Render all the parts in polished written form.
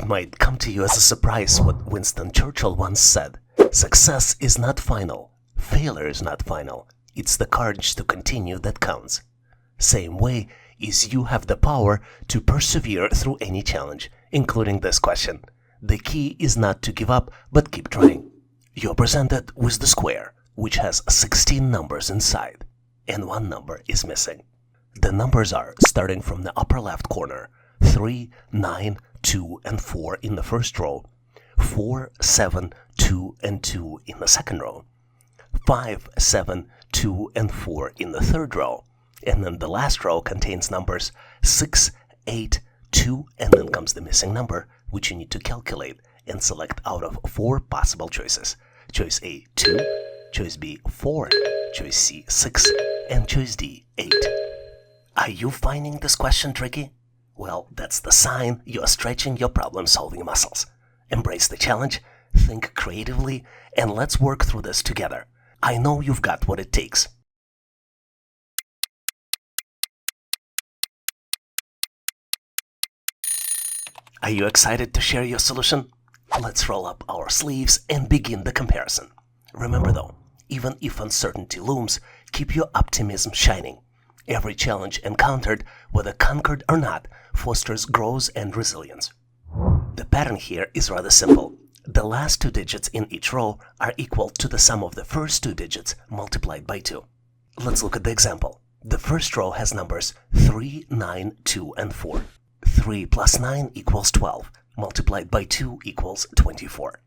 It might come to you as a surprise what Winston Churchill once said. Success is not final. Failure is not final. It's the courage to continue that counts. Same way is you have the power to persevere through any challenge, including this question. The key is not to give up, but keep trying. You're presented with the square, which has 16 numbers inside, and one number is missing. The numbers are, starting from the upper left corner, 3, 9, 2, and 4 in the first row, 4, 7, 2, and 2 in the second row, 5, 7, 2, and 4 in the third row, and then the last row contains numbers 6, 8, 2, and then comes the missing number, which you need to calculate and select out of 4 possible choices. Choice A, 2, choice B, 4, choice C, 6, and choice D, 8. Are you finding this question tricky? Well, that's the sign you are stretching your problem-solving muscles. Embrace the challenge, think creatively, and let's work through this together. I know you've got what it takes. Are you excited to share your solution? Let's roll up our sleeves and begin the comparison. Remember though, even if uncertainty looms, keep your optimism shining. Every challenge encountered, whether conquered or not, fosters growth and resilience. The pattern here is rather simple. The last 2 digits in each row are equal to the sum of the first 2 digits multiplied by 2. Let's look at the example. The first row has numbers 3, 9, 2, and 4. 3 plus 9 equals 12, multiplied by 2 equals 24.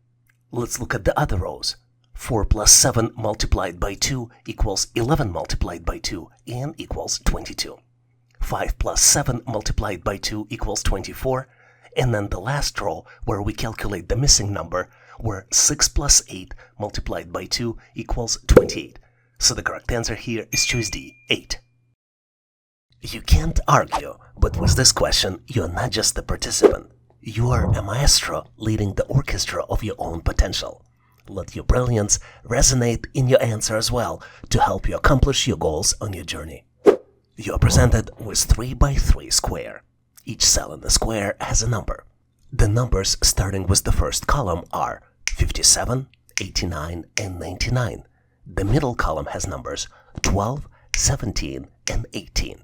Let's look at the other rows. 4 plus 7 multiplied by 2 equals 11 multiplied by 2 and equals 22. 5 plus 7 multiplied by 2 equals 24. And then the last row where we calculate the missing number, where 6 plus 8 multiplied by 2 equals 28. So the correct answer here is choice D, 8. You can't argue, but with this question, you're not just a participant. You are a maestro leading the orchestra of your own potential. Let your brilliance resonate in your answer as well to help you accomplish your goals on your journey. You're presented with 3 by 3 square. Each cell in the square has a number. The numbers starting with the first column are 57, 89, and 99. The middle column has numbers 12, 17, and 18.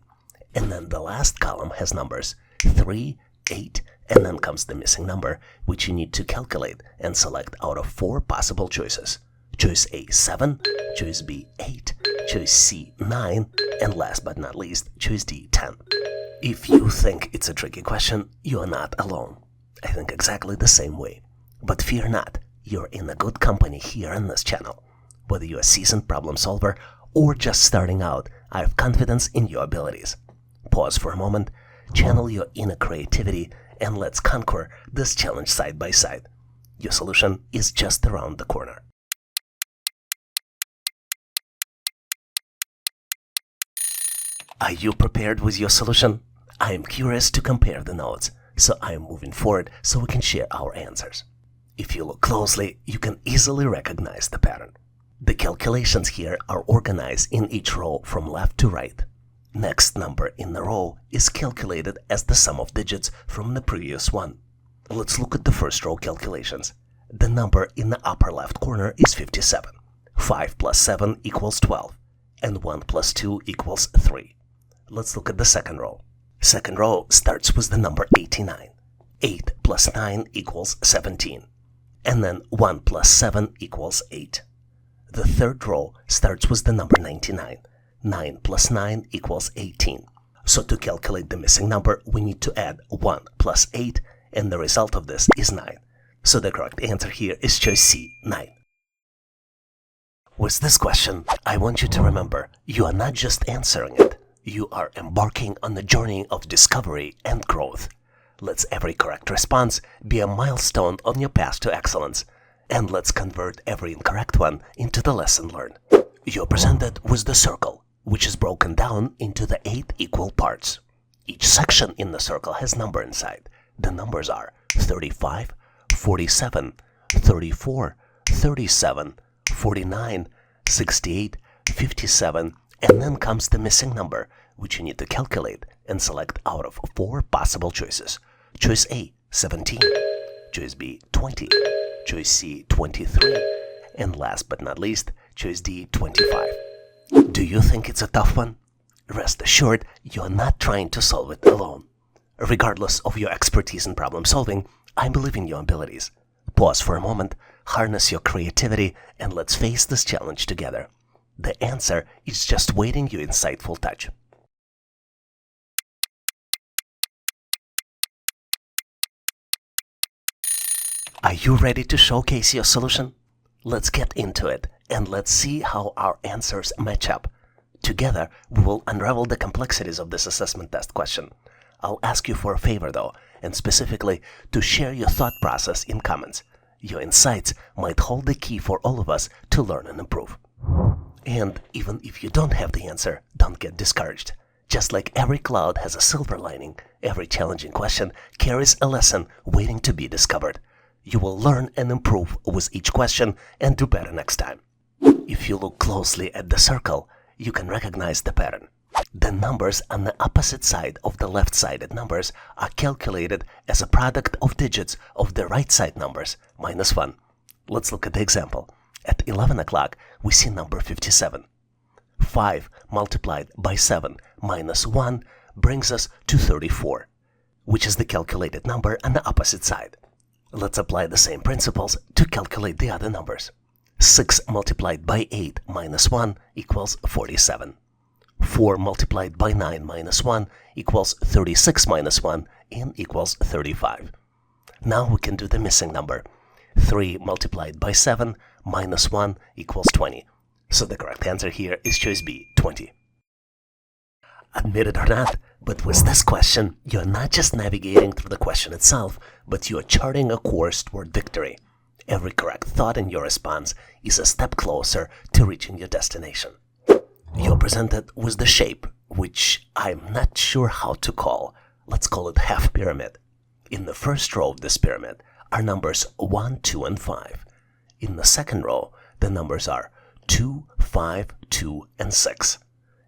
And then the last column has numbers 3, 8, and then comes the missing number, which you need to calculate and select out of 4 possible choices. Choice A, 7, choice B, 8, choice C, 9, and last but not least, choice D, 10. If you think it's a tricky question, you are not alone. I think exactly the same way. But fear not, you're in a good company here on this channel. Whether you're a seasoned problem solver or just starting out, I have confidence in your abilities. Pause for a moment, channel your inner creativity, and let's conquer this challenge side by side. Your solution is just around the corner. Are you prepared with your solution? I am curious to compare the notes, so I am moving forward so we can share our answers. If you look closely, you can easily recognize the pattern. The calculations here are organized in each row from left to right. Next number in the row is calculated as the sum of digits from the previous one. Let's look at the first row calculations. The number in the upper left corner is 57. 5 plus 7 equals 12, and 1 plus 2 equals 3. Let's look at the second row. Second row starts with the number 89. 8 plus 9 equals 17, and then 1 plus 7 equals 8. The third row starts with the number 99. 9 plus 9 equals 18. So to calculate the missing number, we need to add 1 plus 8, and the result of this is 9. So the correct answer here is choice C, 9. With this question, I want you to remember, you are not just answering it, you are embarking on the journey of discovery and growth. Let's every correct response be a milestone on your path to excellence, and let's convert every incorrect one into the lesson learned. You're presented with the circle, which is broken down into the 8 equal parts. Each section in the circle has number inside. The numbers are 35, 47, 34, 37, 49, 68, 57, and then comes the missing number, which you need to calculate and select out of 4 possible choices. Choice A, 17, choice B, 20, choice C, 23, and last but not least, choice D, 25. Do you think it's a tough one? Rest assured, you're not trying to solve it alone. Regardless of your expertise in problem solving, I believe in your abilities. Pause for a moment, harness your creativity, and let's face this challenge together. The answer is just waiting your insightful touch. Are you ready to showcase your solution? Let's get into it, and let's see how our answers match up. Together, we will unravel the complexities of this assessment test question. I'll ask you for a favor though, and specifically to share your thought process in comments. Your insights might hold the key for all of us to learn and improve. And even if you don't have the answer, don't get discouraged. Just like every cloud has a silver lining, every challenging question carries a lesson waiting to be discovered. You will learn and improve with each question and do better next time. If you look closely at the circle, you can recognize the pattern. The numbers on the opposite side of the left-sided numbers are calculated as a product of digits of the right side numbers, minus 1. Let's look at the example. At 11 o'clock, we see number 57. 5 multiplied by 7 minus 1 brings us to 34, which is the calculated number on the opposite side. Let's apply the same principles to calculate the other numbers. 6 multiplied by 8 minus 1 equals 47. 4 multiplied by 9 minus 1 equals 36 minus 1 and equals 35. Now we can do the missing number. 3 multiplied by 7 minus 1 equals 20. So the correct answer here is choice B, 20. Admit it or not, but with this question, you're not just navigating through the question itself, but you're charting a course toward victory. Every correct thought in your response is a step closer to reaching your destination. You're presented with the shape, which I'm not sure how to call. Let's call it half pyramid. In the first row of this pyramid are numbers 1, 2, and 5. In the second row, the numbers are 2, 5, 2, and 6.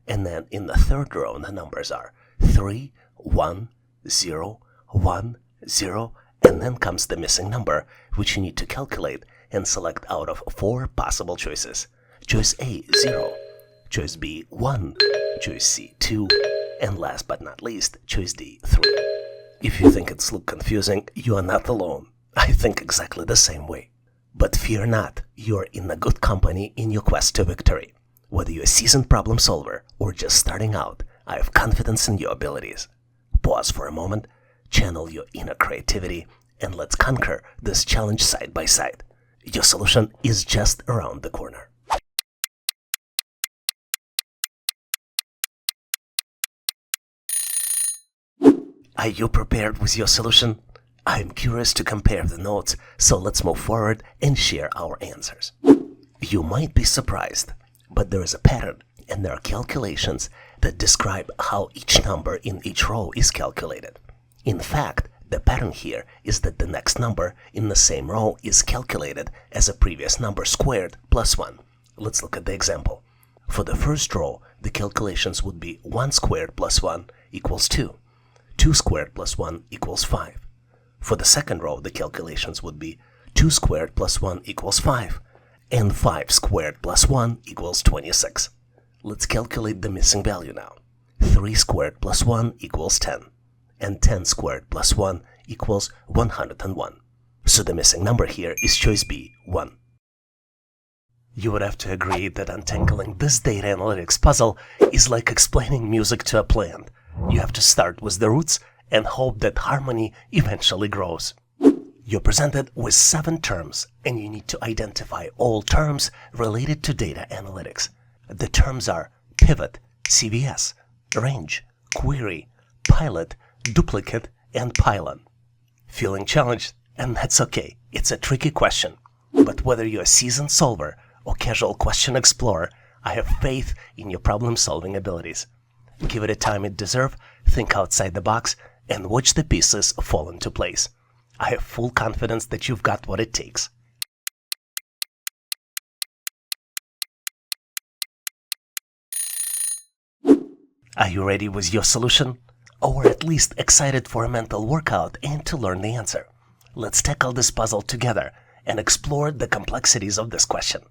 And then in the third row, the numbers are 3, 1, 0, 1, 0, and then comes the missing number, which you need to calculate and select out of 4 possible choices. Choice A, 0. Choice B, 1. Choice C, 2. And last but not least, choice D, 3. If you think it's look confusing, you are not alone. I think exactly the same way. But fear not, you're in a good company in your quest to victory. Whether you're a seasoned problem solver or just starting out, I have confidence in your abilities. Pause for a moment, channel your inner creativity, and let's conquer this challenge side by side. Your solution is just around the corner. Are you prepared with your solution? I'm curious to compare the notes, so let's move forward and share our answers. You might be surprised, but there is a pattern, and there are calculations that describe how each number in each row is calculated. In fact, the pattern here is that the next number in the same row is calculated as a previous number squared plus 1. Let's look at the example. For the first row, the calculations would be 1 squared plus 1 equals 2. 2 squared plus 1 equals 5. For the second row, the calculations would be 2 squared plus 1 equals 5. And 5 squared plus 1 equals 26. Let's calculate the missing value now. 3 squared plus 1 equals 10. And 10 squared plus 1 equals 101. So the missing number here is choice B, 1. You would have to agree that untangling this data analytics puzzle is like explaining music to a plant. You have to start with the roots and hope that harmony eventually grows. You're presented with 7 terms, and you need to identify all terms related to data analytics. The terms are pivot, CVS, range, query, pilot, duplicate, and pylon. Feeling challenged? And that's okay. It's a tricky question. But whether you're a seasoned solver or casual question explorer, I have faith in your problem-solving abilities. Give it the time it deserves, think outside the box, and watch the pieces fall into place. I have full confidence that you've got what it takes. Are you ready with your solution? Or at least excited for a mental workout and to learn the answer? Let's tackle this puzzle together and explore the complexities of this question.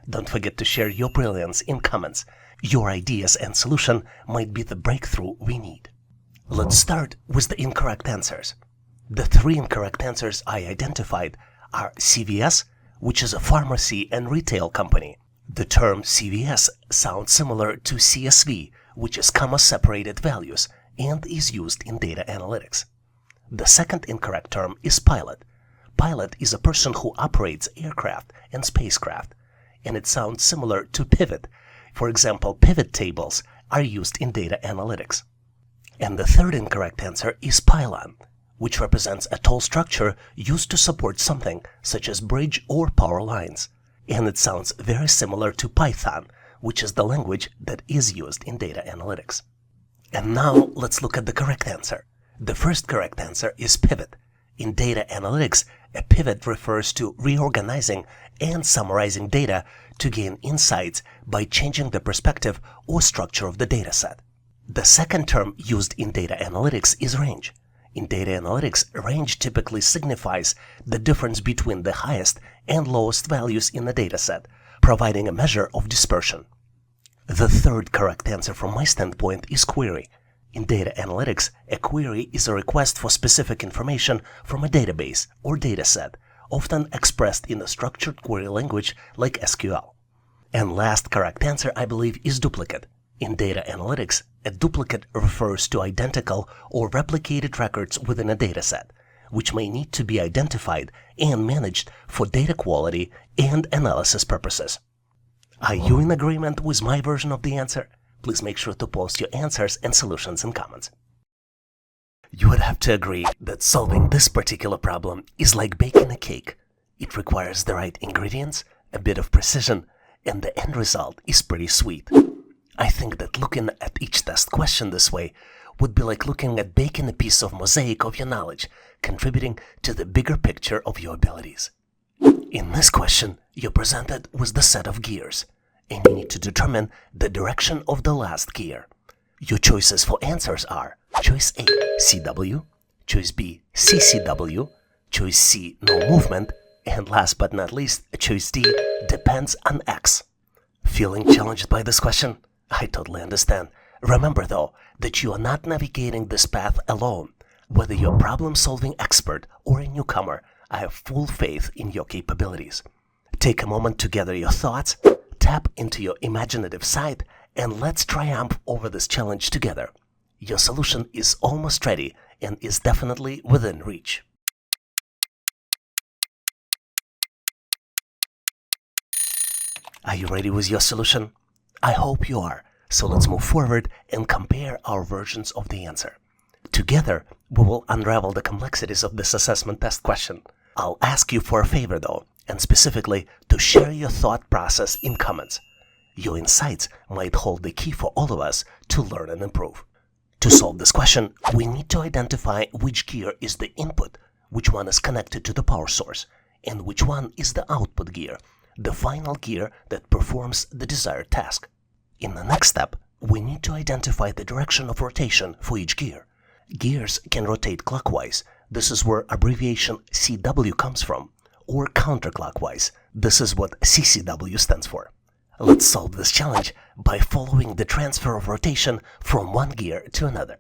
Don't forget to share your brilliance in comments. Your ideas and solution might be the breakthrough we need. Let's start with the incorrect answers. The 3 incorrect answers I identified are CVS, which is a pharmacy and retail company. The term CVS sounds similar to CSV, which is comma-separated values, and is used in data analytics. The second incorrect term is pilot. Pilot is a person who operates aircraft and spacecraft, and it sounds similar to pivot. For example, pivot tables are used in data analytics. And the third incorrect answer is pylon, which represents a tall structure used to support something such as bridge or power lines. And it sounds very similar to Python, which is the language that is used in data analytics. And now let's look at the correct answer. The first correct answer is pivot. In data analytics, a pivot refers to reorganizing and summarizing data to gain insights by changing the perspective or structure of the dataset. The second term used in data analytics is range. In data analytics, range typically signifies the difference between the highest and lowest values in the dataset, providing a measure of dispersion. The third correct answer from my standpoint is query. In data analytics, a query is a request for specific information from a database or dataset, often expressed in a structured query language like SQL. And last correct answer, I believe, is duplicate. In data analytics, a duplicate refers to identical or replicated records within a dataset, which may need to be identified and managed for data quality and analysis purposes. Are you in agreement with my version of the answer? Please make sure to post your answers and solutions in comments. You would have to agree that solving this particular problem is like baking a cake. It requires the right ingredients, a bit of precision, and the end result is pretty sweet. I think that looking at each test question this way would be like looking at baking a piece of mosaic of your knowledge, contributing to the bigger picture of your abilities. In this question, you're presented with the set of gears, and you need to determine the direction of the last gear. Your choices for answers are choice A, CW, choice B, CCW, choice C, no movement, and last but not least, choice D, depends on X. Feeling challenged by this question? I totally understand. Remember though, that you are not navigating this path alone. Whether you're a problem-solving expert or a newcomer, I have full faith in your capabilities. Take a moment to gather your thoughts, tap into your imaginative side, and let's triumph over this challenge together. Your solution is almost ready and is definitely within reach. Are you ready with your solution? I hope you are. So let's move forward and compare our versions of the answer. Together, we will unravel the complexities of this assessment test question. I'll ask you for a favor though, and specifically to share your thought process in comments. Your insights might hold the key for all of us to learn and improve. To solve this question, we need to identify which gear is the input, which one is connected to the power source, and which one is the output gear, the final gear that performs the desired task. In the next step, we need to identify the direction of rotation for each gear. Gears can rotate clockwise. This is where abbreviation CW comes from, or counterclockwise. This is what CCW stands for. Let's solve this challenge by following the transfer of rotation from one gear to another.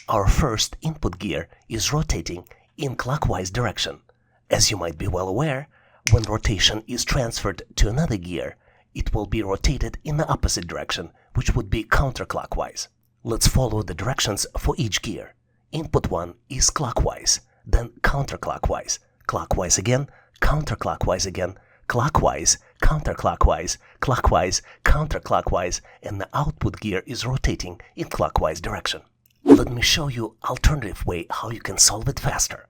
Our first input gear is rotating in clockwise direction. As you might be well aware, when rotation is transferred to another gear, it will be rotated in the opposite direction, which would be counterclockwise. Let's follow the directions for each gear. Input 1 is clockwise, then counterclockwise, clockwise again, counterclockwise again, clockwise, counterclockwise, clockwise, counterclockwise, and the output gear is rotating in clockwise direction. Let me show you alternative way how you can solve it faster.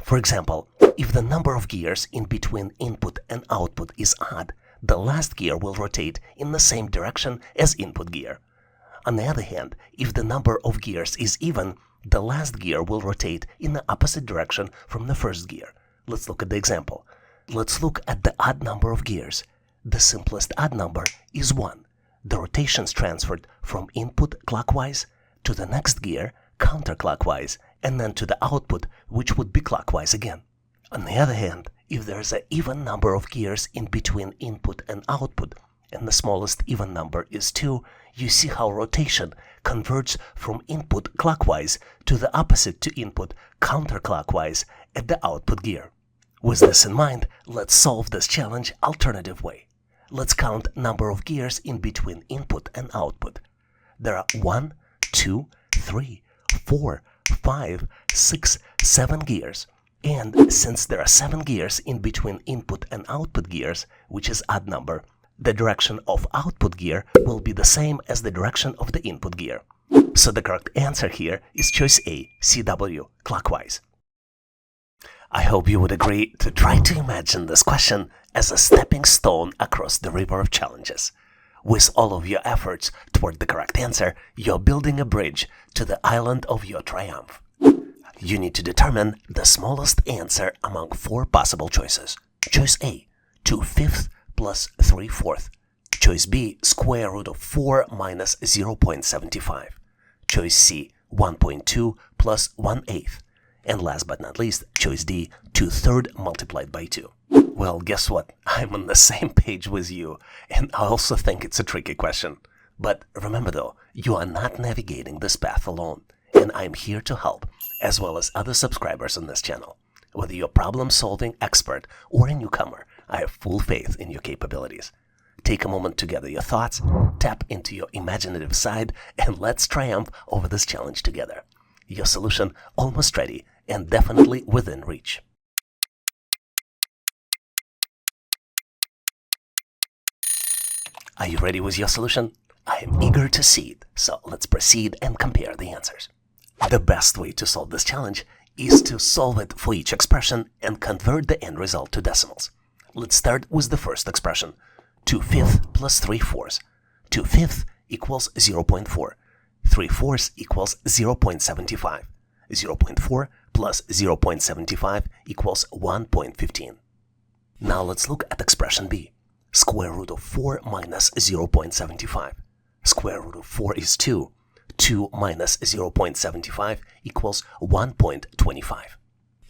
For example, if the number of gears in between input and output is odd, the last gear will rotate in the same direction as input gear. On the other hand, if the number of gears is even, the last gear will rotate in the opposite direction from the first gear. Let's look at the example. Let's look at the odd number of gears. The simplest odd number is 1. The rotations transferred from input clockwise to the next gear counterclockwise, and then to the output, which would be clockwise again. On the other hand, if there's an even number of gears in between input and output, and the smallest even number is 2, you see how rotation converts from input clockwise to the opposite to input counterclockwise at the output gear. With this in mind, let's solve this challenge alternative way. Let's count number of gears in between input and output. There are 1, 2, 3, 4, 5, 6, 7 gears. And since there are 7 gears in between input and output gears, which is odd number, the direction of output gear will be the same as the direction of the input gear. So the correct answer here is choice A, CW, clockwise. I hope you would agree to try to imagine this question as a stepping stone across the river of challenges. With all of your efforts toward the correct answer, you're building a bridge to the island of your triumph. You need to determine the smallest answer among 4 possible choices. Choice A, 2/5 plus 3/4. Choice B, square root of 4 minus 0.75. Choice C, 1.2 plus 1/8. And last but not least, choice D, 2/3 multiplied by 2. Well, guess what? I'm on the same page with you, and I also think it's a tricky question. But remember though, you are not navigating this path alone, and I'm here to help, as well as other subscribers on this channel. Whether you're a problem-solving expert or a newcomer, I have full faith in your capabilities. Take a moment to gather your thoughts, tap into your imaginative side, and let's triumph over this challenge together. Your solution almost ready and definitely within reach. Are you ready with your solution? I am eager to see it, so let's proceed and compare the answers. The best way to solve this challenge is to solve it for each expression and convert the end result to decimals. Let's start with the first expression, 2/5 plus 3/4. 2/5 equals 0.4. 3/4 equals 0.75. 0.4 plus 0.75 equals 1.15. Now let's look at expression B. Square root of 4 minus 0.75. Square root of 4 is 2. 2 minus 0.75 equals 1.25.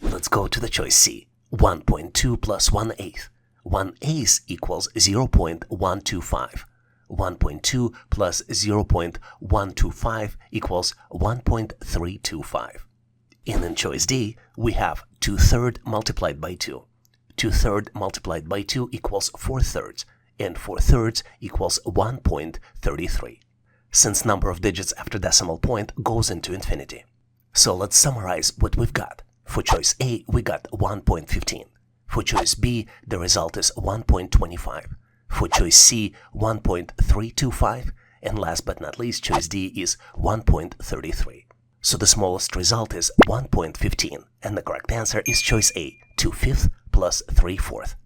Let's go to the choice C. 1.2 plus 1/8. 1/8 equals 0.125. 1.2 plus 0.125 equals 1.325. And in choice D, we have 2/3 multiplied by 2. 2/3 multiplied by 2 equals 4/3, and 4/3 equals 1.33. Since number of digits after decimal point goes into infinity. So let's summarize what we've got. For choice A, we got 1.15. For choice B, the result is 1.25. For choice C, 1.325. And last but not least, choice D is 1.33. So the smallest result is 1.15, and the correct answer is choice A, 2/5 plus 3/4.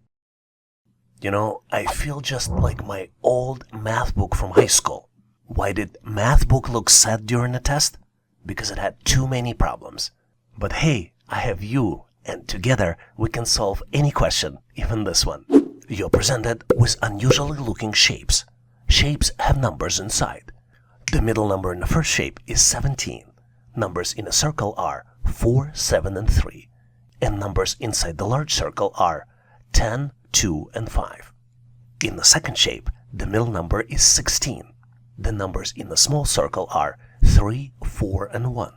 You know, I feel just like my old math book from high school. Why did math book look sad during the test? Because it had too many problems. But hey, I have you, and together we can solve any question, even this one. You're presented with unusually looking shapes. Shapes have numbers inside. The middle number in the first shape is 17. Numbers in a circle are 4, 7, and 3. And numbers inside the large circle are 10, 2, and 5. In the second shape, the middle number is 16. The numbers in the small circle are 3, 4, and 1.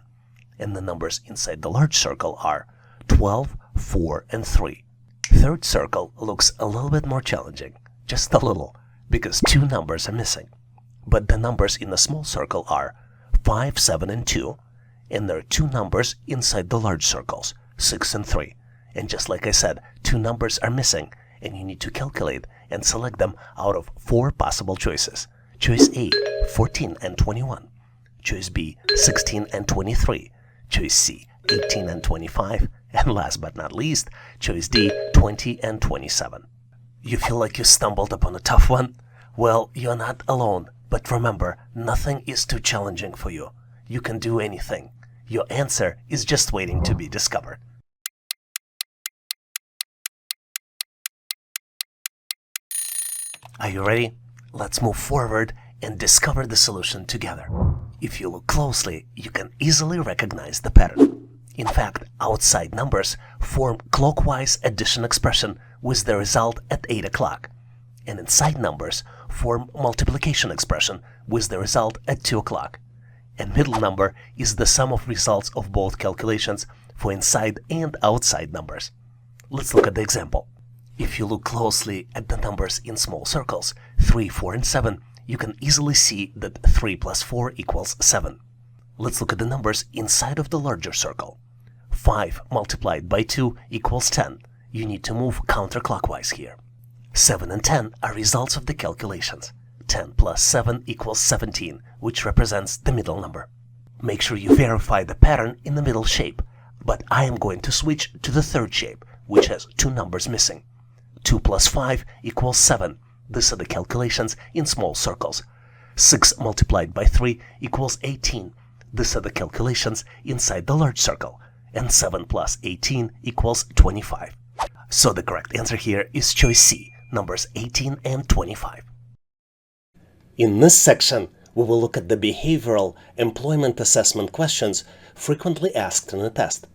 And the numbers inside the large circle are 12, 4, and 3. Third circle looks a little bit more challenging, just a little, because 2 numbers are missing. But the numbers in the small circle are 5, 7, and 2, and there are 2 numbers inside the large circles, 6 and 3. And just like I said, 2 numbers are missing, and you need to calculate and select them out of 4 possible choices. Choice A, 14 and 21. Choice B, 16 and 23. Choice C, 18 and 25. And last but not least, choice D, 20 and 27. You feel like you stumbled upon a tough one? Well, you're not alone, but remember, nothing is too challenging for you. You can do anything. Your answer is just waiting to be discovered. Are you ready? Let's move forward and discover the solution together. If you look closely, you can easily recognize the pattern. In fact, outside numbers form clockwise addition expression with the result at 8 o'clock, and inside numbers form multiplication expression with the result at 2 o'clock. A middle number is the sum of results of both calculations for inside and outside numbers. Let's look at the example. If you look closely at the numbers in small circles, 3, 4, and 7, you can easily see that 3 plus 4 equals 7. Let's look at the numbers inside of the larger circle. 5 multiplied by 2 equals 10. You need to move counterclockwise here. 7 and 10 are results of the calculations. 10 plus 7 equals 17, which represents the middle number. Make sure you verify the pattern in the middle shape, but I am going to switch to the third shape, which has 2 numbers missing. 2 plus 5 equals 7. These are the calculations in small circles. 6 multiplied by 3 equals 18. These are the calculations inside the large circle. And 7 plus 18 equals 25. So the correct answer here is choice C, numbers 18 and 25. In this section, we will look at the behavioral employment assessment questions frequently asked in a test.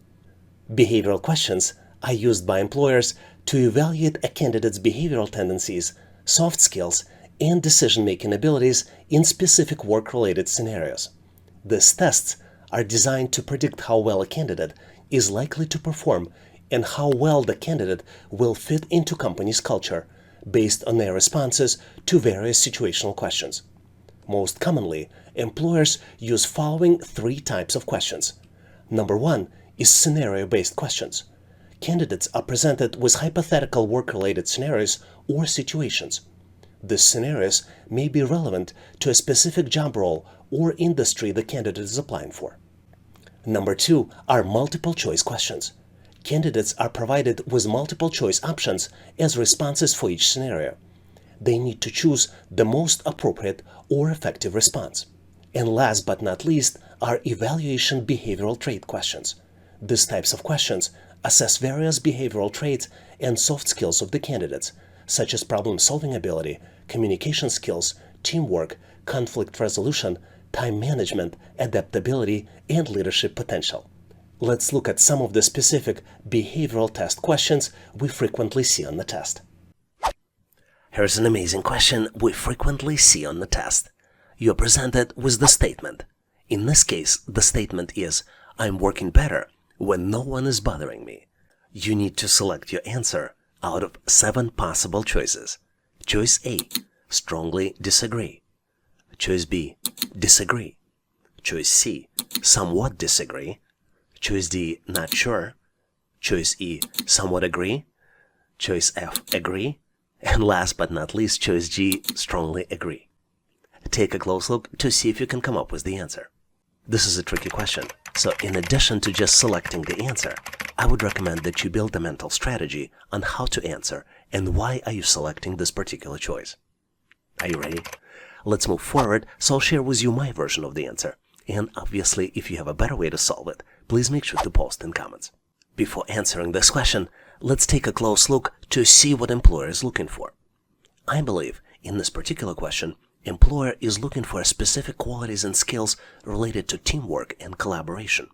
Behavioral questions are used by employers to evaluate a candidate's behavioral tendencies, soft skills, and decision-making abilities in specific work-related scenarios. These tests are designed to predict how well a candidate is likely to perform and how well the candidate will fit into company's culture based on their responses to various situational questions. Most commonly, employers use following 3 types of questions. Number 1 is scenario-based questions. Candidates are presented with hypothetical work-related scenarios or situations. These scenarios may be relevant to a specific job role or industry the candidate is applying for. Number 2 are multiple-choice questions. Candidates are provided with multiple-choice options as responses for each scenario. They need to choose the most appropriate or effective response. And last but not least are evaluation behavioral trait questions. These types of questions assess various behavioral traits and soft skills of the candidates, such as problem-solving ability, communication skills, teamwork, conflict resolution, time management, adaptability, and leadership potential. Let's look at some of the specific behavioral test questions we frequently see on the test. Here's an amazing question we frequently see on the test. You're presented with the statement. In this case, the statement is, I'm working better when no one is bothering me. You need to select your answer out of 7 possible choices. Choice A, strongly disagree. Choice B, disagree. Choice C, somewhat disagree. Choice D, not sure. Choice E, somewhat agree. Choice F, agree. And last but not least, choice G, strongly agree. Take a close look to see if you can come up with the answer. This is a tricky question, so in addition to just selecting the answer, I would recommend that you build a mental strategy on how to answer and why are you selecting this particular choice. Are you ready? Let's move forward, so I'll share with you my version of the answer. And obviously, if you have a better way to solve it, please make sure to post in comments. Before answering this question, let's take a close look to see what employer is looking for. I believe in this particular question, employer is looking for specific qualities and skills related to teamwork and collaboration.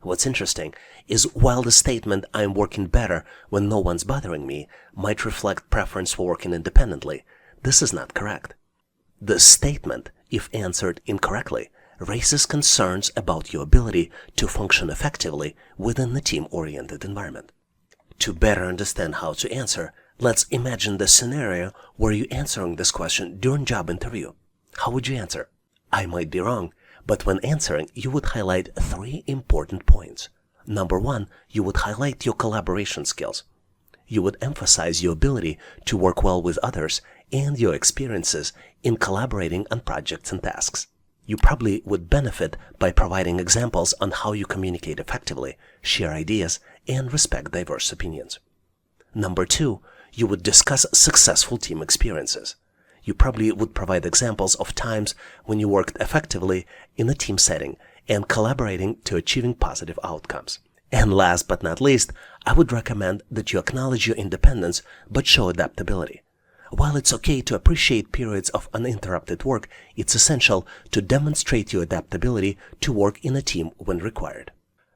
What's interesting is while the statement, I'm working better when no one's bothering me, might reflect preference for working independently, this is not correct. This statement, if answered incorrectly, raises concerns about your ability to function effectively within the team-oriented environment. To better understand how to answer, let's imagine the scenario where you're answering this question during job interview. How would you answer? I might be wrong, but when answering, you would highlight 3 important points. Number 1, you would highlight your collaboration skills. You would emphasize your ability to work well with others and your experiences in collaborating on projects and tasks. You probably would benefit by providing examples on how you communicate effectively, share ideas, and respect diverse opinions. Number 2, you would discuss successful team experiences. You probably would provide examples of times when you worked effectively in a team setting and collaborating to achieving positive outcomes. And last but not least, I would recommend that you acknowledge your independence but show adaptability. While it's okay to appreciate periods of uninterrupted work, it's essential to demonstrate your adaptability to work in a team when required.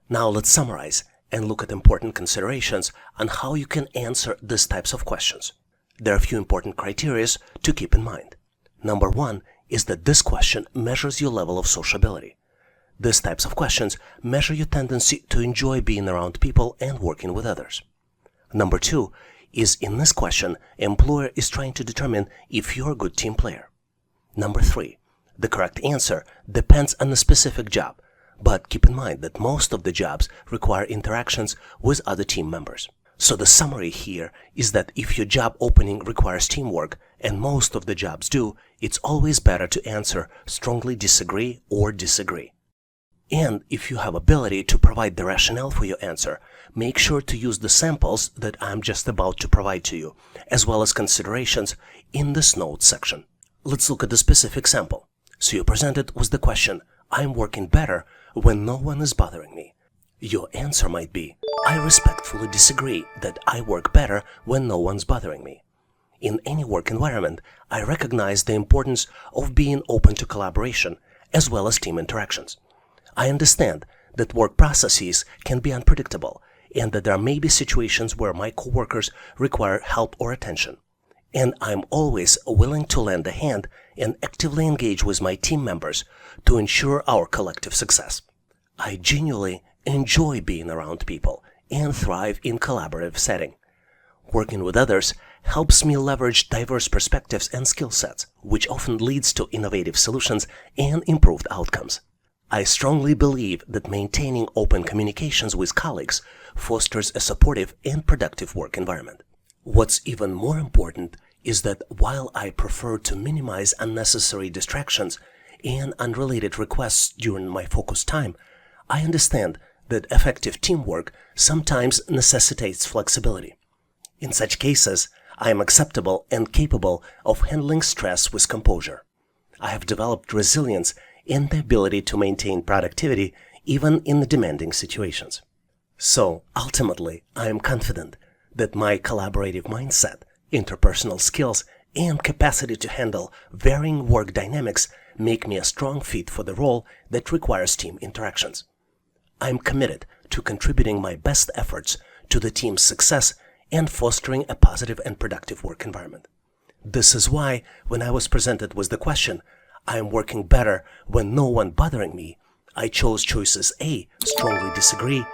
Now let's summarize and look at important considerations on how you can answer these types of questions. There are a few important criteria to keep in mind. Number one is that this question measures your level of sociability. These types of questions measure your tendency to enjoy being around people and working with others. Number two is in this question, employer is trying to determine if you're a good team player. Number three, the correct answer depends on the specific job, but keep in mind that most of the jobs require interactions with other team members. So the summary here is that if your job opening requires teamwork, and most of the jobs do, it's always better to answer strongly disagree or disagree. And if you have ability to provide the rationale for your answer, make sure to use the samples that I'm just about to provide to you, as well as considerations in this notes section. Let's look at the specific sample. So you're presented with the question, I'm working better when no one is bothering me. Your answer might be, I respectfully disagree that I work better when no one's bothering me. In any work environment, I recognize the importance of being open to collaboration as well as team interactions. I understand that work processes can be unpredictable and that there may be situations where my coworkers require help or attention. And I'm always willing to lend a hand and actively engage with my team members to ensure our collective success. I genuinely enjoy being around people and thrive in collaborative setting. Working with others helps me leverage diverse perspectives and skill sets, which often leads to innovative solutions and improved outcomes. I strongly believe that maintaining open communications with colleagues fosters a supportive and productive work environment. What's even more important is that while I prefer to minimize unnecessary distractions and unrelated requests during my focus time, I understand that effective teamwork sometimes necessitates flexibility. In such cases, I am acceptable and capable of handling stress with composure. I have developed resilience and the ability to maintain productivity even in demanding situations. So, ultimately, I am confident that my collaborative mindset, interpersonal skills, and capacity to handle varying work dynamics make me a strong fit for the role that requires team interactions. I am committed to contributing my best efforts to the team's success and fostering a positive and productive work environment. This is why, when I was presented with the question, I am working better when no one bothering me, I chose choices A, strongly disagree,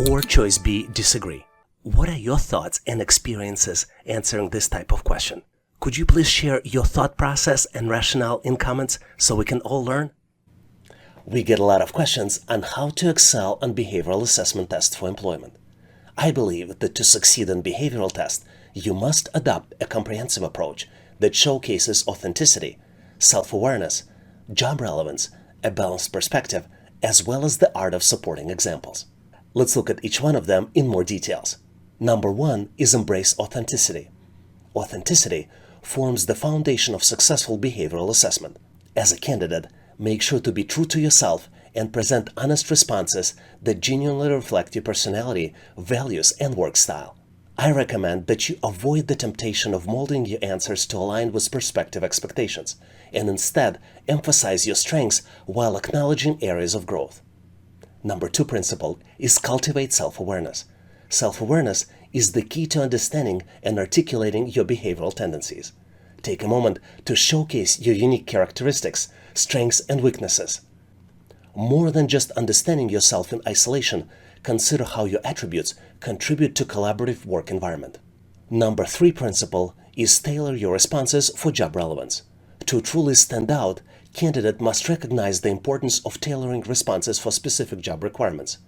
or choice B, disagree. What are your thoughts and experiences answering this type of question? Could you please share your thought process and rationale in comments so we can all learn? We get a lot of questions on how to excel on behavioral assessment tests for employment. I believe that to succeed in behavioral tests, you must adopt a comprehensive approach that showcases authenticity, self-awareness, job relevance, a balanced perspective, as well as the art of supporting examples. Let's look at each one of them in more details. Number one is embrace authenticity. Authenticity forms the foundation of successful behavioral assessment. As a candidate, make sure to be true to yourself and present honest responses that genuinely reflect your personality, values, and work style. I recommend that you avoid the temptation of molding your answers to align with prospective expectations, and instead emphasize your strengths while acknowledging areas of growth. Number two principle is cultivate self-awareness. Self-awareness is the key to understanding and articulating your behavioral tendencies. Take a moment to showcase your unique characteristics, strengths, and weaknesses. More than just understanding yourself in isolation, consider how your attributes contribute to collaborative work environment. Number three principle is tailor your responses for job relevance. To truly stand out, candidate must recognize the importance of tailoring responses for specific job requirements.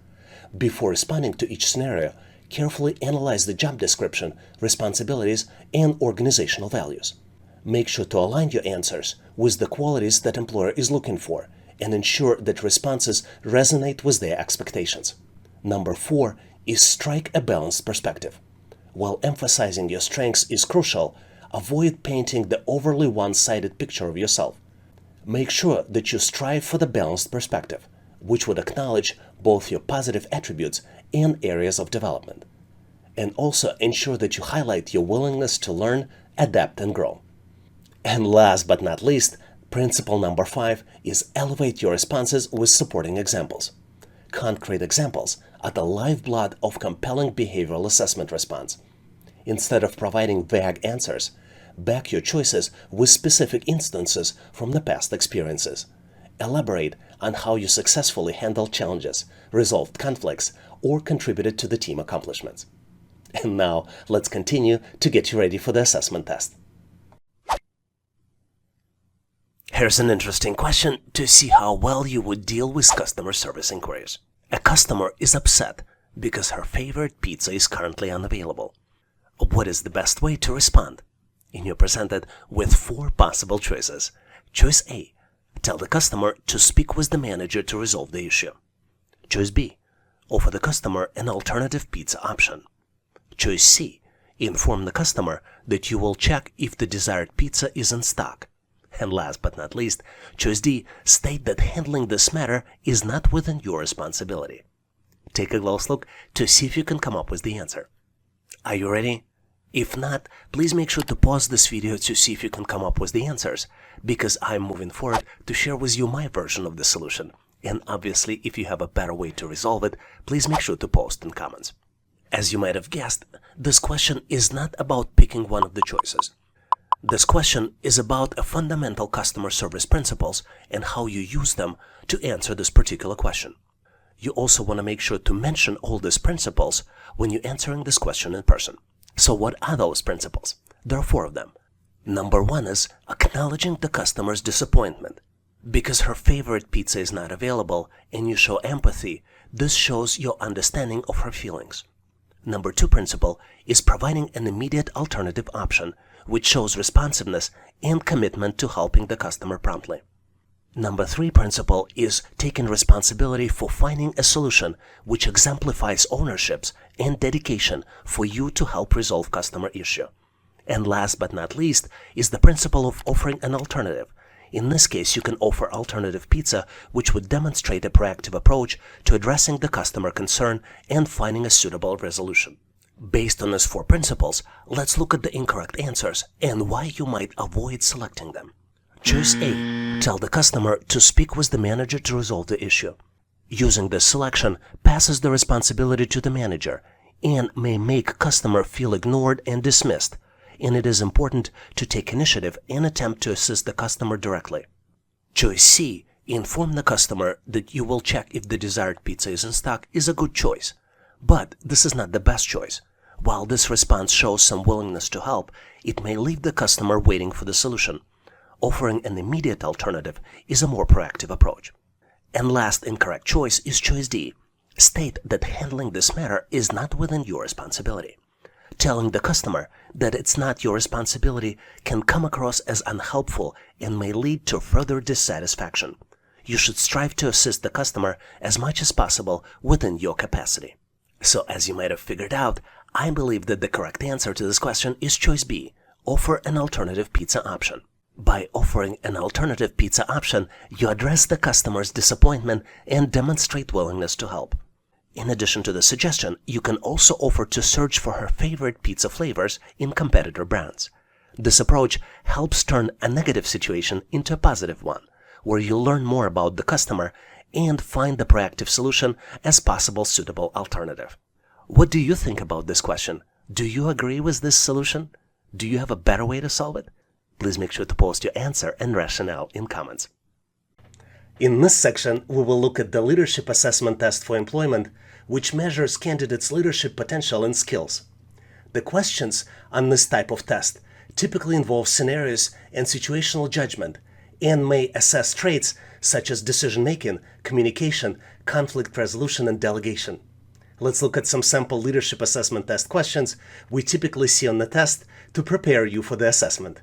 Before responding to each scenario, carefully analyze the job description, responsibilities, and organizational values. Make sure to align your answers with the qualities that employer is looking for and ensure that responses resonate with their expectations. Number four is strike a balanced perspective. While emphasizing your strengths is crucial, avoid painting the overly one-sided picture of yourself. Make sure that you strive for the balanced perspective, which would acknowledge both your positive attributes and areas of development. And also ensure that you highlight your willingness to learn, adapt, and grow. And last but not least, principle number five is elevate your responses with supporting examples. Concrete examples are the lifeblood of compelling behavioral assessment response. Instead of providing vague answers, back your choices with specific instances from the past experiences. Elaborate on how you successfully handled challenges, resolved conflicts, or contributed to the team accomplishments. And now, let's continue to get you ready for the assessment test. Here's an interesting question to see how well you would deal with customer service inquiries. A customer is upset because her favorite pizza is currently unavailable. What is the best way to respond? And you're presented with 4 possible choices. Choice A. Tell the customer to speak with the manager to resolve the issue. Choice B. Offer the customer an alternative pizza option. Choice C. Inform the customer that you will check if the desired pizza is in stock. And last but not least, choice D. State that handling this matter is not within your responsibility. Take a close look to see if you can come up with the answer. Are you ready? If not, please make sure to pause this video to see if you can come up with the answers, because I'm moving forward to share with you my version of the solution. And obviously, if you have a better way to resolve it, please make sure to post in comments. As you might have guessed, this question is not about picking one of the choices. This question is about fundamental customer service principles and how you use them to answer this particular question. You also want to make sure to mention all these principles when you're answering this question in person. So what are those principles? There are 4 of them. Number 1 is acknowledging the customer's disappointment. Because her favorite pizza is not available and you show empathy, this shows your understanding of her feelings. Number 2 principle is providing an immediate alternative option, which shows responsiveness and commitment to helping the customer promptly. Number 3 principle is taking responsibility for finding a solution, which exemplifies ownerships and dedication for you to help resolve customer issue. And last but not least is the principle of offering an alternative. In this case, you can offer alternative pizza, which would demonstrate a proactive approach to addressing the customer concern and finding a suitable resolution. Based on these 4 principles, let's look at the incorrect answers and why you might avoid selecting them. Choice A. Tell the customer to speak with the manager to resolve the issue. Using this selection passes the responsibility to the manager and may make customer feel ignored and dismissed, and it is important to take initiative and attempt to assist the customer directly. Choice C. Inform the customer that you will check if the desired pizza is in stock is a good choice. But this is not the best choice. While this response shows some willingness to help, it may leave the customer waiting for the solution. Offering an immediate alternative is a more proactive approach. And last incorrect choice is choice D. State that handling this matter is not within your responsibility. Telling the customer that it's not your responsibility can come across as unhelpful and may lead to further dissatisfaction. You should strive to assist the customer as much as possible within your capacity. So as you might have figured out, I believe that the correct answer to this question is choice B. Offer an alternative pizza option. By offering an alternative pizza option, you address the customer's disappointment and demonstrate willingness to help. In addition to the suggestion, you can also offer to search for her favorite pizza flavors in competitor brands. This approach helps turn a negative situation into a positive one, where you learn more about the customer and find the proactive solution as possible suitable alternative. What do you think about this question? Do you agree with this solution? Do you have a better way to solve it? Please make sure to post your answer and rationale in comments. In this section, we will look at the leadership assessment test for employment, which measures candidates' leadership potential and skills. The questions on this type of test typically involve scenarios and situational judgment and may assess traits such as decision-making, communication, conflict resolution, and delegation. Let's look at some sample leadership assessment test questions we typically see on the test to prepare you for the assessment.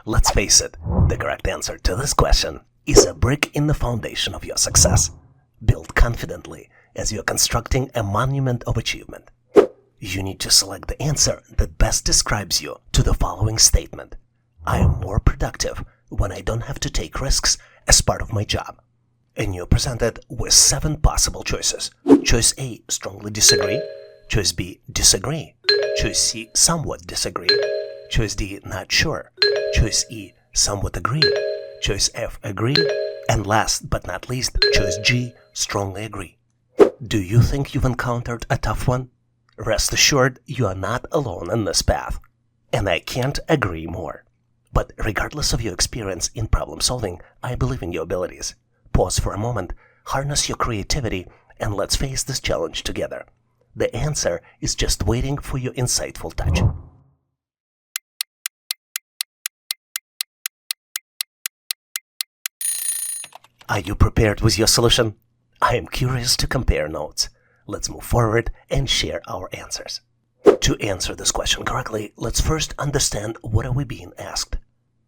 Let's face it, the correct answer to this question is a brick in the foundation of your success. Build confidently as you're constructing a monument of achievement. You need to select the answer that best describes you to the following statement. I am more productive when I don't have to take risks as part of my job. And you're presented with 7 possible choices. Choice A, strongly disagree. Choice B, disagree. Choice C, somewhat disagree. Choice D, not sure. Choice E, somewhat agree. Choice F, agree. And last but not least, choice G, Strongly agree. Do you think you've encountered a tough one? Rest assured, you are not alone in this path. And I can't agree more. But regardless of your experience in problem solving, I believe in your abilities. Pause for a moment, harness your creativity, and let's face this challenge together. The answer is just waiting for your insightful touch. Are you prepared with your solution? I am curious to compare notes. Let's move forward and share our answers. To answer this question correctly, let's first understand what are we being asked.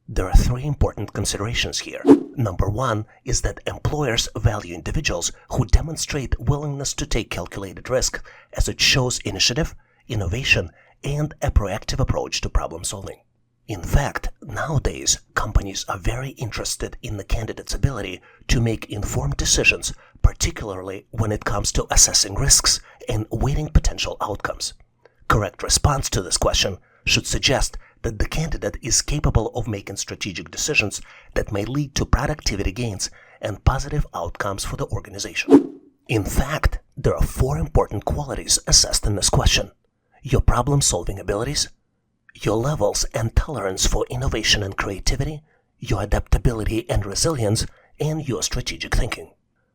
There are three important considerations here. Number one is that employers value individuals who demonstrate willingness to take calculated risk, as it shows initiative, innovation, and a proactive approach to problem solving. In fact, nowadays, companies are very interested in the candidate's ability to make informed decisions, particularly when it comes to assessing risks and weighting potential outcomes. Correct response to this question should suggest that the candidate is capable of making strategic decisions that may lead to productivity gains and positive outcomes for the organization. In fact, there are four important qualities assessed in this question: your problem-solving abilities, your levels and tolerance for innovation and creativity, your adaptability and resilience, and your strategic thinking.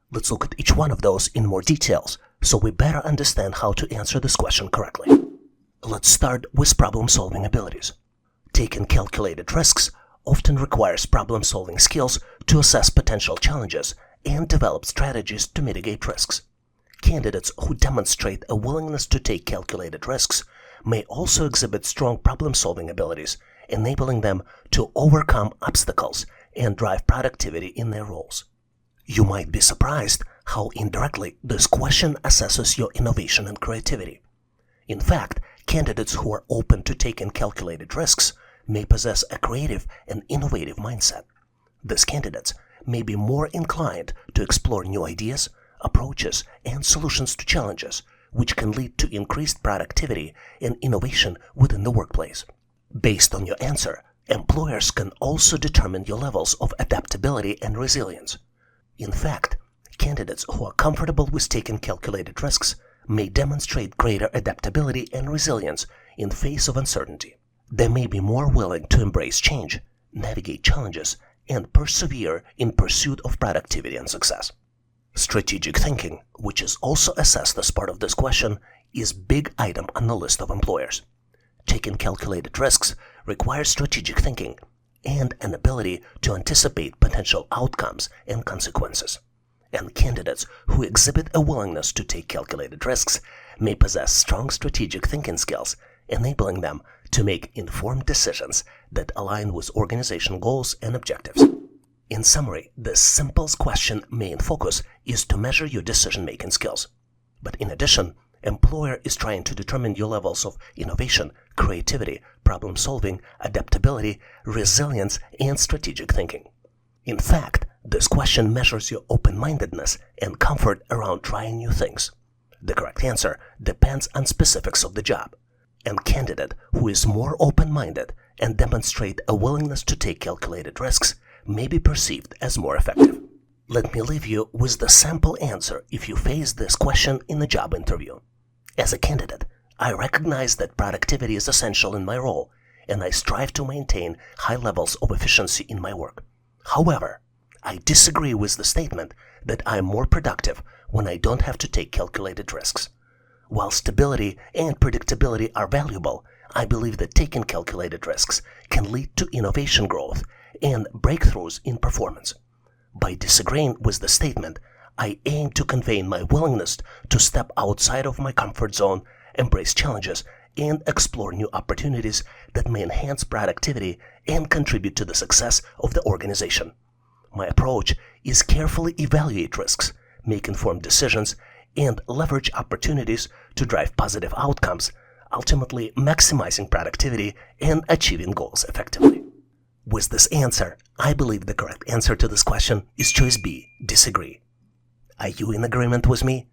Let's look at each one of those in more details so we better understand how to answer this question correctly. Let's start with problem-solving abilities. Taking calculated risks often requires problem-solving skills to assess potential challenges and develop strategies to mitigate risks. Candidates who demonstrate a willingness to take calculated risks may also exhibit strong problem-solving abilities, enabling them to overcome obstacles and drive productivity in their roles. You might be surprised how indirectly this question assesses your innovation and creativity. In fact, candidates who are open to taking calculated risks may possess a creative and innovative mindset. These candidates may be more inclined to explore new ideas, approaches, and solutions to challenges, which can lead to increased productivity and innovation within the workplace. Based on your answer, employers can also determine your levels of adaptability and resilience. In fact, candidates who are comfortable with taking calculated risks may demonstrate greater adaptability and resilience in face of uncertainty. They may be more willing to embrace change, navigate challenges, and persevere in pursuit of productivity and success. Strategic thinking, which is also assessed as part of this question, is a big item on the list of employers. Taking calculated risks requires strategic thinking and an ability to anticipate potential outcomes and consequences. And candidates who exhibit a willingness to take calculated risks may possess strong strategic thinking skills, enabling them to make informed decisions that align with organizational goals and objectives. In summary, this simple question main focus is to measure your decision-making skills. But in addition, employer is trying to determine your levels of innovation, creativity, problem-solving, adaptability, resilience, and strategic thinking. In fact, this question measures your open-mindedness and comfort around trying new things. The correct answer depends on specifics of the job. And candidate who is more open-minded and demonstrate a willingness to take calculated risks may be perceived as more effective. Let me leave you with the sample answer if you face this question in a job interview. As a candidate, I recognize that productivity is essential in my role, and I strive to maintain high levels of efficiency in my work. However, I disagree with the statement that I am more productive when I don't have to take calculated risks. While stability and predictability are valuable, I believe that taking calculated risks can lead to innovation growth and breakthroughs in performance. By disagreeing with the statement, I aim to convey my willingness to step outside of my comfort zone, embrace challenges, and explore new opportunities that may enhance productivity and contribute to the success of the organization. My approach is carefully evaluate risks, make informed decisions, and leverage opportunities to drive positive outcomes, ultimately maximizing productivity and achieving goals effectively. With this answer, I believe the correct answer to this question is choice B, disagree. Are you in agreement with me?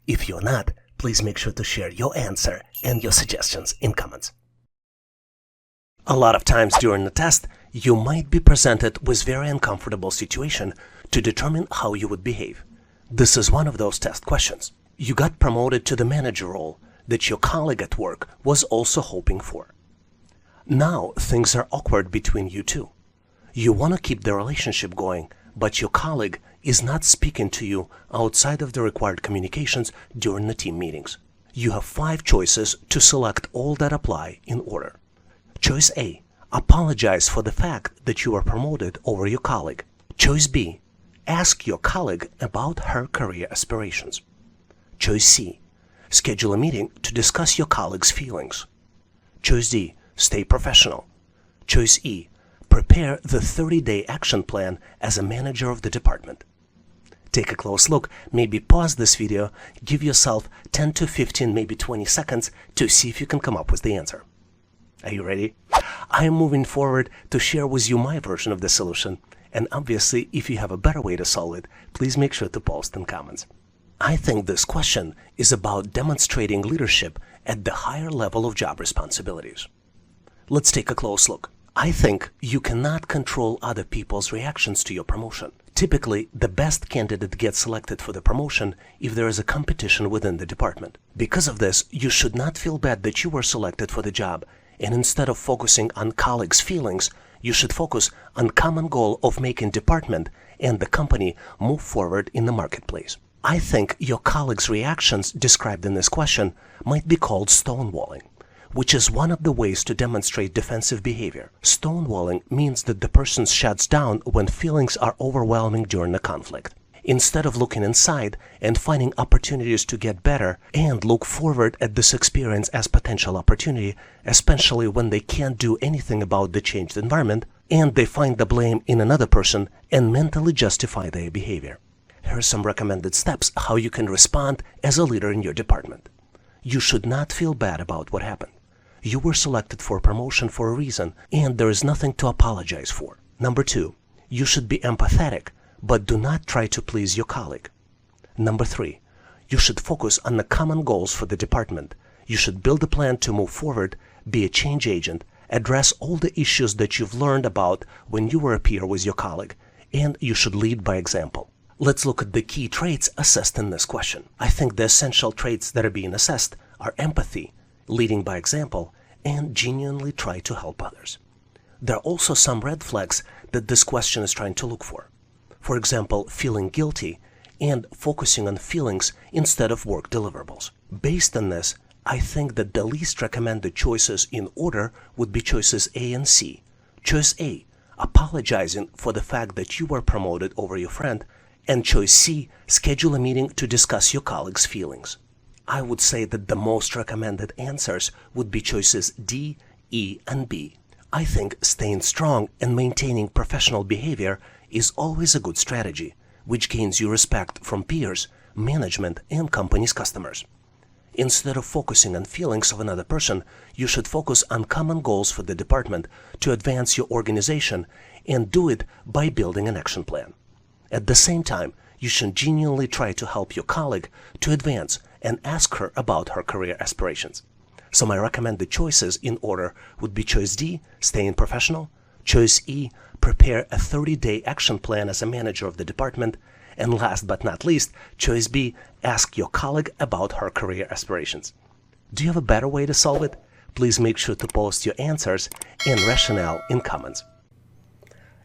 If you're not, please make sure to share your answer and your suggestions in comments. A lot of times during the test, you might be presented with very uncomfortable situation to determine how you would behave. This is one of those test questions. You got promoted to the manager role that your colleague at work was also hoping for. Now things are awkward between you two. You want to keep the relationship going, but your colleague is not speaking to you outside of the required communications during the team meetings. You have 5 choices to select all that apply in order. Choice A. Apologize for the fact that you were promoted over your colleague. Choice B. Ask your colleague about her career aspirations. Choice C. Schedule a meeting to discuss your colleague's feelings. Choice D. Stay professional. Choice E. Prepare the 30-day action plan as a manager of the department. Take a close look, maybe pause this video, give yourself 10 to 15, maybe 20 seconds to see if you can come up with the answer. Are you ready? I am moving forward to share with you my version of the solution, and obviously if you have a better way to solve it, please make sure to post in comments. I think this question is about demonstrating leadership at the higher level of job responsibilities. Let's take a close look. I think you cannot control other people's reactions to your promotion. Typically, the best candidate gets selected for the promotion if there is a competition within the department. Because of this, you should not feel bad that you were selected for the job, and instead of focusing on colleagues' feelings, you should focus on common goal of making department and the company move forward in the marketplace. I think your colleagues' reactions described in this question might be called stonewalling, which is one of the ways to demonstrate defensive behavior. Stonewalling means that the person shuts down when feelings are overwhelming during a conflict. Instead of looking inside and finding opportunities to get better and look forward at this experience as potential opportunity, especially when they can't do anything about the changed environment, and they find the blame in another person and mentally justify their behavior. Here are some recommended steps how you can respond as a leader in your department. You should not feel bad about what happened. You were selected for promotion for a reason, and there is nothing to apologize for. Number 2, you should be empathetic, but do not try to please your colleague. Number 3, you should focus on the common goals for the department. You should build a plan to move forward, be a change agent, address all the issues that you've learned about when you were a peer with your colleague, and you should lead by example. Let's look at the key traits assessed in this question. I think the essential traits that are being assessed are empathy, leading by example, and genuinely try to help others. There are also some red flags that this question is trying to look for. For example, feeling guilty and focusing on feelings instead of work deliverables. Based on this, I think that the least recommended choices in order would be choices A and C. Choice A, apologizing for the fact that you were promoted over your friend, and choice C, schedule a meeting to discuss your colleague's feelings. I would say that the most recommended answers would be choices D, E, and B. I think staying strong and maintaining professional behavior is always a good strategy, which gains you respect from peers, management, and company's customers. Instead of focusing on feelings of another person, you should focus on common goals for the department to advance your organization, and do it by building an action plan. At the same time, you should genuinely try to help your colleague to advance and ask her about her career aspirations. So my recommended choices in order would be choice D, staying professional, choice E, prepare a 30-day action plan as a manager of the department, and last but not least, choice B, ask your colleague about her career aspirations. Do you have a better way to solve it? Please make sure to post your answers and rationale in comments.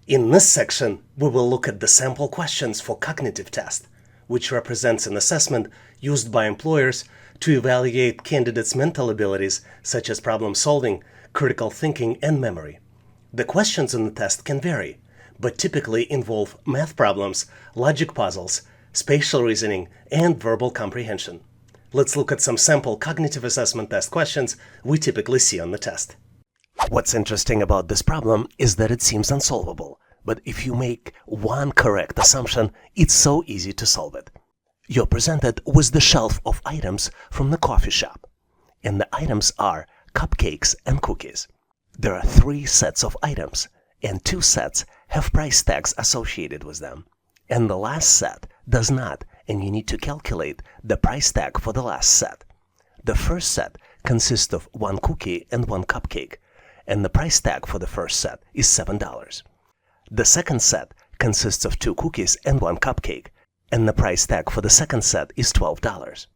In this section, we will look at the sample questions for cognitive test, which represents an assessment used by employers to evaluate candidates' mental abilities such as problem solving, critical thinking, and memory. The questions in the test can vary, but typically involve math problems, logic puzzles, spatial reasoning, and verbal comprehension. Let's look at some sample cognitive assessment test questions we typically see on the test. What's interesting about this problem is that it seems unsolvable, but if you make one correct assumption, it's so easy to solve it. You're presented with the shelf of items from the coffee shop, and the items are cupcakes and cookies. There are 3 sets of items, and 2 sets have price tags associated with them, and the last set does not, and you need to calculate the price tag for the last set. The first set consists of 1 cookie and 1 cupcake, and the price tag for the first set is $7. The second set consists of 2 cookies and 1 cupcake, and the price tag for the second set is $12.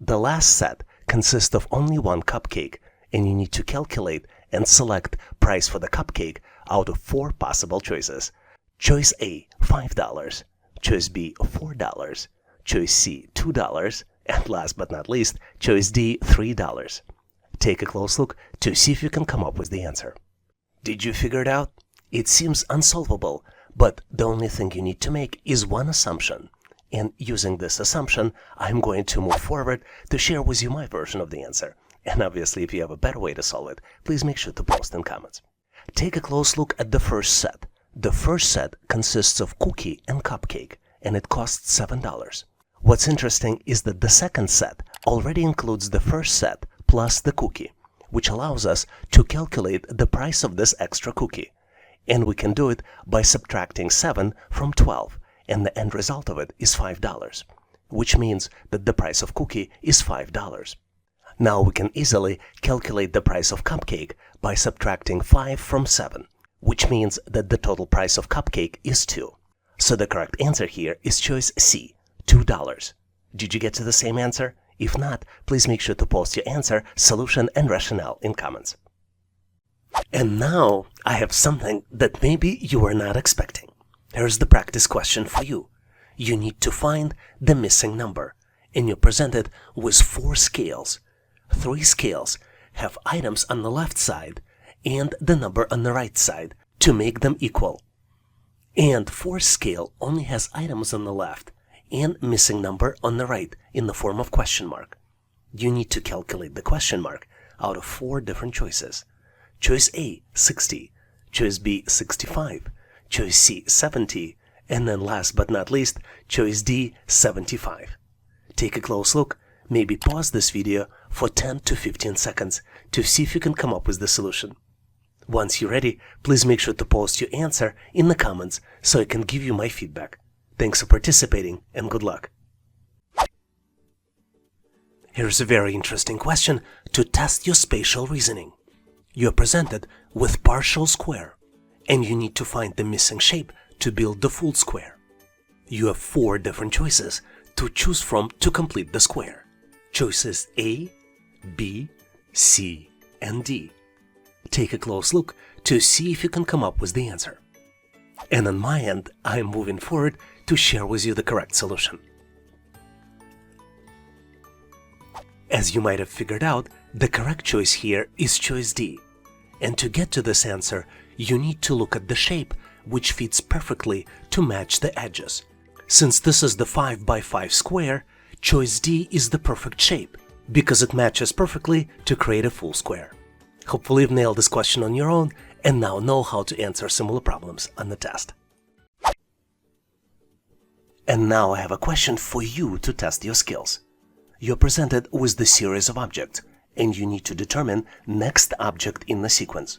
The last set consists of only one cupcake, and you need to calculate and select price for the cupcake out of 4 possible choices. Choice A, $5. Choice B, $4. Choice C, $2. And last but not least, choice D, $3. Take a close look to see if you can come up with the answer. Did you figure it out? It seems unsolvable, but the only thing you need to make is one assumption. And using this assumption, I'm going to move forward to share with you my version of the answer. And obviously, if you have a better way to solve it, please make sure to post in comments. Take a close look at the first set. The first set consists of cookie and cupcake, and it costs $7. What's interesting is that the second set already includes the first set plus the cookie, which allows us to calculate the price of this extra cookie. And we can do it by subtracting 7 from 12, and the end result of it is $5, which means that the price of cookie is $5. Now we can easily calculate the price of cupcake by subtracting 5 from 7, which means that the total price of cupcake is 2. So the correct answer here is choice C, $2. Did you get to the same answer? If not, please make sure to post your answer, solution, and rationale in comments. And now I have something that maybe you were not expecting. Here's the practice question for you. You need to find the missing number, and you're presented with 4 scales. 3 scales have items on the left side and the number on the right side to make them equal. And 4th scale only has items on the left and missing number on the right in the form of question mark. You need to calculate the question mark out of 4 different choices. Choice A, 60. Choice B, 65. Choice C, 70. And then last but not least, choice D, 75. Take a close look. Maybe pause this video for 10 to 15 seconds to see if you can come up with the solution. Once you're ready, please make sure to post your answer in the comments so I can give you my feedback. Thanks for participating and good luck. Here's a very interesting question to test your spatial reasoning. You're presented with partial square, and you need to find the missing shape to build the full square. You have 4 different choices to choose from to complete the square. Choices A, B, C, and D. Take a close look to see if you can come up with the answer. And on my end, I'm moving forward to share with you the correct solution. As you might have figured out, the correct choice here is choice D. And to get to this answer, you need to look at the shape which fits perfectly to match the edges. Since this is the 5 by 5 square, choice D is the perfect shape because it matches perfectly to create a full square. Hopefully you've nailed this question on your own and now know how to answer similar problems on the test. And now I have a question for you to test your skills. You're presented with the series of objects, and you need to determine next object in the sequence.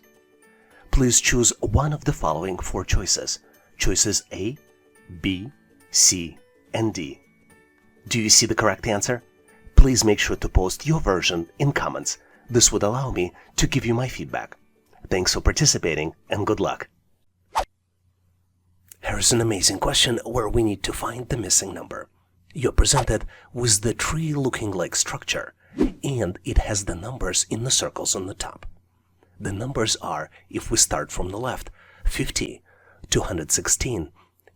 Please choose one of the following 4 choices. Choices A, B, C, and D. Do you see the correct answer? Please make sure to post your version in comments. This would allow me to give you my feedback. Thanks for participating and good luck. Here's an amazing question where we need to find the missing number. You're presented with the tree-looking like structure, and it has the numbers in the circles on the top. The numbers are, if we start from the left, 50, 216,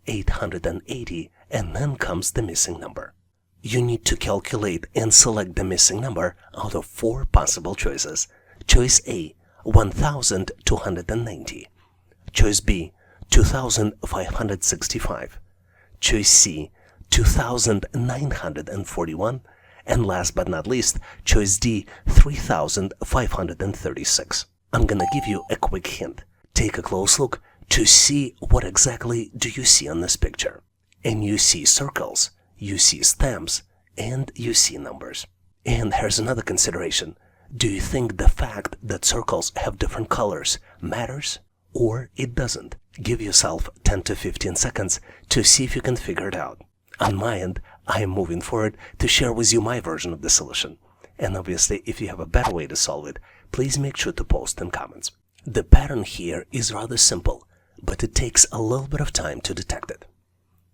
880, and then comes the missing number. You need to calculate and select the missing number out of 4 possible choices. Choice A, 1290. Choice B, 2565. Choice C, 2941. And last but not least, choice D, 3536. I'm gonna give you a quick hint. Take a close look to see what exactly do you see on this picture. And you see circles, you see stamps, and you see numbers. And here's another consideration. Do you think the fact that circles have different colors matters? Or it doesn't? Give yourself 10 to 15 seconds to see if you can figure it out. On my end, I am moving forward to share with you my version of the solution. And obviously, if you have a better way to solve it, please make sure to post in comments. The pattern here is rather simple, but it takes a little bit of time to detect it.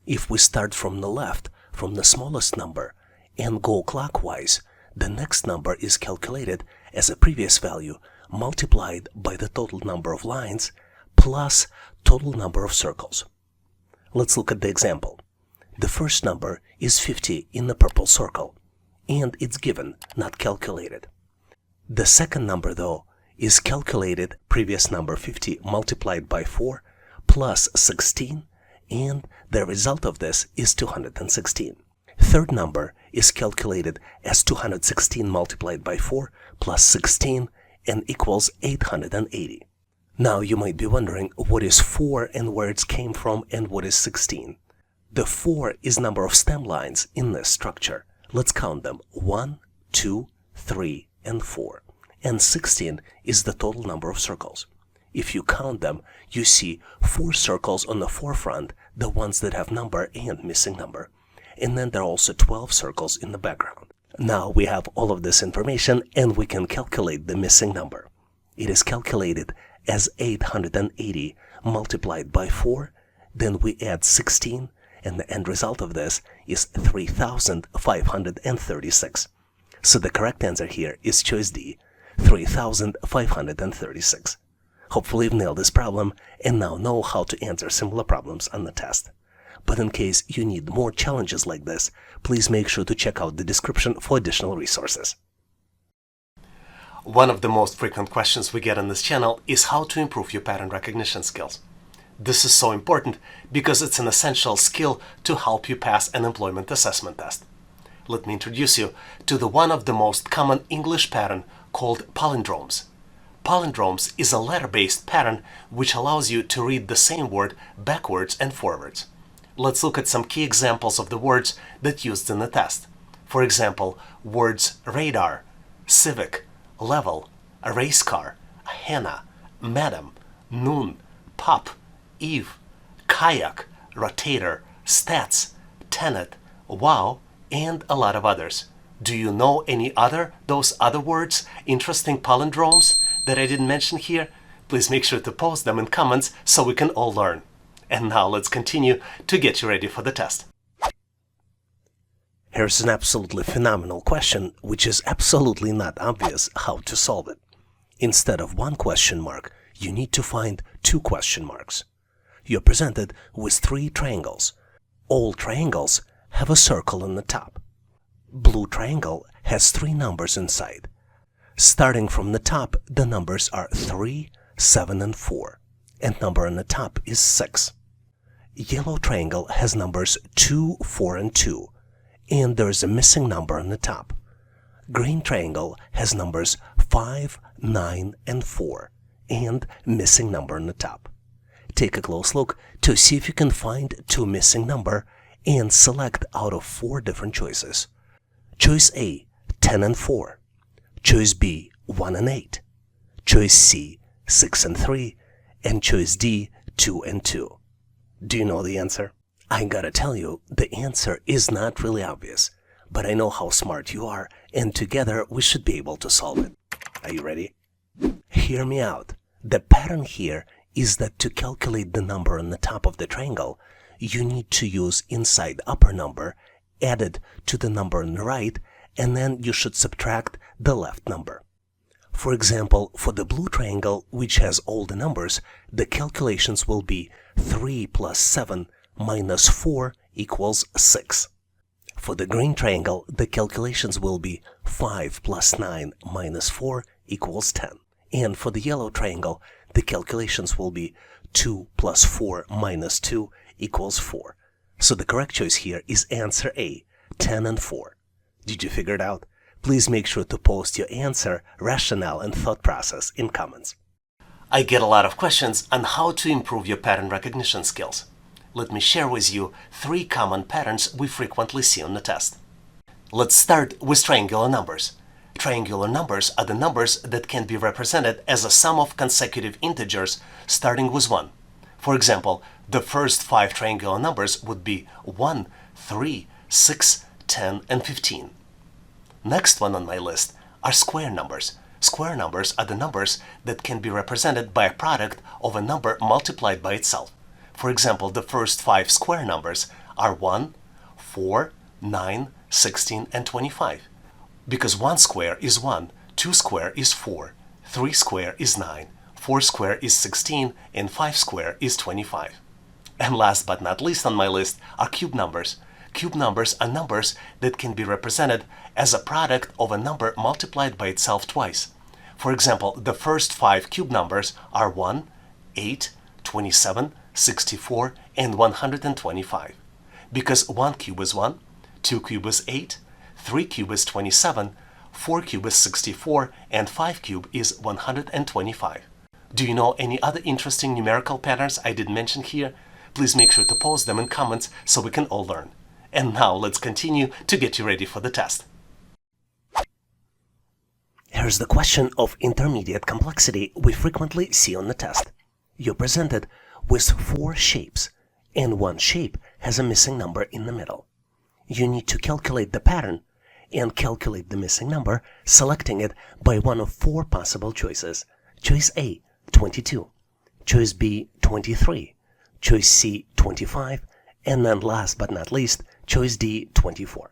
If we start from the left, from the smallest number and go clockwise, the next number is calculated as a previous value multiplied by the total number of lines plus total number of circles. Let's look at the example. The first number is 50 in the purple circle, and it's given, not calculated. The second number, though, is calculated previous number 50 multiplied by 4 plus 16, and the result of this is 216. Third number is calculated as 216 multiplied by 4 plus 16 and equals 880. Now you might be wondering what is 4 and where it came from and what is 16. The 4 is number of stem lines in this structure. Let's count them. 1, 2, 3, and 4. And 16 is the total number of circles. If you count them, you see 4 circles on the forefront, the ones that have number and missing number. And then there are also 12 circles in the background. Now we have all of this information and we can calculate the missing number. It is calculated as 880 multiplied by 4, then we add 16, and the end result of this is 3,536. So the correct answer here is choice D, 3,536. Hopefully you've nailed this problem and now know how to answer similar problems on the test. But in case you need more challenges like this, please make sure to check out the description for additional resources. One of the most frequent questions we get on this channel is how to improve your pattern recognition skills. This is so important because it's an essential skill to help you pass an employment assessment test. Let me introduce you to one of the most common English pattern called palindromes. Palindromes is a letter-based pattern which allows you to read the same word backwards and forwards. Let's look at some key examples of the words that used in the test. For example, words radar, civic, level, a race car, henna, madam, noon, pop, eve, kayak, rotator, stats, tenet, wow, and a lot of others. Do you know any those other words, interesting palindromes that I didn't mention here? Please make sure to post them in comments so we can all learn. And now let's continue to get you ready for the test. Here's an absolutely phenomenal question, which is absolutely not obvious how to solve it. Instead of one question mark, you need to find 2 question marks. You're presented with 3 triangles. All triangles have a circle on the top. Blue triangle has 3 numbers inside. Starting from the top, the numbers are 3, 7, and 4, and number on the top is 6. Yellow triangle has numbers 2, 4, and 2, and there is a missing number on the top. Green triangle has numbers 5, 9, and 4, and missing number on the top. Take a close look to see if you can find 2 missing number and select out of 4 different choices. Choice A, 10 and 4. Choice B, 1 and 8. Choice C, 6 and 3. And choice D, 2 and 2. Do you know the answer? I gotta tell you, the answer is not really obvious, but I know how smart you are, and together we should be able to solve it. Are you ready? Hear me out. The pattern here is that to calculate the number on the top of the triangle, you need to use inside upper number added to the number on the right, and then you should subtract the left number. For example, for the blue triangle, which has all the numbers, the calculations will be 3 plus 7 minus 4 equals 6. For the green triangle, the calculations will be 5 plus 9 minus 4 equals 10. And for the yellow triangle, the calculations will be 2 plus 4 minus 2 equals 4. So the correct choice here is answer A, 10 and 4. Did you figure it out? Please make sure to post your answer, rationale, and thought process in comments. I get a lot of questions on how to improve your pattern recognition skills. Let me share with you 3 common patterns we frequently see on the test. Let's start with triangular numbers. Triangular numbers are the numbers that can be represented as a sum of consecutive integers starting with 1. For example, the first 5 triangular numbers would be 1, 3, 6, 10, and 15. Next one on my list are square numbers. Square numbers are the numbers that can be represented by a product of a number multiplied by itself. For example, the first 5 square numbers are 1, 4, 9, 16, and 25. Because 1 square is 1, 2 square is 4, 3 square is 9, 4 square is 16, and 5 square is 25. And last but not least on my list are cube numbers. Cube numbers are numbers that can be represented as a product of a number multiplied by itself twice. For example, the first 5 cube numbers are 1, 8, 27, 64, and 125. Because 1 cube is 1, 2 cube is 8, 3 cube is 27, 4 cube is 64, and 5 cube is 125. Do you know any other interesting numerical patterns I did mention here? Please make sure to post them in comments so we can all learn. And now let's continue to get you ready for the test. Here's the question of intermediate complexity we frequently see on the test. You're presented with 4 shapes, and one shape has a missing number in the middle. You need to calculate the pattern and calculate the missing number, selecting it by one of 4 possible choices. Choice A, 22. Choice B, 23. Choice C, 25. And then last but not least, choice D, 24.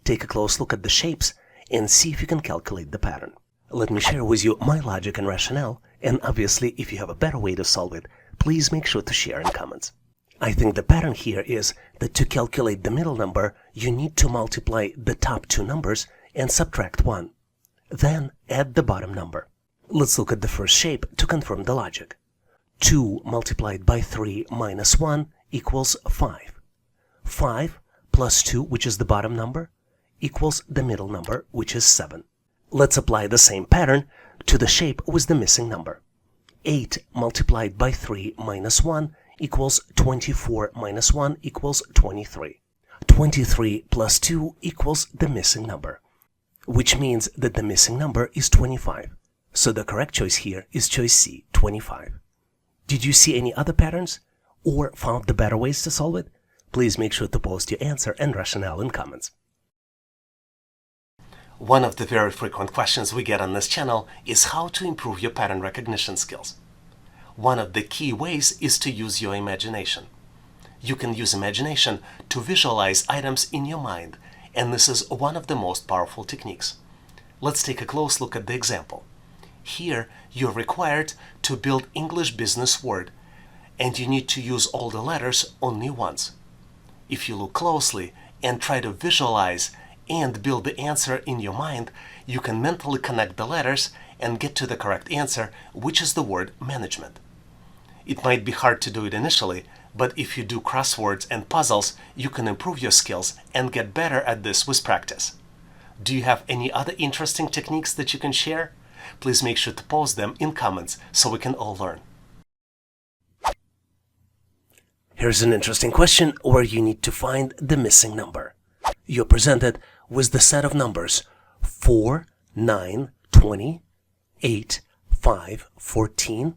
Take a close look at the shapes and see if you can calculate the pattern. Let me share with you my logic and rationale, and obviously if you have a better way to solve it, please make sure to share in comments. I think the pattern here is that to calculate the middle number, you need to multiply the top 2 numbers and subtract 1. Then add the bottom number. Let's look at the first shape to confirm the logic. 2 multiplied by 3 minus 1 equals 5. 5 plus 2, which is the bottom number, equals the middle number, which is 7. Let's apply the same pattern to the shape with the missing number. 8 multiplied by 3 minus 1 equals 24 minus 1 equals 23. 23 plus 2 equals the missing number, which means that the missing number is 25. So the correct choice here is choice C, 25. Did you see any other patterns or found the better ways to solve it? Please make sure to post your answer and rationale in comments. One of the very frequent questions we get on this channel is how to improve your pattern recognition skills. One of the key ways is to use your imagination. You can use imagination to visualize items in your mind, and this is one of the most powerful techniques. Let's take a close look at the example. Here, you're required to build English business word, and you need to use all the letters only once. If you look closely and try to visualize and build the answer in your mind, you can mentally connect the letters and get to the correct answer, which is the word management. It might be hard to do it initially, but if you do crosswords and puzzles, you can improve your skills and get better at this with practice. Do you have any other interesting techniques that you can share? Please make sure to post them in comments so we can all learn. Here's an interesting question where you need to find the missing number. You're presented with the set of numbers 4, 9, 20, 8, 5, 14,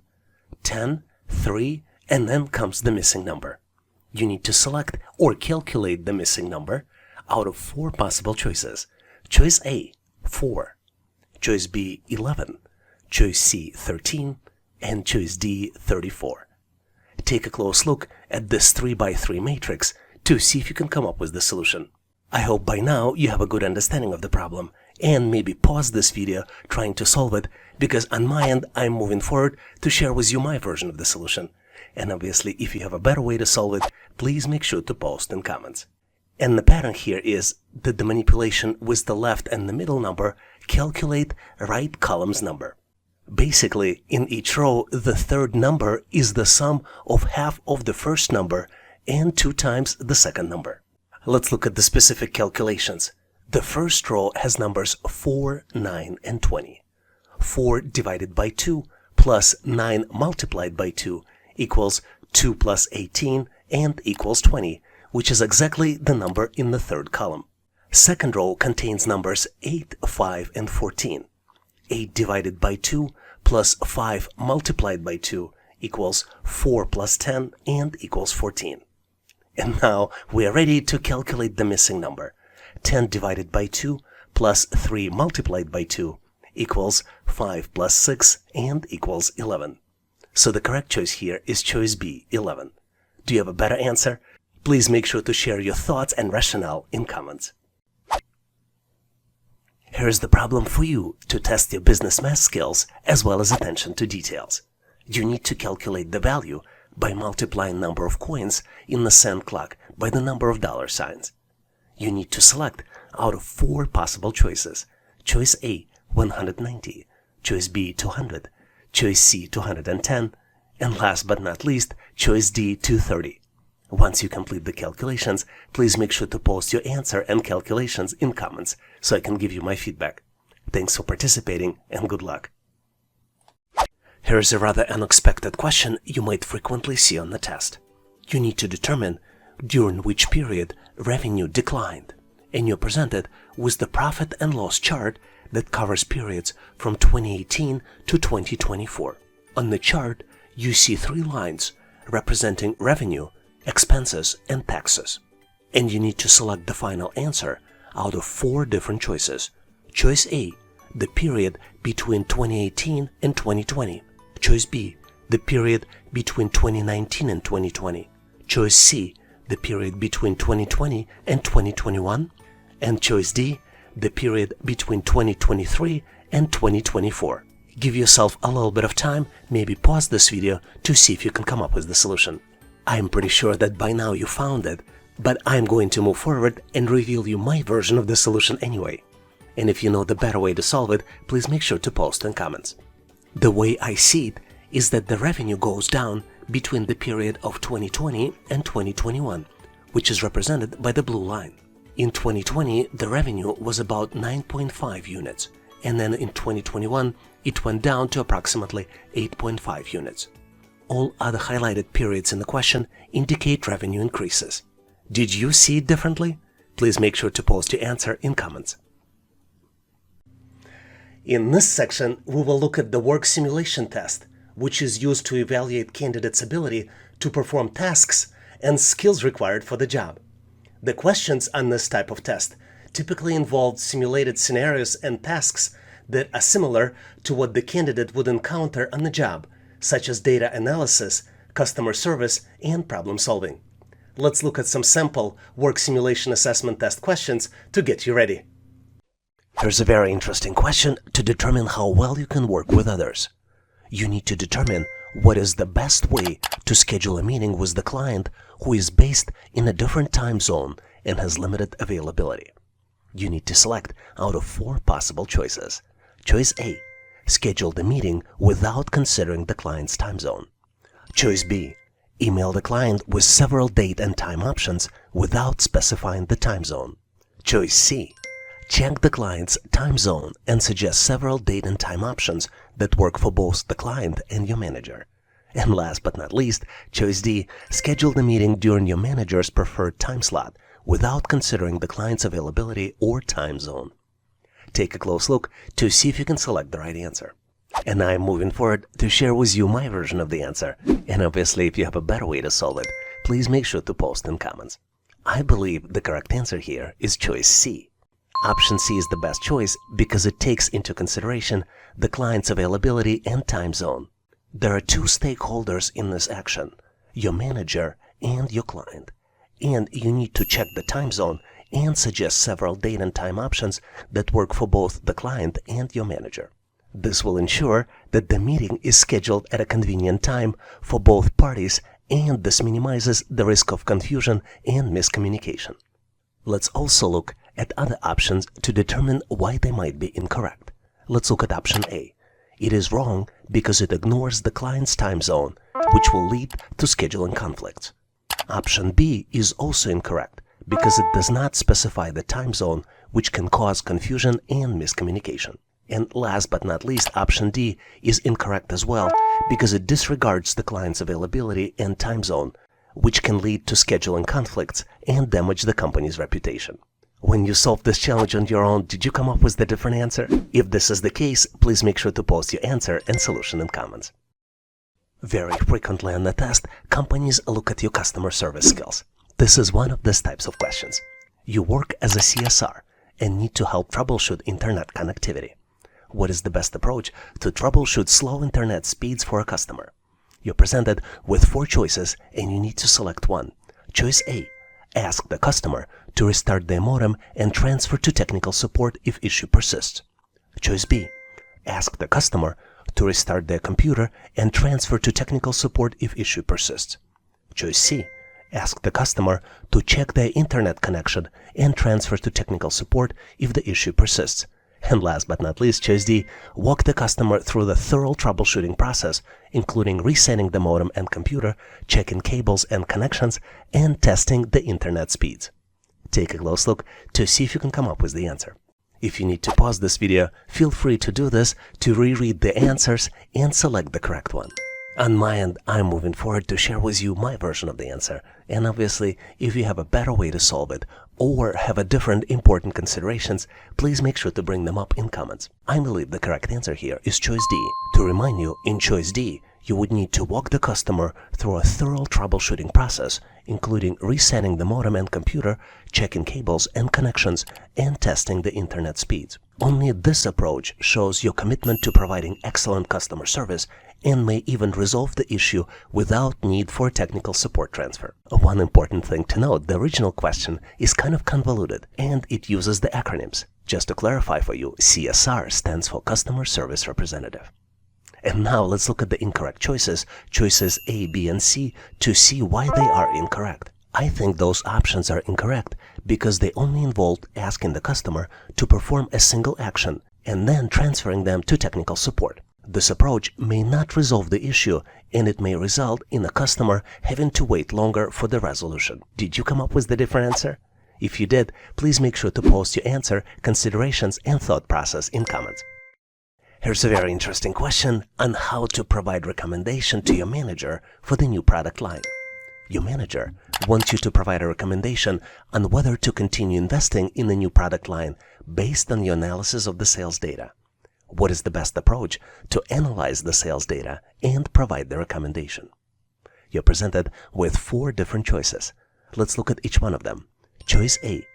10, 3, and then comes the missing number. You need to select or calculate the missing number out of 4 possible choices. Choice A, 4. Choice B, 11. Choice C, 13. And choice D, 34. Take a close look at this 3x3 matrix to see if you can come up with the solution. I hope by now you have a good understanding of the problem and maybe pause this video trying to solve it, because on my end I'm moving forward to share with you my version of the solution. And obviously if you have a better way to solve it, please make sure to post in comments. And the pattern here is that the manipulation with the left and the middle number calculate right column's number. Basically, in each row, the third number is the sum of half of the first number and 2 times the second number. Let's look at the specific calculations. The first row has numbers 4, 9, and 20. 4 divided by 2 plus 9 multiplied by 2 equals 2 plus 18 and equals 20, which is exactly the number in the third column. Second row contains numbers 8, 5, and 14. 8 divided by 2 plus 5 multiplied by 2 equals 4 plus 10 and equals 14. And now we are ready to calculate the missing number. 10 divided by 2 plus 3 multiplied by 2 equals 5 plus 6 and equals 11. So the correct choice here is choice B, 11. Do you have a better answer? Please make sure to share your thoughts and rationale in comments. Here's the problem for you to test your business math skills as well as attention to details. You need to calculate the value by multiplying number of coins in the cent clock by the number of dollar signs. You need to select out of 4 possible choices. Choice A, 190, choice B, 200, choice C, 210, and last but not least, choice D, 230. Once you complete the calculations, please make sure to post your answer and calculations in comments so I can give you my feedback. Thanks for participating and good luck. Here's a rather unexpected question you might frequently see on the test. You need to determine during which period revenue declined, and you're presented with the profit and loss chart that covers periods from 2018 to 2024. On the chart, you see 3 lines representing revenue, expenses, and taxes. And you need to select the final answer out of 4 different choices. Choice A, the period between 2018 and 2020. Choice B, the period between 2019 and 2020. Choice C, the period between 2020 and 2021. And choice D, the period between 2023 and 2024. Give yourself a little bit of time, maybe pause this video to see if you can come up with the solution. I'm pretty sure that by now you found it, but I'm going to move forward and reveal you my version of the solution anyway. And if you know the better way to solve it, please make sure to post in comments. The way I see it is that the revenue goes down between the period of 2020 and 2021, which is represented by the blue line. In 2020, the revenue was about 9.5 units, and then in 2021, it went down to approximately 8.5 units. All other highlighted periods in the question indicate revenue increases. Did you see it differently? Please make sure to post your answer in comments. In this section, we will look at the work simulation test, which is used to evaluate candidates' ability to perform tasks and skills required for the job. The questions on this type of test typically involve simulated scenarios and tasks that are similar to what the candidate would encounter on the job, such as data analysis, customer service, and problem solving. Let's look at some sample work simulation assessment test questions to get you ready. Here's a very interesting question to determine how well you can work with others. You need to determine what is the best way to schedule a meeting with the client who is based in a different time zone and has limited availability. You need to select out of 4 possible choices. Choice A, schedule the meeting without considering the client's time zone. Choice B, email the client with several date and time options without specifying the time zone. Choice C, check the client's time zone and suggest several date and time options that work for both the client and your manager. And last but not least, choice D, schedule the meeting during your manager's preferred time slot without considering the client's availability or time zone. Take a close look to see if you can select the right answer. And I'm moving forward to share with you my version of the answer. And obviously, if you have a better way to solve it, please make sure to post in comments. I believe the correct answer here is choice C. Option C is the best choice because it takes into consideration the client's availability and time zone. There are 2 stakeholders in this action, your manager and your client. And you need to check the time zone and suggest several date and time options that work for both the client and your manager. This will ensure that the meeting is scheduled at a convenient time for both parties, and this minimizes the risk of confusion and miscommunication. Let's also look at other options to determine why they might be incorrect. Let's look at option A. It is wrong because it ignores the client's time zone, which will lead to scheduling conflicts. Option B is also incorrect because it does not specify the time zone, which can cause confusion and miscommunication. And last but not least, option D is incorrect as well because it disregards the client's availability and time zone, which can lead to scheduling conflicts and damage the company's reputation. When you solved this challenge on your own, did you come up with a different answer? If this is the case, please make sure to post your answer and solution in comments. Very frequently on the test, companies look at your customer service skills. This is one of these types of questions. You work as a CSR and need to help troubleshoot internet connectivity. What is the best approach to troubleshoot slow internet speeds for a customer? You're presented with 4 choices and you need to select one. Choice A. Ask the customer to restart their modem and transfer to technical support if issue persists. Choice B. Ask the customer to restart their computer and transfer to technical support if issue persists. Choice C. Ask the customer to check their internet connection and transfer to technical support if the issue persists. And last but not least, choice D. Walk the customer through the thorough troubleshooting process, including resetting the modem and computer, checking cables and connections, and testing the internet speeds. Take a close look to see if you can come up with the answer. If you need to pause this video, feel free to do this to reread the answers and select the correct one. On my end, I'm moving forward to share with you my version of the answer. And obviously, if you have a better way to solve it or have a different important considerations, please make sure to bring them up in comments. I believe the correct answer here is choice D. To remind you, in choice D, you would need to walk the customer through a thorough troubleshooting process, including resetting the modem and computer, checking cables and connections, and testing the internet speeds. Only this approach shows your commitment to providing excellent customer service and may even resolve the issue without need for technical support transfer. One important thing to note, the original question is kind of convoluted and it uses the acronyms. Just to clarify for you, CSR stands for Customer Service Representative. And now let's look at the incorrect choices, choices A, B, and C, to see why they are incorrect. I think those options are incorrect because they only involved asking the customer to perform a single action and then transferring them to technical support. This approach may not resolve the issue and it may result in a customer having to wait longer for the resolution. Did you come up with the different answer? If you did, please make sure to post your answer, considerations, and thought process in comments. Here's a very interesting question on how to provide recommendation to your manager for the new product line. Your manager wants you to provide a recommendation on whether to continue investing in the new product line based on your analysis of the sales data. What is the best approach to analyze the sales data and provide the recommendation? You're presented with 4 different choices. Let's look at each one of them. Choice A.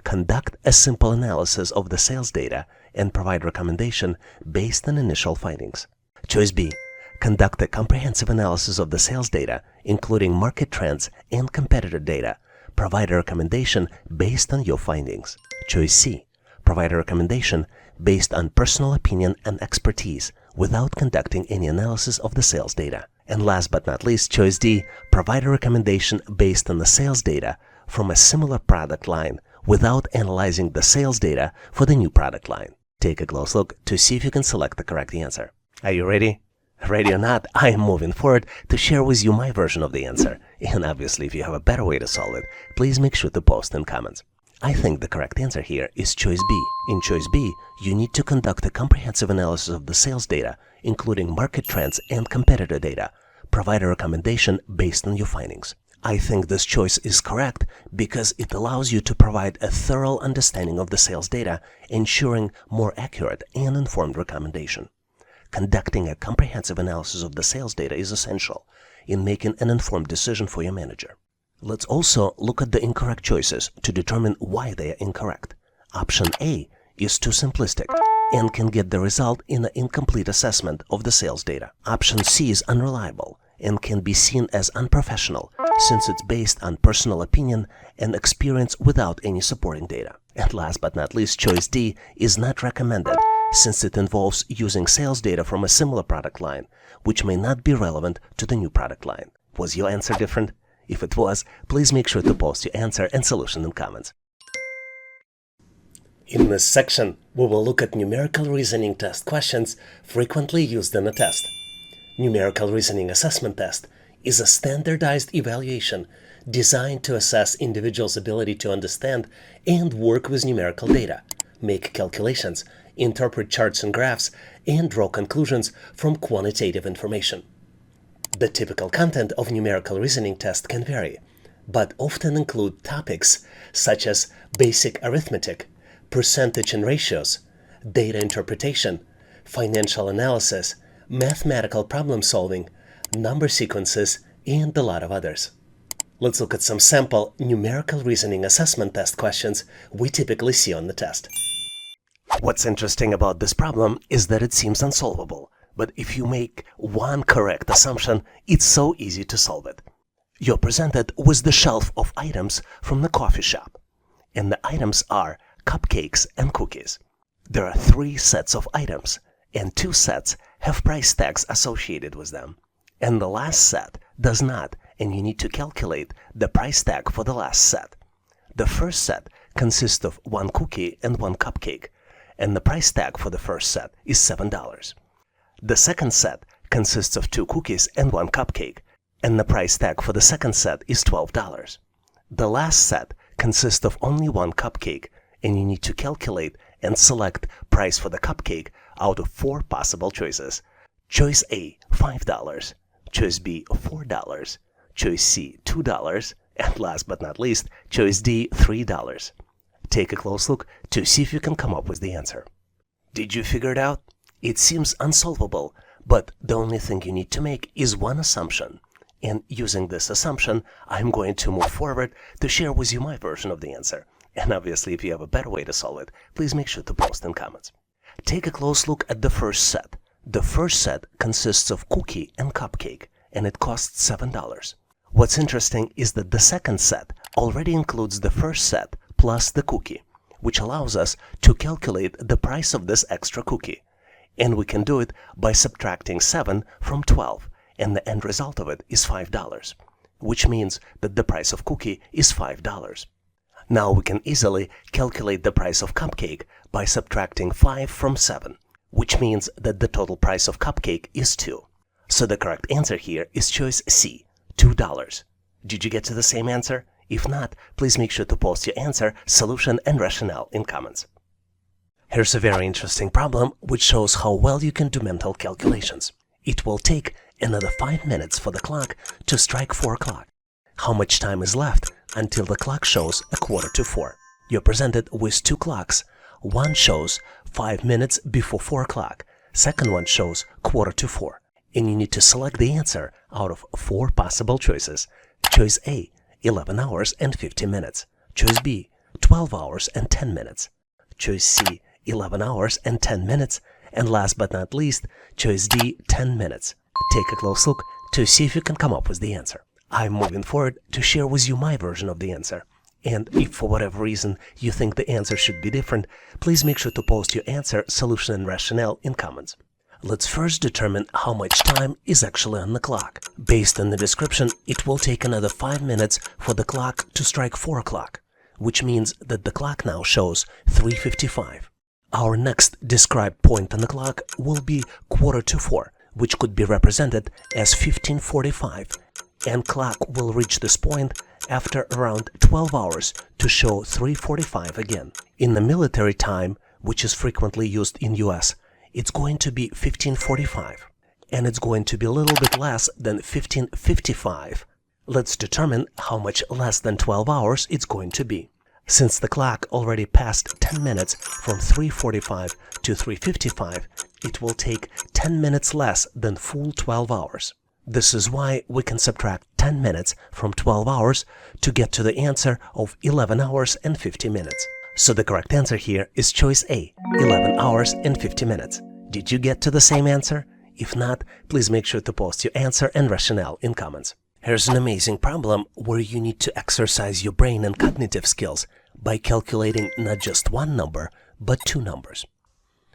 Conduct a simple analysis of the sales data and provide recommendation based on initial findings. Choice B. Conduct a comprehensive analysis of the sales data, including market trends and competitor data. Provide a recommendation based on your findings. Choice C. Provide a recommendation based on personal opinion and expertise without conducting any analysis of the sales data. And last but not least, choice D. Provide a recommendation based on the sales data from a similar product line without analyzing the sales data for the new product line. Take a close look to see if you can select the correct answer. Are you ready? Ready or not, I am moving forward to share with you my version of the answer. And obviously, if you have a better way to solve it, please make sure to post in comments. I think the correct answer here is choice B. In choice B, you need to conduct a comprehensive analysis of the sales data, including market trends and competitor data. Provide a recommendation based on your findings. I think this choice is correct because it allows you to provide a thorough understanding of the sales data, ensuring more accurate and informed recommendation. Conducting a comprehensive analysis of the sales data is essential in making an informed decision for your manager. Let's also look at the incorrect choices to determine why they are incorrect. Option A is too simplistic and can get the result in an incomplete assessment of the sales data. Option C is unreliable and can be seen as unprofessional since it's based on personal opinion and experience without any supporting data. And last but not least, choice D is not recommended since it involves using sales data from a similar product line, which may not be relevant to the new product line. Was your answer different? If it was, please make sure to post your answer and solution in comments. In this section, we will look at numerical reasoning test questions frequently used in a test. Numerical reasoning assessment test is a standardized evaluation designed to assess individuals' ability to understand and work with numerical data, make calculations, interpret charts and graphs, and draw conclusions from quantitative information. The typical content of numerical reasoning test can vary, but often include topics such as basic arithmetic, percentage and ratios, data interpretation, financial analysis, mathematical problem solving, number sequences, and a lot of others. Let's look at some sample numerical reasoning assessment test questions we typically see on the test. What's interesting about this problem is that it seems unsolvable. But if you make one correct assumption, it's so easy to solve it. You're presented with the shelf of items from the coffee shop, and the items are cupcakes and cookies. There are 3 sets of items, and 2 sets have price tags associated with them, and the last set does not, and you need to calculate the price tag for the last set. The first set consists of 1 cookie and 1 cupcake, and the price tag for the first set is $7. The second set consists of 2 cookies and 1 cupcake, and the price tag for the second set is $12. The last set consists of only 1 cupcake, and you need to calculate and select price for the cupcake out of 4 possible choices. Choice A, $5. Choice B, $4. Choice C, $2. And last but not least, choice D, $3. Take a close look to see if you can come up with the answer. Did you figure it out? It seems unsolvable, but the only thing you need to make is one assumption. And using this assumption, I'm going to move forward to share with you my version of the answer. And obviously, if you have a better way to solve it, please make sure to post in comments. Take a close look at the first set. The first set consists of cookie and cupcake, and it costs $7. What's interesting is that the second set already includes the first set plus the cookie, which allows us to calculate the price of this extra cookie. And we can do it by subtracting 7 from 12, and the end result of it is $5, which means that the price of cookie is $5. Now we can easily calculate the price of cupcake by subtracting 5 from 7, which means that the total price of cupcake is 2. So the correct answer here is choice C, $2. Did you get to the same answer? If not, please make sure to post your answer, solution, and rationale in comments. Here's a very interesting problem which shows how well you can do mental calculations. It will take another 5 minutes for the clock to strike 4 o'clock. How much time is left until the clock shows 3:45? You're presented with 2 clocks. One shows 5 minutes before 4 o'clock. Second one shows 3:45. And you need to select the answer out of 4 possible choices. Choice A, 11 hours and 50 minutes. Choice B, 12 hours and 10 minutes. Choice C, 11 hours and 10 minutes. And last but not least, choice D, 10 minutes. Take a close look to see if you can come up with the answer. I'm moving forward to share with you my version of the answer. And if for whatever reason you think the answer should be different, please make sure to post your answer, solution, and rationale in comments. Let's first determine how much time is actually on the clock. Based on the description, it will take another 5 minutes for the clock to strike 4 o'clock, which means that the clock now shows 3:55. Our next described point on the clock will be 3:45, which could be represented as 15:45, and clock will reach this point after around 12 hours to show 3:45 again. In the military time, which is frequently used in US, it's going to be 15:45, and it's going to be a little bit less than 15:55. Let's determine how much less than 12 hours it's going to be. Since the clock already passed 10 minutes from 3:45 to 3:55, it will take 10 minutes less than full 12 hours. This is why we can subtract 10 minutes from 12 hours to get to the answer of 11 hours and 50 minutes. So the correct answer here is choice A, 11 hours and 50 minutes. Did you get to the same answer? If not, please make sure to post your answer and rationale in comments. Here's an amazing problem where you need to exercise your brain and cognitive skills by calculating not just one number, but 2 numbers.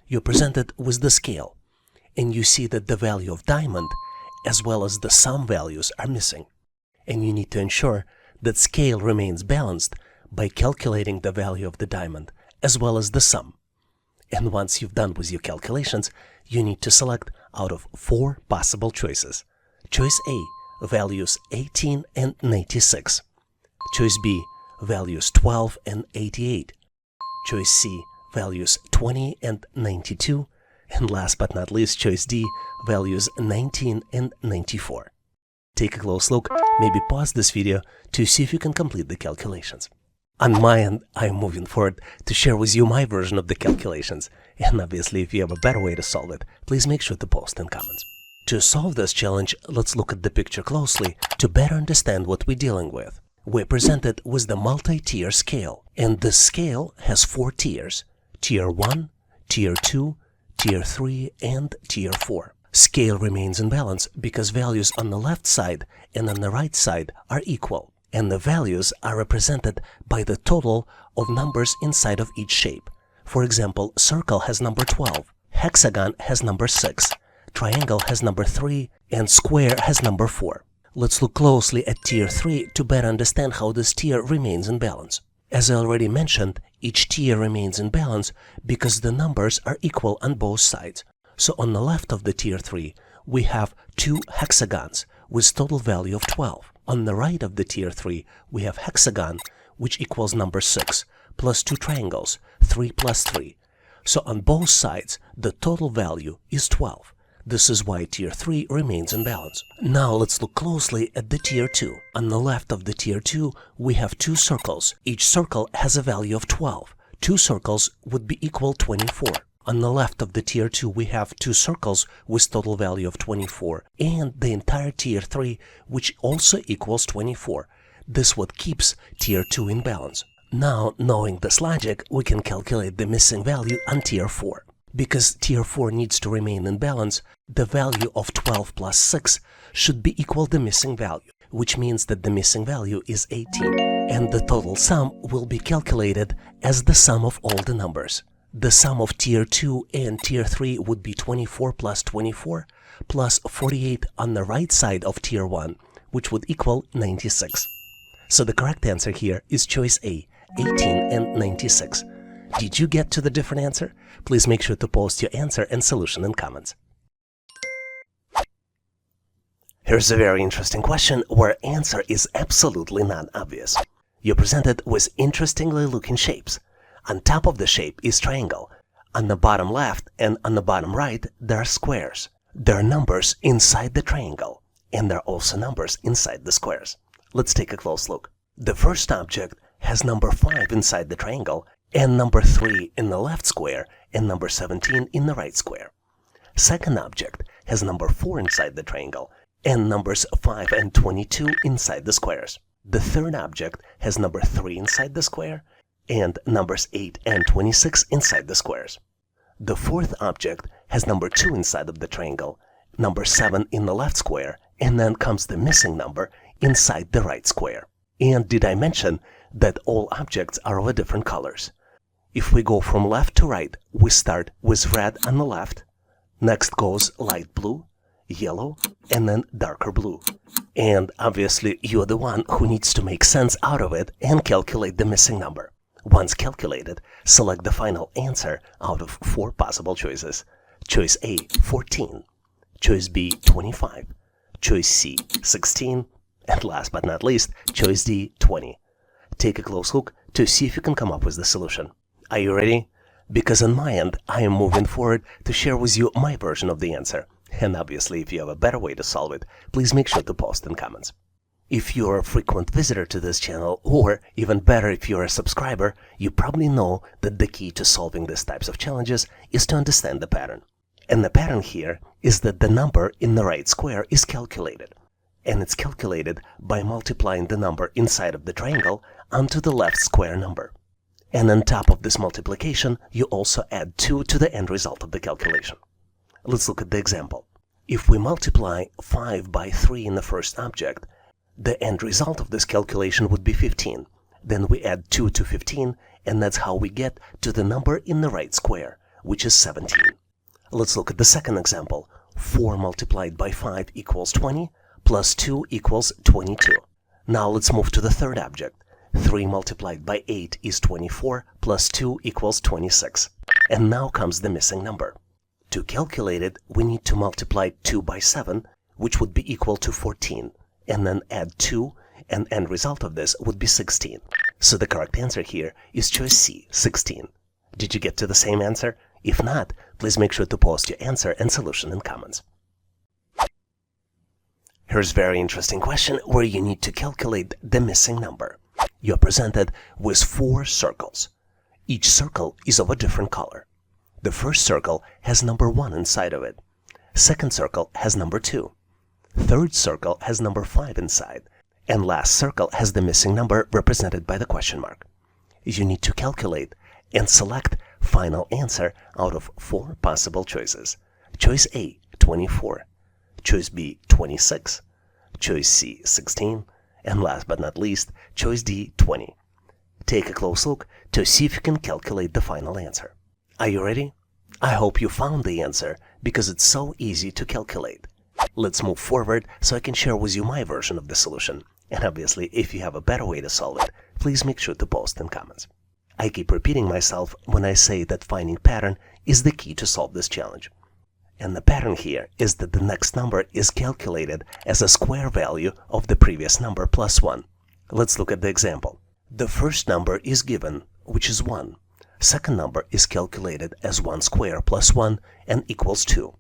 You're presented with the scale, and you see that the value of diamond as well as the sum values are missing. And you need to ensure that scale remains balanced by calculating the value of the diamond as well as the sum. And once you've done with your calculations, you need to select out of 4 possible choices. Choice A, values 18 and 96. Choice B, values 12 and 88. Choice C, values 20 and 92. And last but not least, choice D, values 19 and 94. Take a close look, maybe pause this video to see if you can complete the calculations. On my end, I'm moving forward to share with you my version of the calculations. And obviously, if you have a better way to solve it, please make sure to post in comments. To solve this challenge, let's look at the picture closely to better understand what we're dealing with. We're presented with the multi-tier scale, and this scale has 4 tiers: Tier 1, Tier 2, Tier 3, and Tier 4. Scale remains in balance because values on the left side and on the right side are equal, and the values are represented by the total of numbers inside of each shape. For example, circle has number 12, hexagon has number 6, triangle has number 3, and square has number 4. Let's look closely at tier 3 to better understand how this tier remains in balance. As I already mentioned, each tier remains in balance because the numbers are equal on both sides. So on the left of the tier 3, we have 2 hexagons with total value of 12. On the right of the tier 3, we have hexagon, which equals number 6, plus 2 triangles, 3 plus 3. So on both sides, the total value is 12. This is why tier 3 remains in balance. Now let's look closely at the tier 2. On the left of the tier 2, we have 2 circles. Each circle has a value of 12. 2 circles would be equal 24. On the left of the tier 2, we have 2 circles with total value of 24 and the entire tier 3, which also equals 24. This what keeps tier 2 in balance. Now, knowing this logic, we can calculate the missing value on tier 4. Because tier 4 needs to remain in balance, the value of 12 plus 6 should be equal to the missing value, which means that the missing value is 18. And the total sum will be calculated as the sum of all the numbers. The sum of tier 2 and tier 3 would be 24 plus 24 plus 48 on the right side of tier 1, which would equal 96. So the correct answer here is choice A, 18 and 96. Did you get to the different answer? Please make sure to post your answer and solution in comments. Here's a very interesting question where answer is absolutely not obvious. You're presented with interestingly looking shapes. On top of the shape is triangle. On the bottom left and on the bottom right, there are squares. There are numbers inside the triangle, and there are also numbers inside the squares. Let's take a close look. The first object has number 5 inside the triangle, and number 3 in the left square, and number 17 in the right square. Second object has number 4 inside the triangle, and numbers 5 and 22 inside the squares. The third object has number 3 inside the square, and numbers 8 and 26 inside the squares. The fourth object has number 2 inside of the triangle, number 7 in the left square, and then comes the missing number inside the right square. And did I mention that all objects are of different colors? If we go from left to right, we start with red on the left, next goes light blue, yellow, and then darker blue. And obviously you're the one who needs to make sense out of it and calculate the missing number. Once calculated, select the final answer out of 4 possible choices. Choice A, 14. Choice B, 25. Choice C, 16. And last but not least, choice D, 20. Take a close look to see if you can come up with the solution. Are you ready? Because on my end, I am moving forward to share with you my version of the answer. And obviously, if you have a better way to solve it, please make sure to post in comments. If you're a frequent visitor to this channel, or even better if you're a subscriber, you probably know that the key to solving these types of challenges is to understand the pattern. And the pattern here is that the number in the right square is calculated. And it's calculated by multiplying the number inside of the triangle onto the left square number. And on top of this multiplication, you also add 2 to the end result of the calculation. Let's look at the example. If we multiply 5 by 3 in the first object, the end result of this calculation would be 15. Then we add 2 to 15, and that's how we get to the number in the right square, which is 17. Let's look at the second example. 4 multiplied by 5 equals 20, plus 2 equals 22. Now let's move to the third object. 3 multiplied by 8 is 24, plus 2 equals 26. And now comes the missing number. To calculate it, we need to multiply 2 by 7, which would be equal to 14. And then add 2, and end result of this would be 16. So the correct answer here is choice C, 16. Did you get to the same answer? If not, please make sure to post your answer and solution in comments. Here's a very interesting question where you need to calculate the missing number. You're presented with 4 circles. Each circle is of a different color. The first circle has number 1 inside of it. Second circle has number 2. Third circle has number 5 inside, and last circle has the missing number represented by the question mark. You need to calculate and select final answer out of 4 possible choices. Choice A, 24. Choice B, 26. Choice C, 16. And last but not least, choice D, 20. Take a close look to see if you can calculate the final answer. Are you ready? I hope you found the answer because it's so easy to calculate. Let's move forward so I can share with you my version of the solution. And obviously, if you have a better way to solve it, please make sure to post in comments. I keep repeating myself when I say that finding pattern is the key to solve this challenge. And the pattern here is that the next number is calculated as a square value of the previous number plus 1. Let's look at the example. The first number is given, which is 1. Second number is calculated as 1 square plus 1 and equals 2.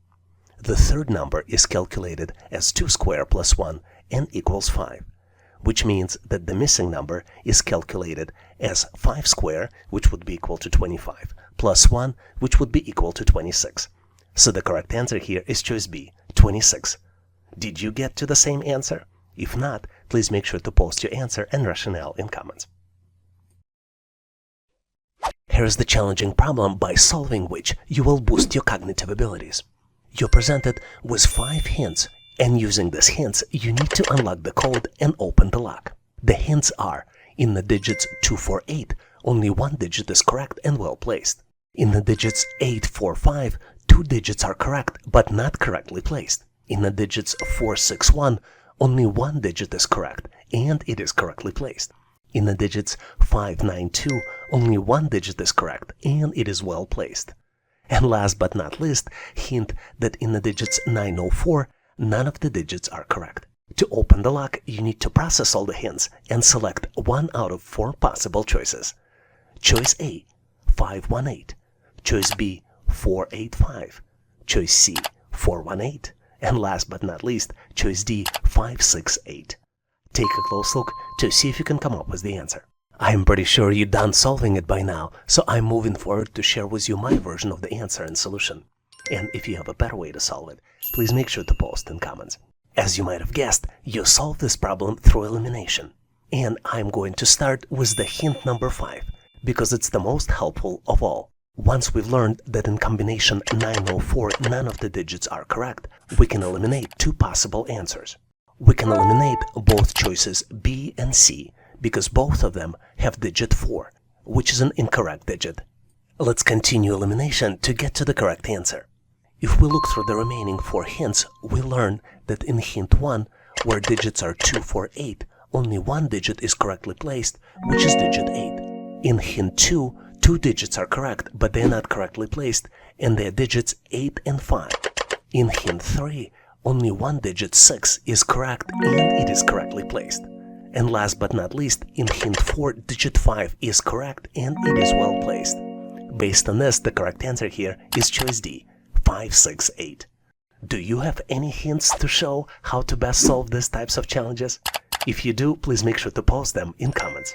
The third number is calculated as 2 square plus 1 and equals 5, which means that the missing number is calculated as 5 square, which would be equal to 25, plus 1, which would be equal to 26. So the correct answer here is choice B, 26. Did you get to the same answer? If not, please make sure to post your answer and rationale in comments. Here's the challenging problem by solving which you will boost your cognitive abilities. You're presented with 5 hints, and using these hints, you need to unlock the code and open the lock. The hints are: in the digits 248, only one digit is correct and well placed. In the digits 845, 2 digits are correct but not correctly placed. In the digits 461, only one digit is correct and it is correctly placed. In the digits 592, only one digit is correct and it is well placed. And last but not least, hint that in the digits 904, none of the digits are correct. To open the lock, you need to process all the hints and select one out of 4 possible choices. Choice A, 518. Choice B, 485. Choice C, 418. And last but not least, choice D, 568. Take a close look to see if you can come up with the answer. I'm pretty sure you're done solving it by now, so I'm moving forward to share with you my version of the answer and solution. And if you have a better way to solve it, please make sure to post in comments. As you might have guessed, you solve this problem through elimination. And I'm going to start with the hint number 5, because it's the most helpful of all. Once we've learned that in combination 904 none of the digits are correct, we can eliminate 2 possible answers. We can eliminate both choices B and C because both of them have digit 4, which is an incorrect digit. Let's continue elimination to get to the correct answer. If we look through the remaining 4 hints, we learn that in hint 1, where digits are 2, 4, 8, only one digit is correctly placed, which is digit 8. In hint 2, 2 digits are correct, but they're not correctly placed, and they're digits 8 and 5. In hint 3, only one digit 6 is correct and it is correctly placed. And last but not least, in hint 4, digit 5 is correct and it is well placed. Based on this, the correct answer here is choice D, 568. Do you have any hints to show how to best solve these types of challenges? If you do, please make sure to post them in comments.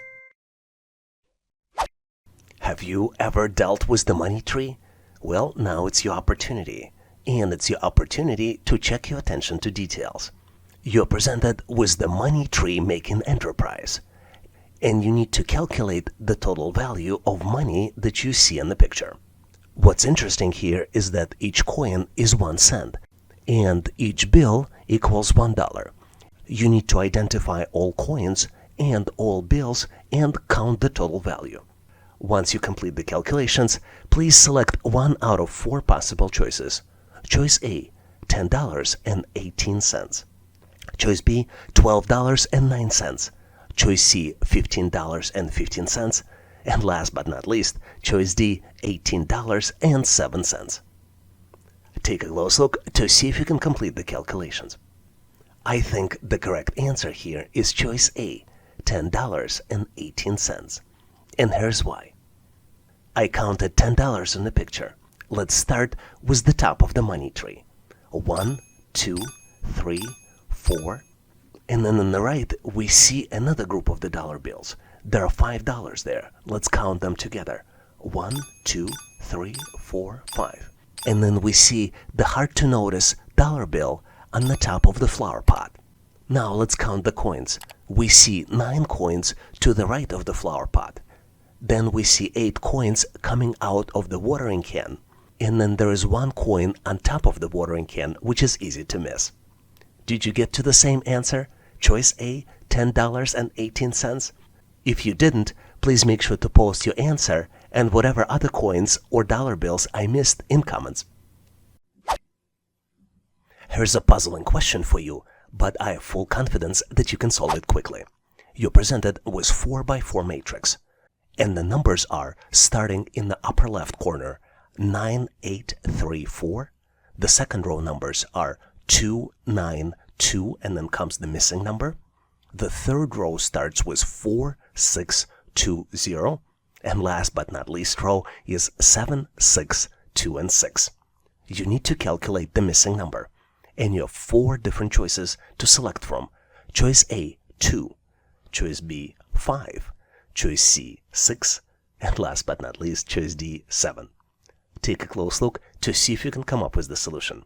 Have you ever dealt with the money tree? Well, now it's your opportunity. And it's your opportunity to check your attention to details. You're presented with the money tree making enterprise. And you need to calculate the total value of money that you see in the picture. What's interesting here is that each coin is 1 cent. And each bill equals $1. You need to identify all coins and all bills and count the total value. Once you complete the calculations, please select one out of 4 possible choices. Choice A, $10.18. Choice B, $12.09. Choice C, $15.15. And last but not least, choice D, $18.07. Take a close look to see if you can complete the calculations. I think the correct answer here is choice A, $10.18. And here's why. I counted $10 in the picture. Let's start with the top of the money tree. 1, 2, 3, 4. And then on the right, we see another group of the dollar bills. There are $5 there. Let's count them together. 1, 2, 3, 4, 5. And then we see the hard-to-notice dollar bill on the top of the flower pot. Now let's count the coins. We see 9 coins to the right of the flower pot. Then we see 8 coins coming out of the watering can. and then there is one coin on top of the watering can, which is easy to miss. Did you get to the same answer? Choice A, $10.18? If you didn't, please make sure to post your answer and whatever other coins or dollar bills I missed in comments. Here's a puzzling question for you, but I have full confidence that you can solve it quickly. You're presented with 4x4 matrix, and the numbers are, starting in the upper left corner, 9, 8, 3, 4. The second row numbers are 2, 9, 2, and then comes the missing number. The third row starts with 4, 6, 2, 0. And last but not least row is 7, 6, 2, and 6. You need to calculate the missing number, and you have 4 different choices to select from. Choice A, 2. Choice B, 5. Choice C, 6. And last but not least, choice D, 7. Take a close look to see if you can come up with the solution.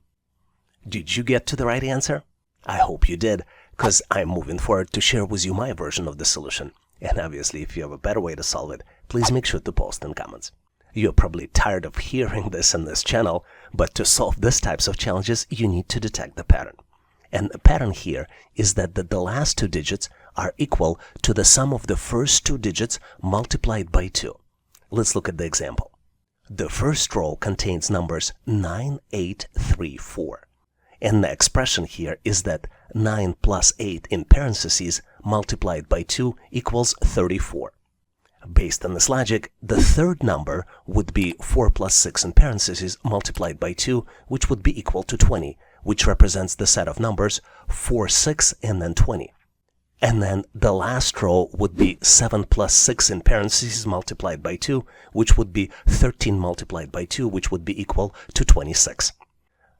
Did you get to the right answer? I hope you did, because I'm moving forward to share with you my version of the solution. And obviously, if you have a better way to solve it, please make sure to post in comments. You're probably tired of hearing this on this channel, but to solve these types of challenges, you need to detect the pattern. And the pattern here is that the last 2 digits are equal to the sum of the first 2 digits multiplied by 2. Let's look at the example. The first row contains numbers 9, 8, 3, 4. And the expression here is that 9 plus 8 in parentheses multiplied by 2 equals 34. Based on this logic, the third number would be 4 plus 6 in parentheses multiplied by 2, which would be equal to 20, which represents the set of numbers 4, 6, and then 20. And then the last row would be 7 plus 6 in parentheses multiplied by 2, which would be 13 multiplied by 2, which would be equal to 26.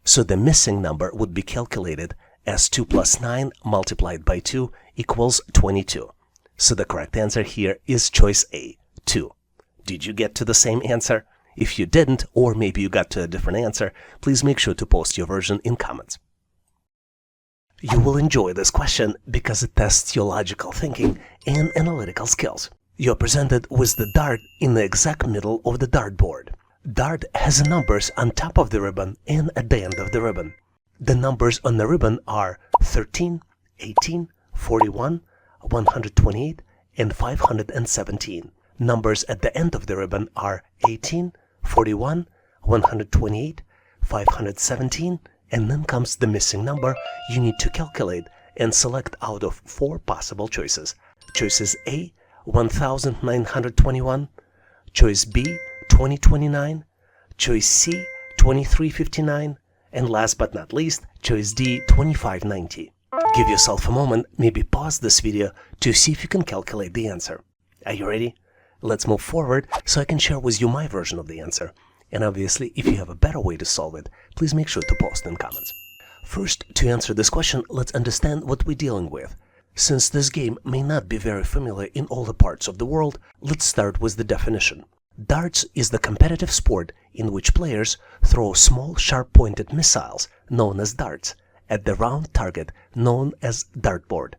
So the missing number would be calculated as 2 plus 9 multiplied by 2 equals 22. So the correct answer here is choice A, 2. Did you get to the same answer? If you didn't, or maybe you got to a different answer, please make sure to post your version in comments. You will enjoy this question because it tests your logical thinking and analytical skills. You're presented with the dart in the exact middle of the dartboard. Dart has numbers on top of the ribbon and at the end of the ribbon. The numbers on the ribbon are 13, 18, 41, 128, and 517. Numbers at the end of the ribbon are 18, 41, 128, 517, and then comes the missing number you need to calculate and select out of 4 possible choices. Choices A, 1921, choice B, 2029, choice C, 2359, and last but not least, choice D, 2590. Give yourself a moment, maybe pause this video to see if you can calculate the answer. Are you ready? Let's move forward so I can share with you my version of the answer. And obviously, if you have a better way to solve it, please make sure to post in comments. First, to answer this question, let's understand what we're dealing with. Since this game may not be very familiar in all the parts of the world, let's start with the definition. Darts is the competitive sport in which players throw small sharp-pointed missiles, known as darts, at the round target known as dartboard.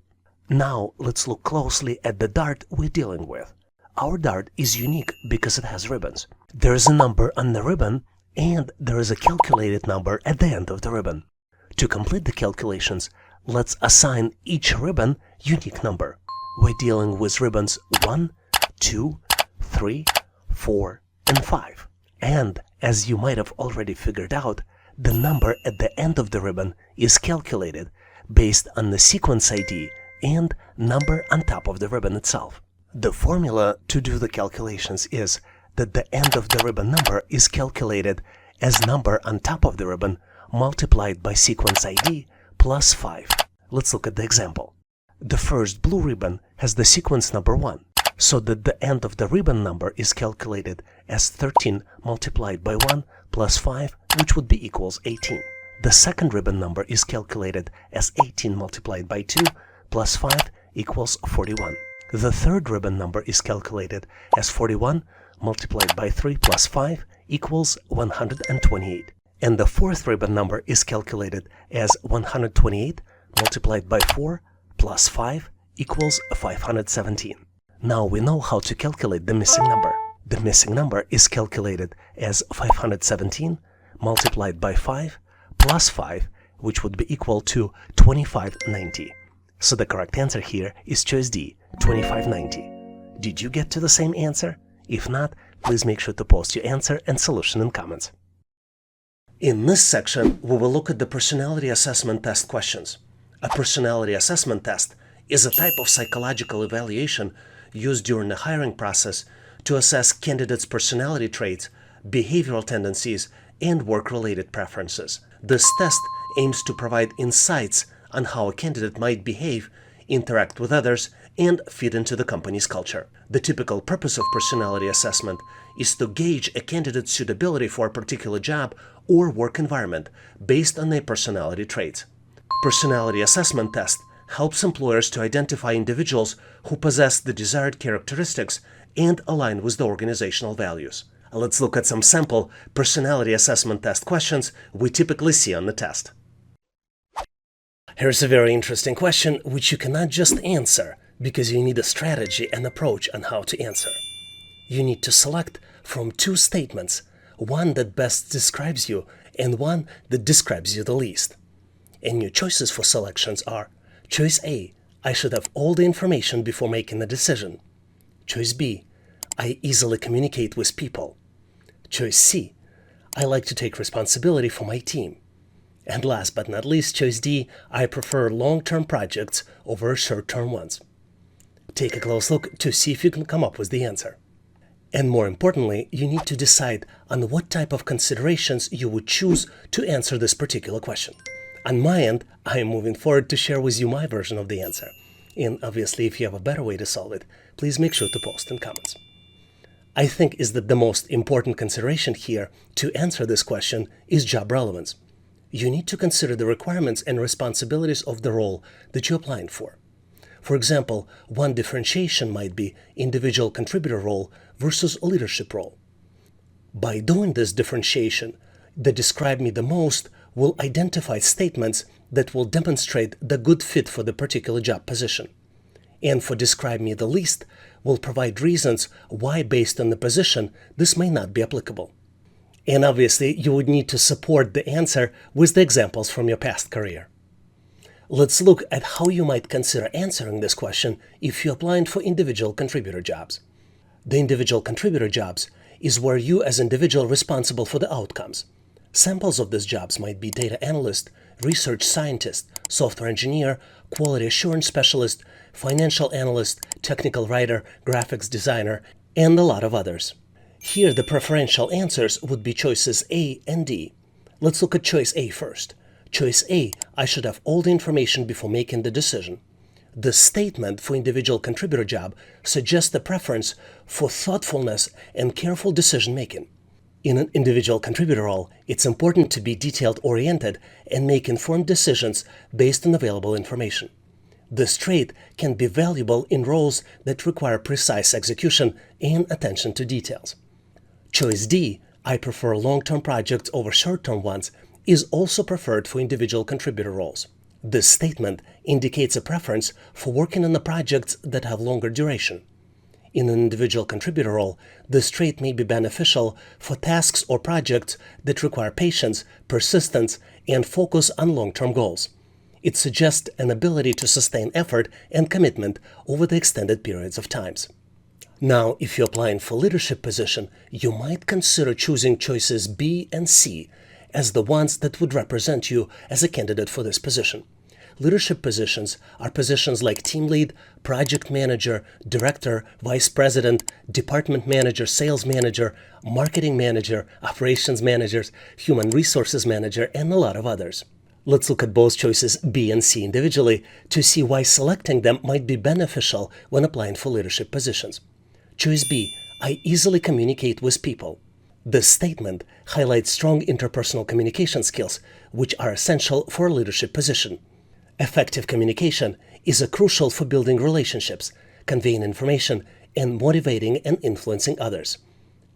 Now, let's look closely at the dart we're dealing with. Our dart is unique because it has ribbons. There is a number on the ribbon, and there is a calculated number at the end of the ribbon. To complete the calculations, let's assign each ribbon unique number. We're dealing with ribbons 1, 2, 3, 4, and 5. And, as you might have already figured out, the number at the end of the ribbon is calculated based on the sequence ID and number on top of the ribbon itself. The formula to do the calculations is that the end of the ribbon number is calculated as number on top of the ribbon multiplied by sequence ID plus 5. Let's look at the example. The first blue ribbon has the sequence number 1, so that the end of the ribbon number is calculated as 13 multiplied by 1 plus 5, which would be equals 18. The second ribbon number is calculated as 18 multiplied by 2 plus 5 equals 41. The third ribbon number is calculated as 41 multiplied by 3 plus 5 equals 128. And the fourth ribbon number is calculated as 128 multiplied by 4 plus 5 equals 517. Now we know how to calculate the missing number. The missing number is calculated as 517 multiplied by 5 plus 5, which would be equal to 2590. So the correct answer here is choice D, 2590. Did you get to the same answer? If not, please make sure to post your answer and solution in comments. In this section, we will look at the personality assessment test questions. A personality assessment test is a type of psychological evaluation used during the hiring process to assess candidates' personality traits, behavioral tendencies, and work-related preferences. This test aims to provide insights on how a candidate might behave, interact with others, and fit into the company's culture. The typical purpose of personality assessment is to gauge a candidate's suitability for a particular job or work environment based on their personality traits. Personality assessment test helps employers to identify individuals who possess the desired characteristics and align with the organizational values. Let's look at some sample personality assessment test questions we typically see on the test. Here's a very interesting question which you cannot just answer because you need a strategy and approach on how to answer. You need to select from two statements, one that best describes you and one that describes you the least. And your choices for selections are: choice A, I should have all the information before making a decision. Choice B, I easily communicate with people. Choice C, I like to take responsibility for my team. And last but not least, choice D, I prefer long-term projects over short-term ones. Take a close look to see if you can come up with the answer. And more importantly, you need to decide on what type of considerations you would choose to answer this particular question. On my end, I am moving forward to share with you my version of the answer. And obviously, if you have a better way to solve it, please make sure to post in comments. I think is that the most important consideration here to answer this question is job relevance. You need to consider the requirements and responsibilities of the role that you're applying for. For example, one differentiation might be individual contributor role versus a leadership role. By doing this differentiation, the describe me the most will identify statements that will demonstrate the good fit for the particular job position. And for describe me the least will provide reasons why, based on the position, this may not be applicable. And obviously, you would need to support the answer with the examples from your past career. Let's look at how you might consider answering this question if you're applying for individual contributor jobs. The individual contributor jobs is where you as individual responsible for the outcomes. Samples of these jobs might be data analyst, research scientist, software engineer, quality assurance specialist, financial analyst, technical writer, graphics designer, and a lot of others. Here the preferential answers would be choices A and D. Let's look at choice A first. Choice A, I should have all the information before making the decision. The statement for individual contributor job suggests a preference for thoughtfulness and careful decision making. In an individual contributor role, it's important to be detailed-oriented and make informed decisions based on available information. This trait can be valuable in roles that require precise execution and attention to details. Choice D, I prefer long-term projects over short-term ones, is also preferred for individual contributor roles. This statement indicates a preference for working on the projects that have longer duration. In an individual contributor role, this trait may be beneficial for tasks or projects that require patience, persistence, and focus on long-term goals. It suggests an ability to sustain effort and commitment over the extended periods of times. Now, if you're applying for leadership position, you might consider choosing choices B and C as the ones that would represent you as a candidate for this position. Leadership positions are positions like team lead, project manager, director, vice president, department manager, sales manager, marketing manager, operations managers, human resources manager, and a lot of others. Let's look at both choices B and C individually to see why selecting them might be beneficial when applying for leadership positions. Choice B, I easily communicate with people. This statement highlights strong interpersonal communication skills, which are essential for a leadership position. Effective communication is crucial for building relationships, conveying information, and motivating and influencing others.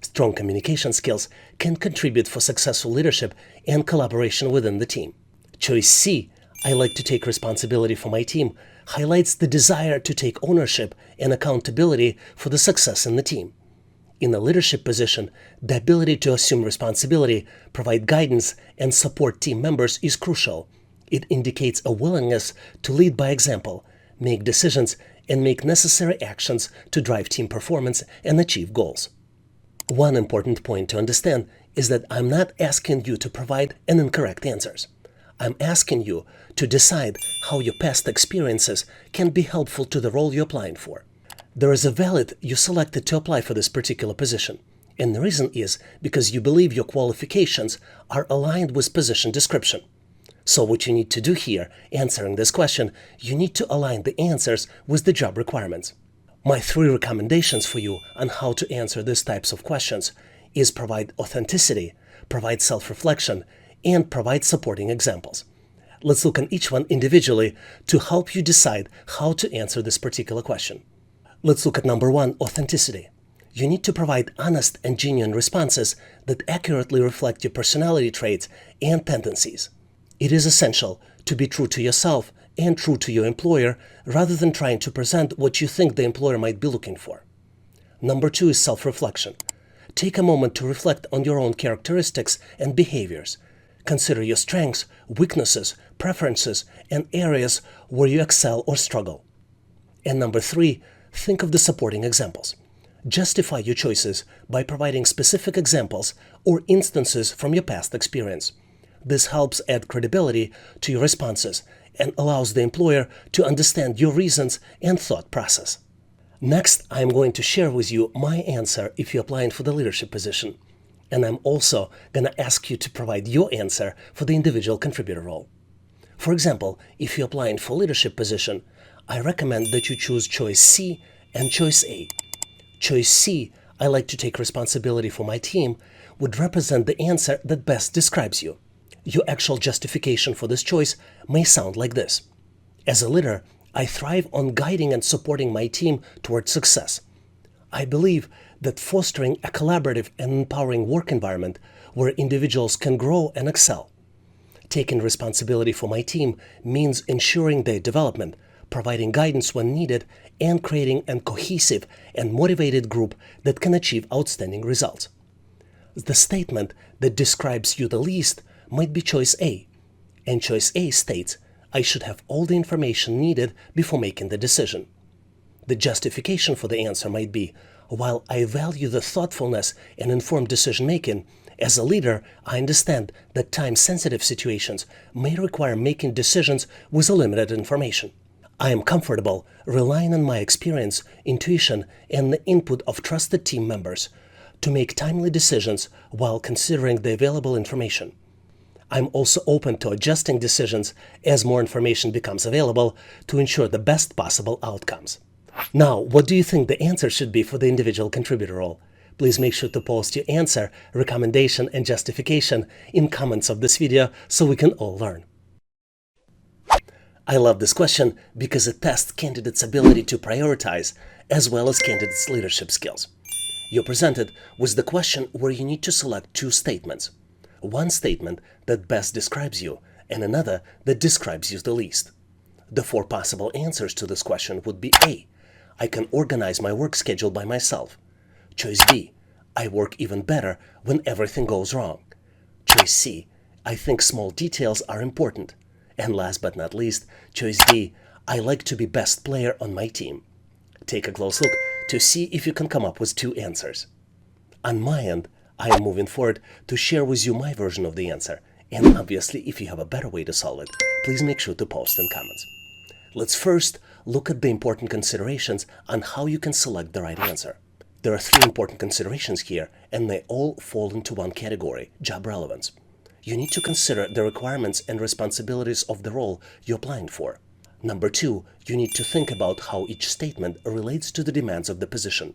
Strong communication skills can contribute for successful leadership and collaboration within the team. Choice C, I like to take responsibility for my team, highlights the desire to take ownership and accountability for the success in the team. In a leadership position, the ability to assume responsibility, provide guidance, and support team members is crucial. It indicates a willingness to lead by example, make decisions, and make necessary actions to drive team performance and achieve goals. One important point to understand is that I'm not asking you to provide an incorrect answers. I'm asking you to decide how your past experiences can be helpful to the role you're applying for. There is a valid you selected to apply for this particular position, and the reason is because you believe your qualifications are aligned with position description. So what you need to do here, answering this question, you need to align the answers with the job requirements. My 3 recommendations for you on how to answer these types of questions is provide authenticity, provide self-reflection, and provide supporting examples. Let's look at each one individually to help you decide how to answer this particular question. Let's look at number 1, authenticity. You need to provide honest and genuine responses that accurately reflect your personality traits and tendencies. It is essential to be true to yourself and true to your employer rather than trying to present what you think the employer might be looking for. Number 2 is self-reflection. Take a moment to reflect on your own characteristics and behaviors. Consider your strengths, weaknesses, preferences, and areas where you excel or struggle. And number 3, think of the supporting examples. Justify your choices by providing specific examples or instances from your past experience. This helps add credibility to your responses and allows the employer to understand your reasons and thought process. Next, I'm going to share with you my answer if you're applying for the leadership position. And I'm also going to ask you to provide your answer for the individual contributor role. For example, if you're applying for leadership position, I recommend that you choose choice C and choice A. Choice C, I like to take responsibility for my team, would represent the answer that best describes you. Your actual justification for this choice may sound like this. As a leader, I thrive on guiding and supporting my team towards success. I believe that fostering a collaborative and empowering work environment where individuals can grow and excel. Taking responsibility for my team means ensuring their development, providing guidance when needed, and creating a cohesive and motivated group that can achieve outstanding results. The statement that describes you the least might be choice A, and choice A states, I should have all the information needed before making the decision. The justification for the answer might be, while I value the thoughtfulness and informed decision-making, as a leader, I understand that time-sensitive situations may require making decisions with limited information. I am comfortable relying on my experience, intuition, and the input of trusted team members to make timely decisions while considering the available information. I'm also open to adjusting decisions as more information becomes available to ensure the best possible outcomes. Now, what do you think the answer should be for the individual contributor role? Please make sure to post your answer, recommendation, and justification in comments of this video so we can all learn. I love this question because it tests candidates' ability to prioritize as well as candidates' leadership skills. You're presented with the question where you need to select 2 statements. One statement that best describes you and another that describes you the least. The 4 possible answers to this question would be A, I can organize my work schedule by myself. Choice B, I work even better when everything goes wrong. Choice C, I think small details are important. And last but not least, choice D, I like to be best player on my team. Take a close look to see if you can come up with 2 answers. On my end, I am moving forward to share with you my version of the answer. And obviously, if you have a better way to solve it, please make sure to post in comments. Let's first look at the important considerations on how you can select the right answer. There are 3 important considerations here, and they all fall into one category, job relevance. You need to consider the requirements and responsibilities of the role you're applying for. Number 2, you need to think about how each statement relates to the demands of the position.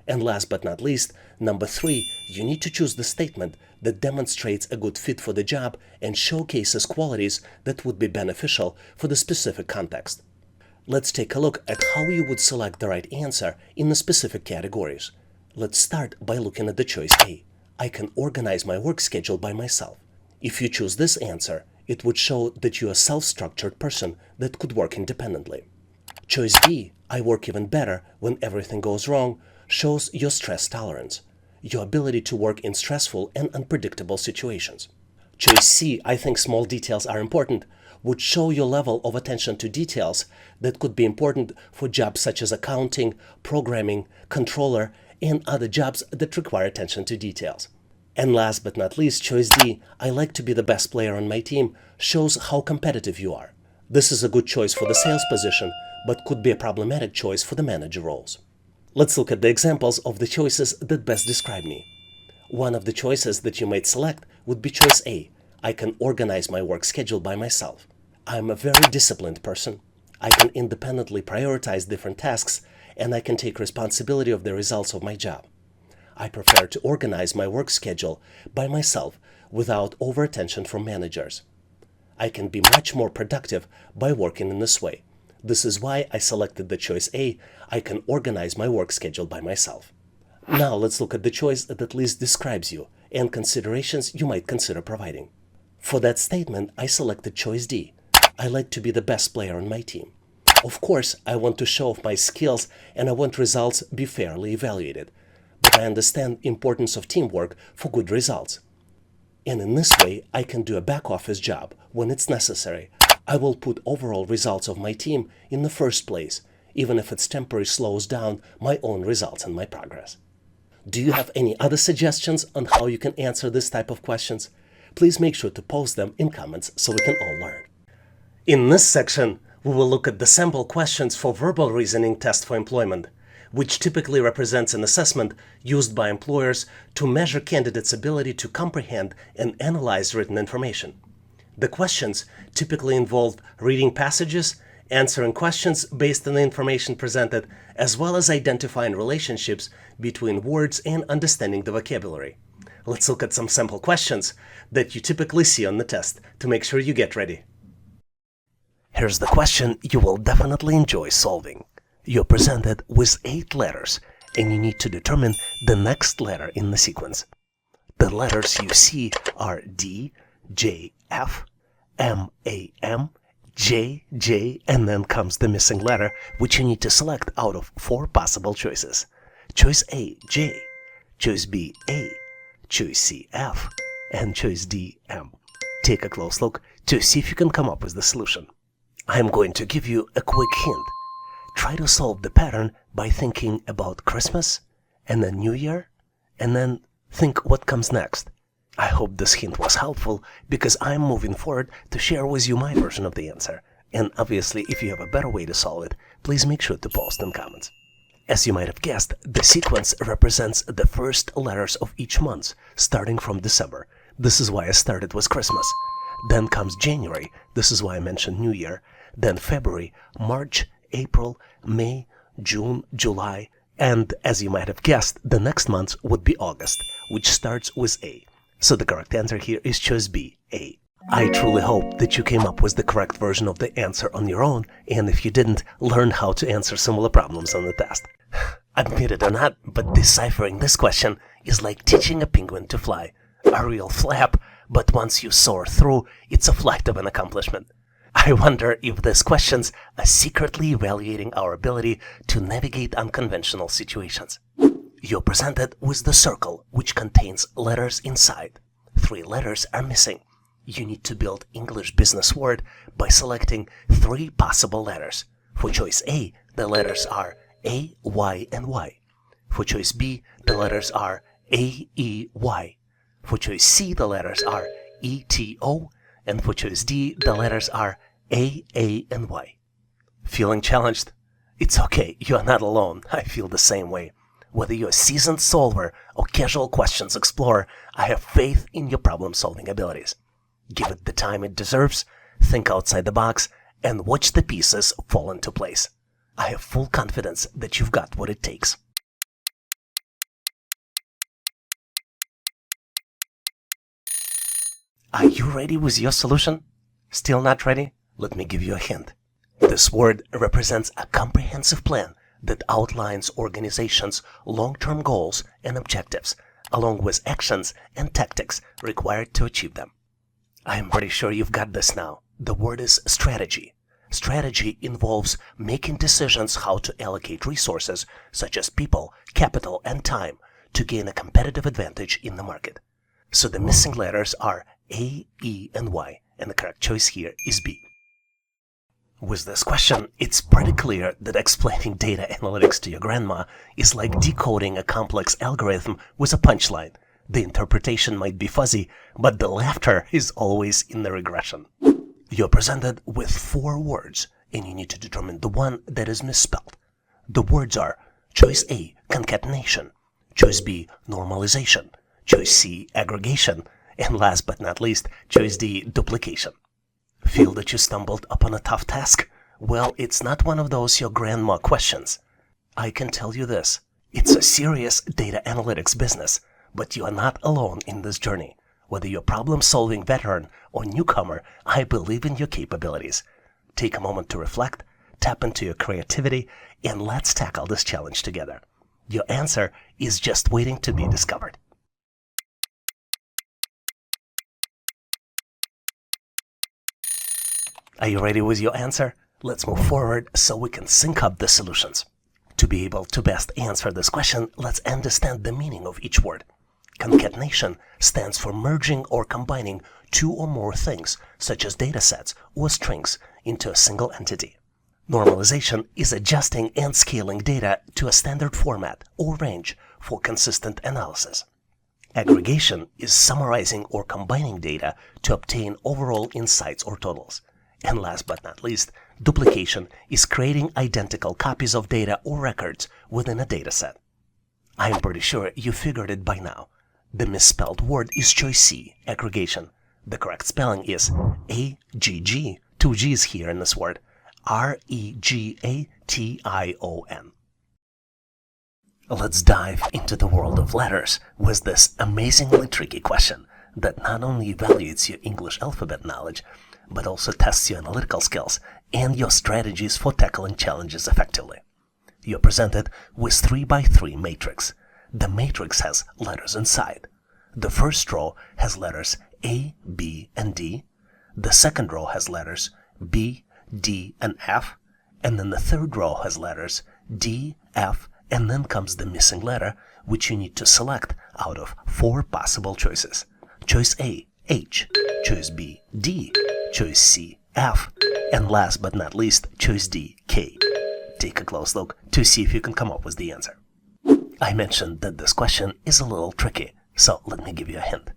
And last but not least, number 3, you need to choose the statement that demonstrates a good fit for the job and showcases qualities that would be beneficial for the specific context. Let's take a look at how you would select the right answer in the specific categories. Let's start by looking at the choice A. I can organize my work schedule by myself. If you choose this answer, it would show that you're a self-structured person that could work independently. Choice B, I work even better when everything goes wrong, shows your stress tolerance, your ability to work in stressful and unpredictable situations. Choice C, I think small details are important, would show your level of attention to details that could be important for jobs such as accounting, programming, controller, and other jobs that require attention to details. And last but not least, choice D, I like to be the best player on my team, shows how competitive you are. This is a good choice for the sales position, but could be a problematic choice for the manager roles. Let's look at the examples of the choices that best describe me. One of the choices that you might select would be choice A. I can organize my work schedule by myself. I'm a very disciplined person. I can independently prioritize different tasks, and I can take responsibility of the results of my job. I prefer to organize my work schedule by myself without over-attention from managers. I can be much more productive by working in this way. This is why I selected the choice A. I can organize my work schedule by myself. Now let's look at the choice that least describes you and considerations you might consider providing. For that statement, I selected choice D. I like to be the best player on my team. Of course, I want to show off my skills and I want results be fairly evaluated. But I understand the importance of teamwork for good results. And in this way, I can do a back office job when it's necessary. I will put overall results of my team in the first place, even if it temporarily slows down my own results and my progress. Do you have any other suggestions on how you can answer this type of questions? Please make sure to post them in comments so we can all learn. In this section, we will look at the sample questions for verbal reasoning test for employment, which typically represents an assessment used by employers to measure candidates' ability to comprehend and analyze written information. The questions typically involve reading passages, answering questions based on the information presented, as well as identifying relationships between words and understanding the vocabulary. Let's look at some sample questions that you typically see on the test to make sure you get ready. Here's the question you will definitely enjoy solving. You're presented with 8 letters, and you need to determine the next letter in the sequence. The letters you see are D, J, F, M, A, M, J, J, and then comes the missing letter, which you need to select out of 4 possible choices. Choice A, J, choice B, A, choice C, F, and choice D, M. Take a close look to see if you can come up with the solution. I'm going to give you a quick hint. Try to solve the pattern by thinking about Christmas, and then New Year, and then think what comes next. I hope this hint was helpful because I'm moving forward to share with you my version of the answer. And obviously, if you have a better way to solve it, please make sure to post in comments. As you might have guessed, the sequence represents the first letters of each month, starting from December. This is why I started with Christmas. Then comes January. This is why I mentioned New Year. Then February, March, April, May, June, July, and as you might have guessed, the next month would be August, which starts with A. So the correct answer here is choice B, A. I truly hope that you came up with the correct version of the answer on your own, and if you didn't, learn how to answer similar problems on the test. Admit it or not, but deciphering this question is like teaching a penguin to fly. A real flap, but once you soar through, it's a flight of an accomplishment. I wonder if these questions are secretly evaluating our ability to navigate unconventional situations. You're presented with the circle, which contains letters inside. 3 letters are missing. You need to build English business word by selecting 3 possible letters. For choice A, the letters are A, Y, and Y. For choice B, the letters are A, E, Y. For choice C, the letters are E, T, O. And for choice D, the letters are A, and Y. Feeling challenged? It's okay, you are not alone. I feel the same way. Whether you're a seasoned solver or casual questions explorer, I have faith in your problem-solving abilities. Give it the time it deserves, think outside the box, and watch the pieces fall into place. I have full confidence that you've got what it takes. Are you ready with your solution? Still not ready? Let me give you a hint. This word represents a comprehensive plan that outlines organizations' long-term goals and objectives, along with actions and tactics required to achieve them. I am pretty sure you've got this now. The word is strategy. Strategy involves making decisions how to allocate resources, such as people, capital, and time, to gain a competitive advantage in the market. So the missing letters are A, E, and Y, and the correct choice here is B. With this question, it's pretty clear that explaining data analytics to your grandma is like decoding a complex algorithm with a punchline. The interpretation might be fuzzy, but the laughter is always in the regression. You're presented with 4 words, and you need to determine the one that is misspelled. The words are choice A, concatenation, choice B, normalization, choice C, aggregation, and last but not least, choice D, duplication. Feel that you stumbled upon a tough task? Well, it's not one of those your grandma questions. I can tell you this, it's a serious data analytics business, but you are not alone in this journey. Whether you're a problem-solving veteran or newcomer, I believe in your capabilities. Take a moment to reflect, tap into your creativity, and let's tackle this challenge together. Your answer is just waiting to be discovered. Are you ready with your answer? Let's move forward so we can sync up the solutions. To be able to best answer this question, let's understand the meaning of each word. Concatenation stands for merging or combining 2 or more things, such as datasets or strings, into a single entity. Normalization is adjusting and scaling data to a standard format or range for consistent analysis. Aggregation is summarizing or combining data to obtain overall insights or totals. And last but not least, duplication is creating identical copies of data or records within a dataset. I'm pretty sure you figured it by now. The misspelled word is choice C, aggregation. The correct spelling is A-G-G, 2 G's here in this word, R-E-G-A-T-I-O-N. Let's dive into the world of letters with this amazingly tricky question that not only evaluates your English alphabet knowledge, but also tests your analytical skills and your strategies for tackling challenges effectively. You're presented with 3x3 matrix. The matrix has letters inside. The first row has letters A, B, and D. The second row has letters B, D, and F. And then the third row has letters D, F, and then comes the missing letter, which you need to select out of 4 possible choices. Choice A, H. Choice B, D. Choice C, F. And last but not least, choice D, K. Take a close look to see if you can come up with the answer. I mentioned that this question is a little tricky, so let me give you a hint.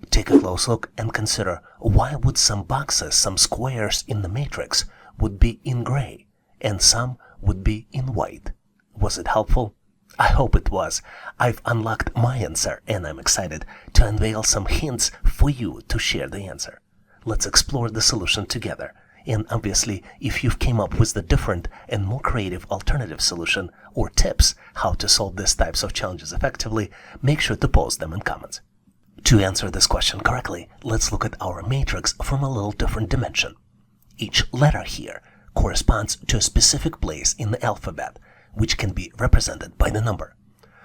Take a close look and consider why would some boxes, some squares in the matrix would be in gray and some would be in white. Was it helpful? I hope it was. I've unlocked my answer and I'm excited to unveil some hints for you to share the answer. Let's explore the solution together. And obviously, if you've came up with the different and more creative alternative solution or tips how to solve these types of challenges effectively, make sure to post them in comments. To answer this question correctly, let's look at our matrix from a little different dimension. Each letter here corresponds to a specific place in the alphabet, which can be represented by the number.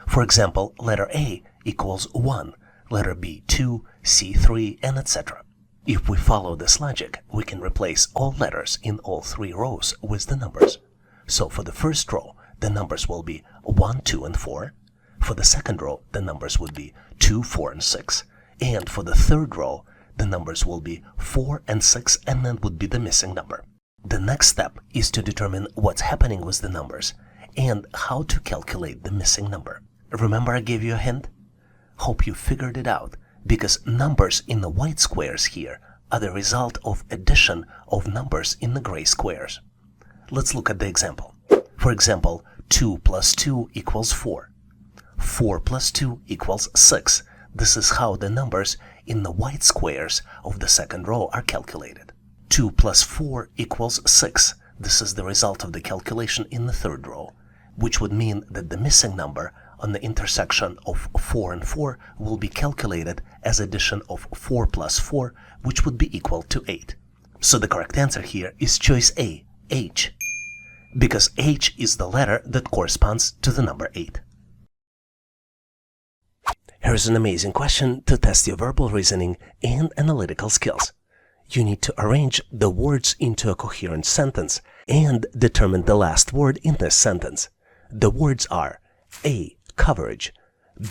For example, letter A equals 1, letter B 2, C 3, and etc. If we follow this logic, we can replace all letters in all 3 rows with the numbers. So for the first row, the numbers will be 1, 2, and 4. For the second row, the numbers would be 2, 4, and 6. And for the third row, the numbers will be 4 and 6, and then would be the missing number. The next step is to determine what's happening with the numbers and how to calculate the missing number. Remember I gave you a hint? Hope you figured it out, because numbers in the white squares here are the result of addition of numbers in the gray squares. Let's look at the example. For example, 2 plus 2 equals 4. 4 plus 2 equals 6. This is how the numbers in the white squares of the second row are calculated. 2 plus 4 equals 6. This is the result of the calculation in the third row, which would mean that the missing number on the intersection of 4 and 4 will be calculated as addition of 4 plus 4, which would be equal to 8. So the correct answer here is choice A, H, because H is the letter that corresponds to the number 8. Here's an amazing question to test your verbal reasoning and analytical skills. You need to arrange the words into a coherent sentence and determine the last word in this sentence. The words are A. Coverage,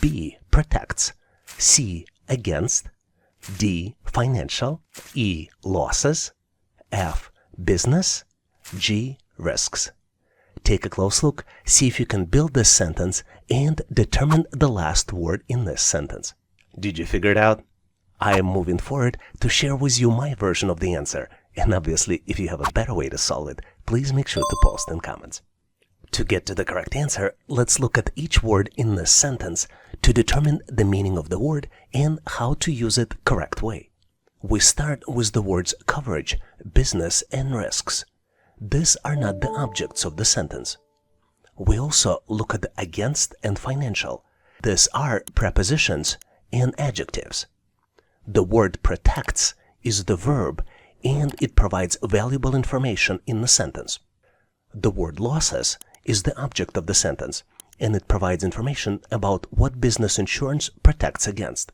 B. Protects, C. Against, D. Financial, E. Losses, F. Business, G. Risks. Take a close look, see if you can build this sentence and determine the last word in this sentence. Did you figure it out? I am moving forward to share with you my version of the answer, and obviously if you have a better way to solve it, please make sure to post in comments. To get to the correct answer, let's look at each word in this sentence to determine the meaning of the word and how to use it correct way. We start with the words coverage, business, and risks. These are not the objects of the sentence. We also look at against and financial. These are prepositions and adjectives. The word protects is the verb and it provides valuable information in the sentence. The word losses is the object of the sentence and it provides information about what business insurance protects against.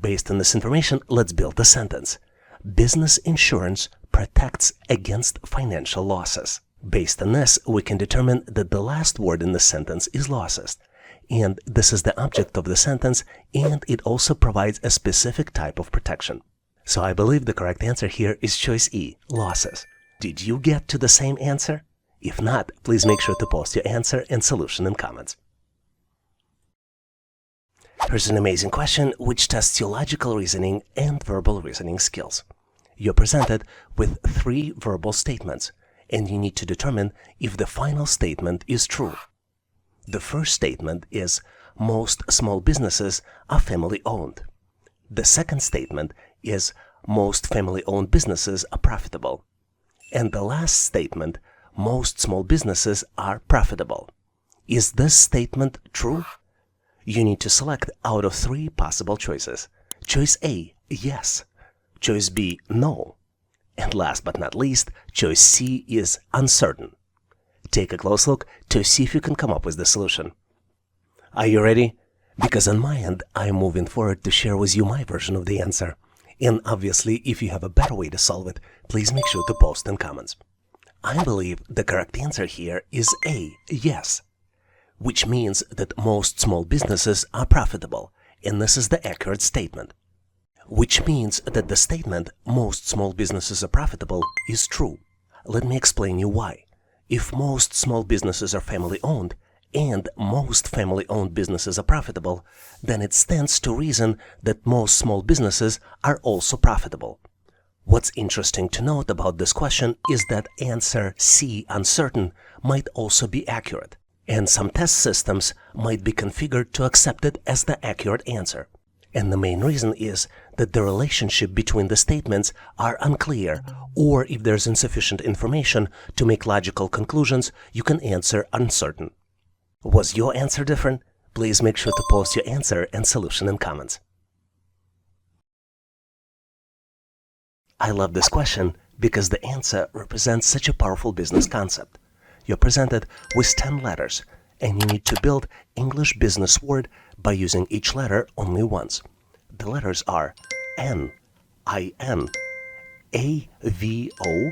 Based on this information, let's build the sentence. Business insurance protects against financial losses. Based on this, we can determine that the last word in the sentence is losses. And this is the object of the sentence, and it also provides a specific type of protection. So I believe the correct answer here is choice E, losses. Did you get to the same answer? If not, please make sure to post your answer and solution in comments. Here's an amazing question which tests your logical reasoning and verbal reasoning skills. You're presented with 3 verbal statements, and you need to determine if the final statement is true. The first statement is, most small businesses are family-owned. The second statement is, most family-owned businesses are profitable. And the last statement, most small businesses are profitable. Is this statement true? You need to select out of 3 possible choices. Choice A, yes. Choice B, no. And last but not least, choice C is uncertain. Take a close look to see if you can come up with the solution. Are you ready? Because on my end, I'm moving forward to share with you my version of the answer. And obviously, if you have a better way to solve it, please make sure to post in comments. I believe the correct answer here is A, yes, which means that most small businesses are profitable, and this is the accurate statement. Which means that the statement, most small businesses are profitable, is true. Let me explain you why. If most small businesses are family-owned, and most family-owned businesses are profitable, then it stands to reason that most small businesses are also profitable. What's interesting to note about this question is that answer C, uncertain, might also be accurate, and some test systems might be configured to accept it as the accurate answer. And the main reason is that the relationship between the statements are unclear, or if there's insufficient information to make logical conclusions, you can answer uncertain. Was your answer different? Please make sure to post your answer and solution in comments. I love this question because the answer represents such a powerful business concept. You're presented with 10 letters, and you need to build English business word by using each letter only once. The letters are N, I-N, A-V-O,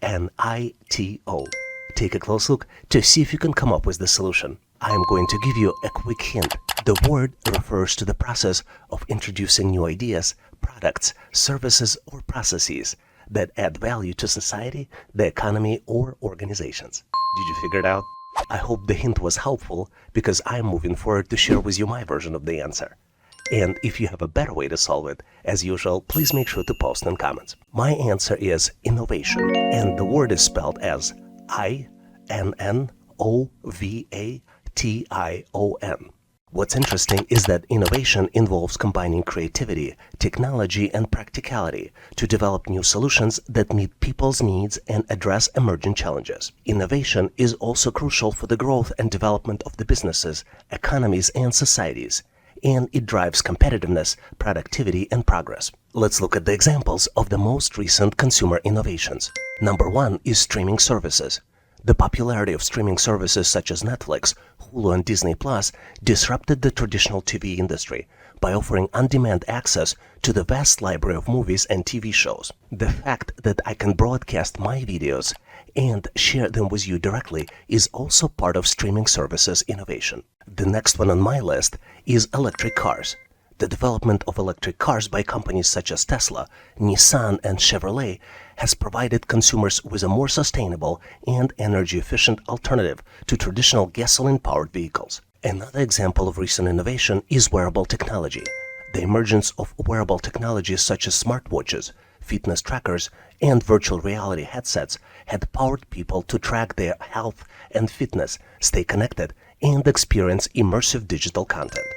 and I-T-O. Take a close look to see if you can come up with the solution. I am going to give you a quick hint. The word refers to the process of introducing new ideas, products, services, or processes that add value to society, the economy, or organizations. Did you figure it out? I hope the hint was helpful because I'm moving forward to share with you my version of the answer. And if you have a better way to solve it, as usual, please make sure to post in comments. My answer is innovation, and the word is spelled as I-N-N-O-V-A-T-I-O-N. What's interesting is that innovation involves combining creativity, technology, and practicality to develop new solutions that meet people's needs and address emerging challenges. Innovation is also crucial for the growth and development of the businesses, economies, and societies, and it drives competitiveness, productivity, and progress. Let's look at the examples of the most recent consumer innovations. Number 1 is streaming services. The popularity of streaming services such as Netflix, Hulu, and Disney Plus disrupted the traditional TV industry by offering on-demand access to the vast library of movies and TV shows. The fact that I can broadcast my videos and share them with you directly is also part of streaming services innovation. The next one on my list is electric cars. The development of electric cars by companies such as Tesla, Nissan, and Chevrolet has provided consumers with a more sustainable and energy-efficient alternative to traditional gasoline-powered vehicles. Another example of recent innovation is wearable technology. The emergence of wearable technologies such as smartwatches, fitness trackers, and virtual reality headsets had powered people to track their health and fitness, stay connected, and experience immersive digital content.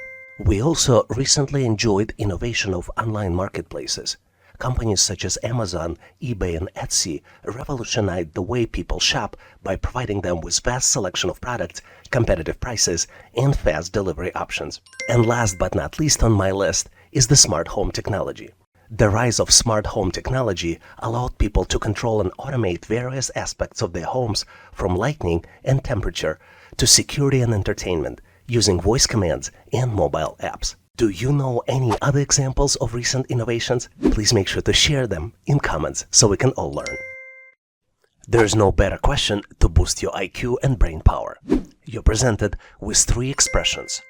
We also recently enjoyed innovation of online marketplaces. Companies such as Amazon, eBay, and Etsy revolutionized the way people shop by providing them with vast selection of products, competitive prices, and fast delivery options. And last but not least on my list is the smart home technology. The rise of smart home technology allowed people to control and automate various aspects of their homes, from lighting and temperature to security and entertainment, using voice commands and mobile apps. Do you know any other examples of recent innovations? Please make sure to share them in comments so we can all learn. There's no better question to boost your IQ and brain power. You're presented with 3 expressions,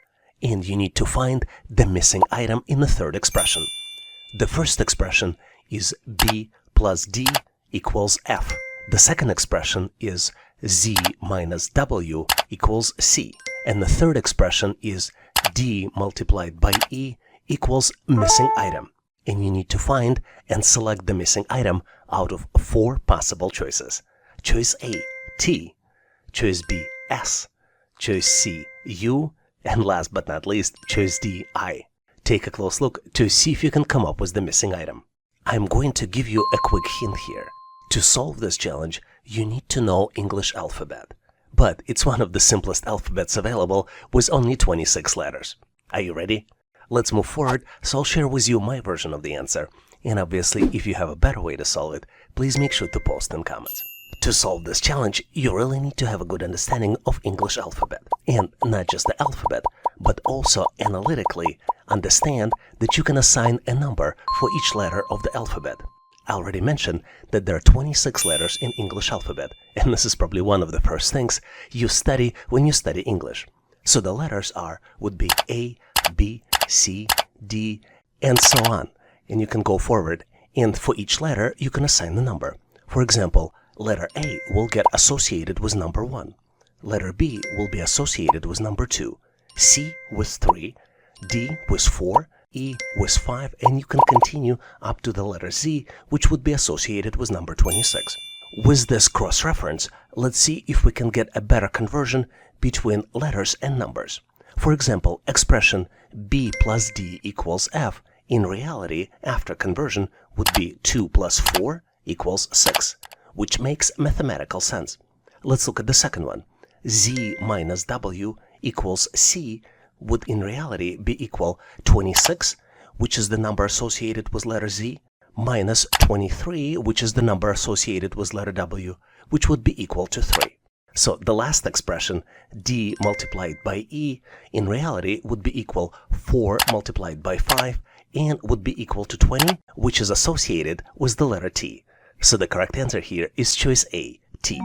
and you need to find the missing item in the third expression. The first expression is B plus D equals F. The second expression is Z minus W equals C. And the third expression is D multiplied by E equals missing item. And you need to find and select the missing item out of 4 possible choices. Choice A, T. Choice B, S. Choice C, U. And last but not least, choice D, I. Take a close look to see if you can come up with the missing item. I'm going to give you a quick hint here. To solve this challenge, you need to know English alphabet. But it's one of the simplest alphabets available with only 26 letters. Are you ready? Let's move forward, so I'll share with you my version of the answer. And obviously, if you have a better way to solve it, please make sure to post in comments. To solve this challenge, you really need to have a good understanding of English alphabet. And not just the alphabet, but also analytically understand that you can assign a number for each letter of the alphabet. I already mentioned that there are 26 letters in English alphabet, and this is probably one of the first things you study when you study English. So the letters would be A, B, C, D, and so on. And you can go forward, and for each letter, you can assign the number. For example, letter A will get associated with number 1. Letter B will be associated with number 2. C with 3, D with 4, E with 5, and you can continue up to the letter Z, which would be associated with number 26. With this cross-reference, let's see if we can get a better conversion between letters and numbers. For example, expression B plus D equals F, in reality, after conversion, would be 2 plus 4 equals 6, which makes mathematical sense. Let's look at the second one. Z minus W equals C would in reality be equal 26, which is the number associated with letter Z, minus 23, which is the number associated with letter W, which would be equal to 3. So the last expression, D multiplied by E, in reality would be equal 4 multiplied by 5, and would be equal to 20, which is associated with the letter T. So the correct answer here is choice A, T.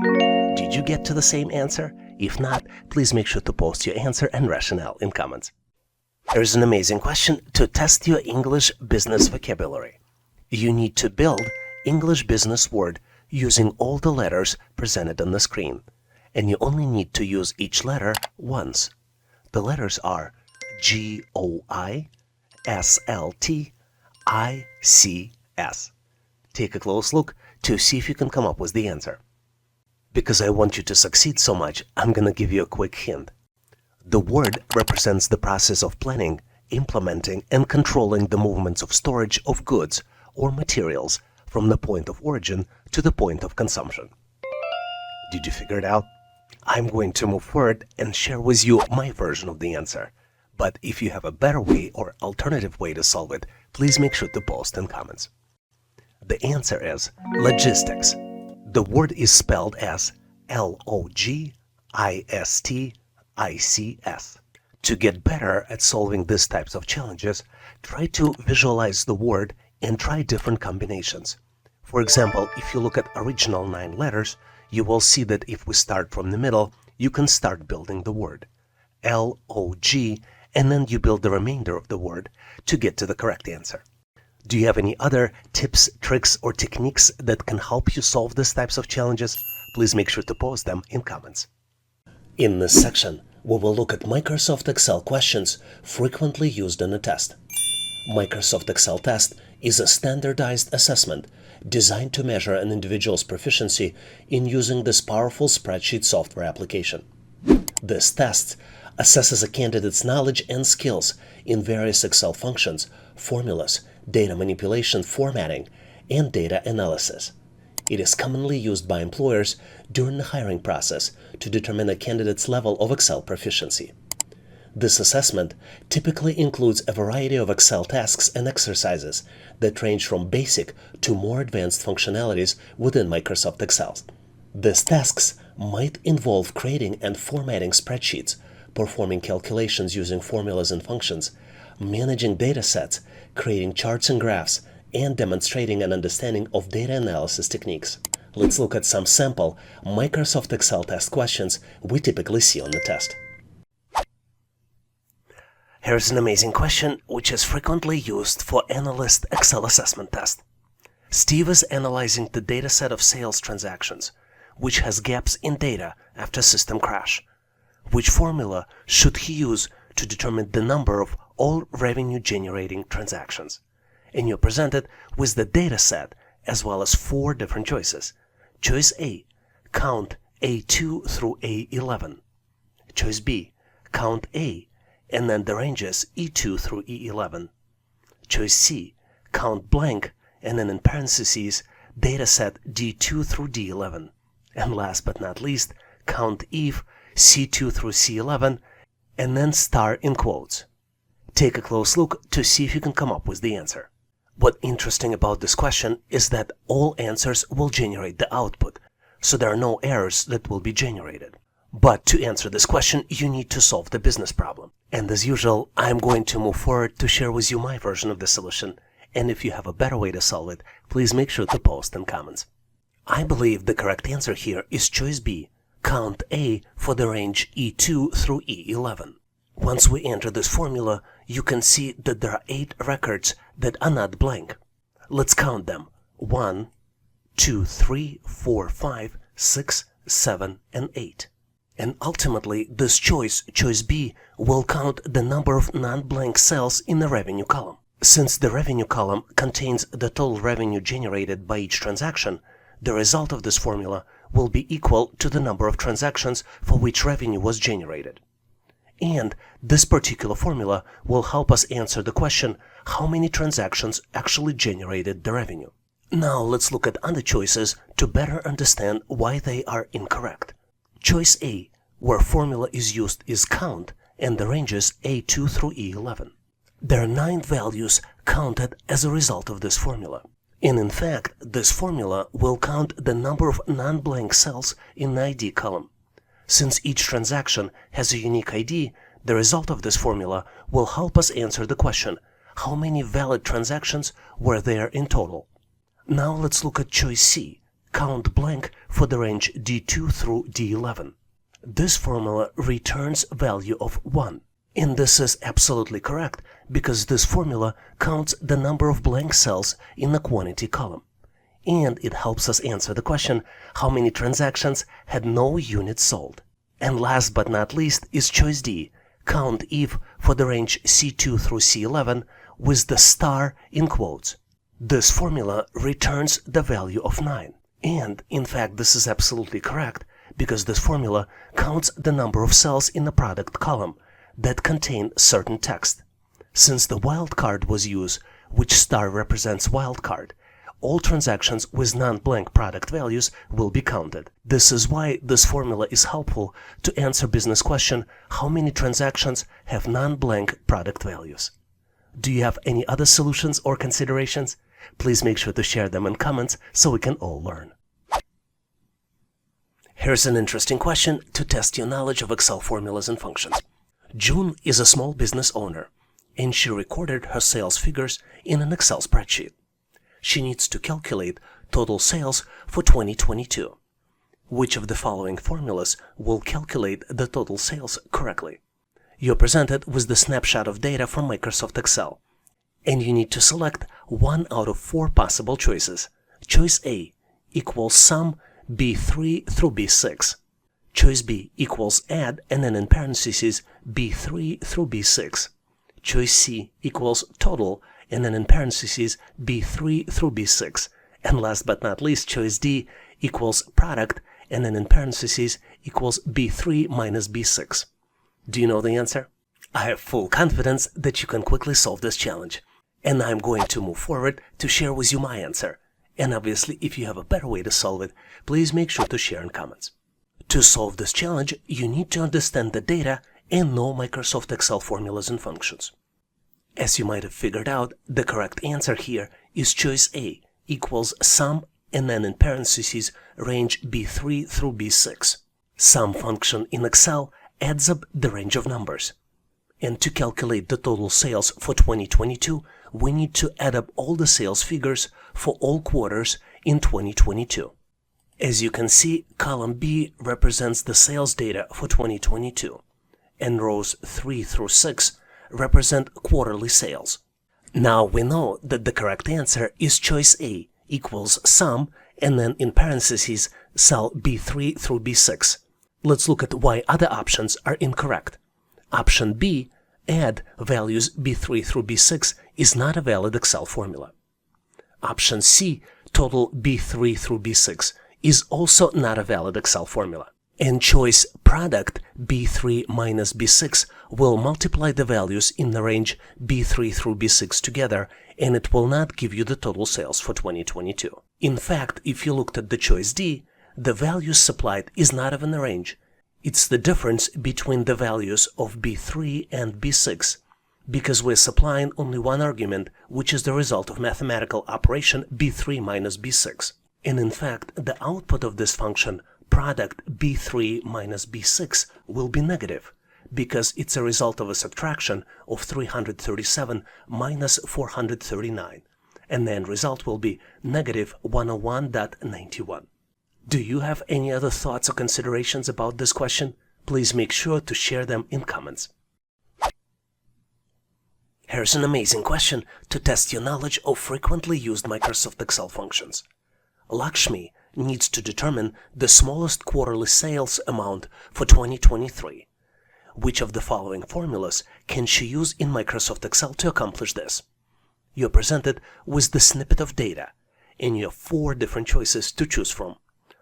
Did you get to the same answer? If not, please make sure to post your answer and rationale in comments. Here's an amazing question to test your English business vocabulary. You need to build English business word using all the letters presented on the screen, and you only need to use each letter once. The letters are G-O-I, S-L-T, I-C-S. Take a close look to see if you can come up with the answer. Because I want you to succeed so much, I'm going to give you a quick hint. The word represents the process of planning, implementing, and controlling the movements of storage of goods or materials from the point of origin to the point of consumption. Did you figure it out? I'm going to move forward and share with you my version of the answer. But if you have a better way or alternative way to solve it, please make sure to post in comments. The answer is logistics. The word is spelled as Logistics. To get better at solving these types of challenges, try to visualize the word and try different combinations. For example, if you look at original 9 letters, you will see that if we start from the middle, you can start building the word L-O-G, and then you build the remainder of the word to get to the correct answer. Do you have any other tips, tricks, or techniques that can help you solve these types of challenges? Please make sure to post them in comments. In this section, we will look at Microsoft Excel questions frequently used in a test. Microsoft Excel test is a standardized assessment designed to measure an individual's proficiency in using this powerful spreadsheet software application. This test assesses a candidate's knowledge and skills in various Excel functions, formulas, data manipulation, formatting, and data analysis. It is commonly used by employers during the hiring process to determine a candidate's level of Excel proficiency. This assessment typically includes a variety of Excel tasks and exercises that range from basic to more advanced functionalities within Microsoft Excel. These tasks might involve creating and formatting spreadsheets, performing calculations using formulas and functions, managing data sets, creating charts and graphs, and demonstrating an understanding of data analysis techniques. Let's look at some sample Microsoft Excel test questions we typically see on the test. Here's an amazing question which is frequently used for analyst Excel assessment test. Steve is analyzing the dataset of sales transactions, which has gaps in data after system crash. Which formula should he use to determine the number of all revenue-generating transactions? And you're presented with the data set as well as 4 different choices. Choice A, count A2 through A11. Choice B, count A, and then the ranges E2 through E11. Choice C, count blank, and then in parentheses, data set D2 through D11. And last but not least, count if C2 through C11, and then star in quotes. Take a close look to see if you can come up with the answer. What's interesting about this question is that all answers will generate the output, so there are no errors that will be generated. But to answer this question, you need to solve the business problem. And as usual, I'm going to move forward to share with you my version of the solution. And if you have a better way to solve it, please make sure to post in comments. I believe the correct answer here is choice B, count A for the range E2 through E11. Once we enter this formula, you can see that there are 8 records that are not blank. Let's count them. 1, 2, 3, 4, 5, 6, 7, and 8. And ultimately, this choice B, will count the number of non-blank cells in the revenue column. Since the revenue column contains the total revenue generated by each transaction, the result of this formula will be equal to the number of transactions for which revenue was generated. And this particular formula will help us answer the question, how many transactions actually generated the revenue? Now let's look at other choices to better understand why they are incorrect. Choice A, where formula is used, is count, and the ranges A2 through E11. There are 9 values counted as a result of this formula. And in fact, this formula will count the number of non-blank cells in the ID column. Since each transaction has a unique ID, the result of this formula will help us answer the question, how many valid transactions were there in total? Now let's look at choice C, count blank for the range D2 through D11. This formula returns value of 1. And this is absolutely correct, because this formula counts the number of blank cells in the quantity column. And it helps us answer the question, how many transactions had no units sold? And last but not least is choice D, count if for the range C2 through C11 with the star in quotes. This formula returns the value of 9. And in fact, this is absolutely correct, because this formula counts the number of cells in the product column that contain certain text. Since the wildcard was used, which star represents wildcard, all transactions with non-blank product values will be counted. This is why this formula is helpful to answer business question, how many transactions have non-blank product values? Do you have any other solutions or considerations? Please make sure to share them in comments so we can all learn. Here's an interesting question to test your knowledge of Excel formulas and functions. June is a small business owner, and she recorded her sales figures in an Excel spreadsheet. She needs to calculate total sales for 2022. Which of the following formulas will calculate the total sales correctly? You're presented with the snapshot of data from Microsoft Excel, and you need to select one out of 4 possible choices. Choice A equals sum B3 through B6. Choice B equals add and then in parentheses B3 through B6. Choice C equals total and then in parentheses B3 through B6. And last but not least, choice D equals product and then in parentheses equals B3 minus B6. Do you know the answer? I have full confidence that you can quickly solve this challenge. And I'm going to move forward to share with you my answer. And obviously, if you have a better way to solve it, please make sure to share in comments. To solve this challenge, you need to understand the data and know Microsoft Excel formulas and functions. As you might have figured out, the correct answer here is choice A equals sum and then in parentheses range B3 through B6. Sum function in Excel adds up the range of numbers. And to calculate the total sales for 2022, we need to add up all the sales figures for all quarters in 2022. As you can see, column B represents the sales data for 2022, and rows 3 through 6 represent quarterly sales. Now we know that the correct answer is choice A equals sum and then in parentheses cell B3 through B6. Let's look at why other options are incorrect. Option B, add values B3 through B6, is not a valid Excel formula. Option C, total B3 through B6, is also not a valid Excel formula. And choice product B3 minus B6 will multiply the values in the range B3 through B6 together, and it will not give you the total sales for 2022. In fact, if you looked at the choice D, the values supplied is not even a range. It's the difference between the values of B3 and B6, because we're supplying only one argument, which is the result of mathematical operation B3 minus B6. And in fact, the output of this function, product B3 minus B6, will be negative, because it's a result of a subtraction of 337 minus 439, and the end result will be negative 101.91. Do you have any other thoughts or considerations about this question? Please make sure to share them in comments. Here's an amazing question to test your knowledge of frequently used Microsoft Excel functions. Lakshmi needs to determine the smallest quarterly sales amount for 2023. Which of the following formulas can she use in Microsoft Excel to accomplish this? You're presented with the snippet of data, and you have 4 different choices to choose from.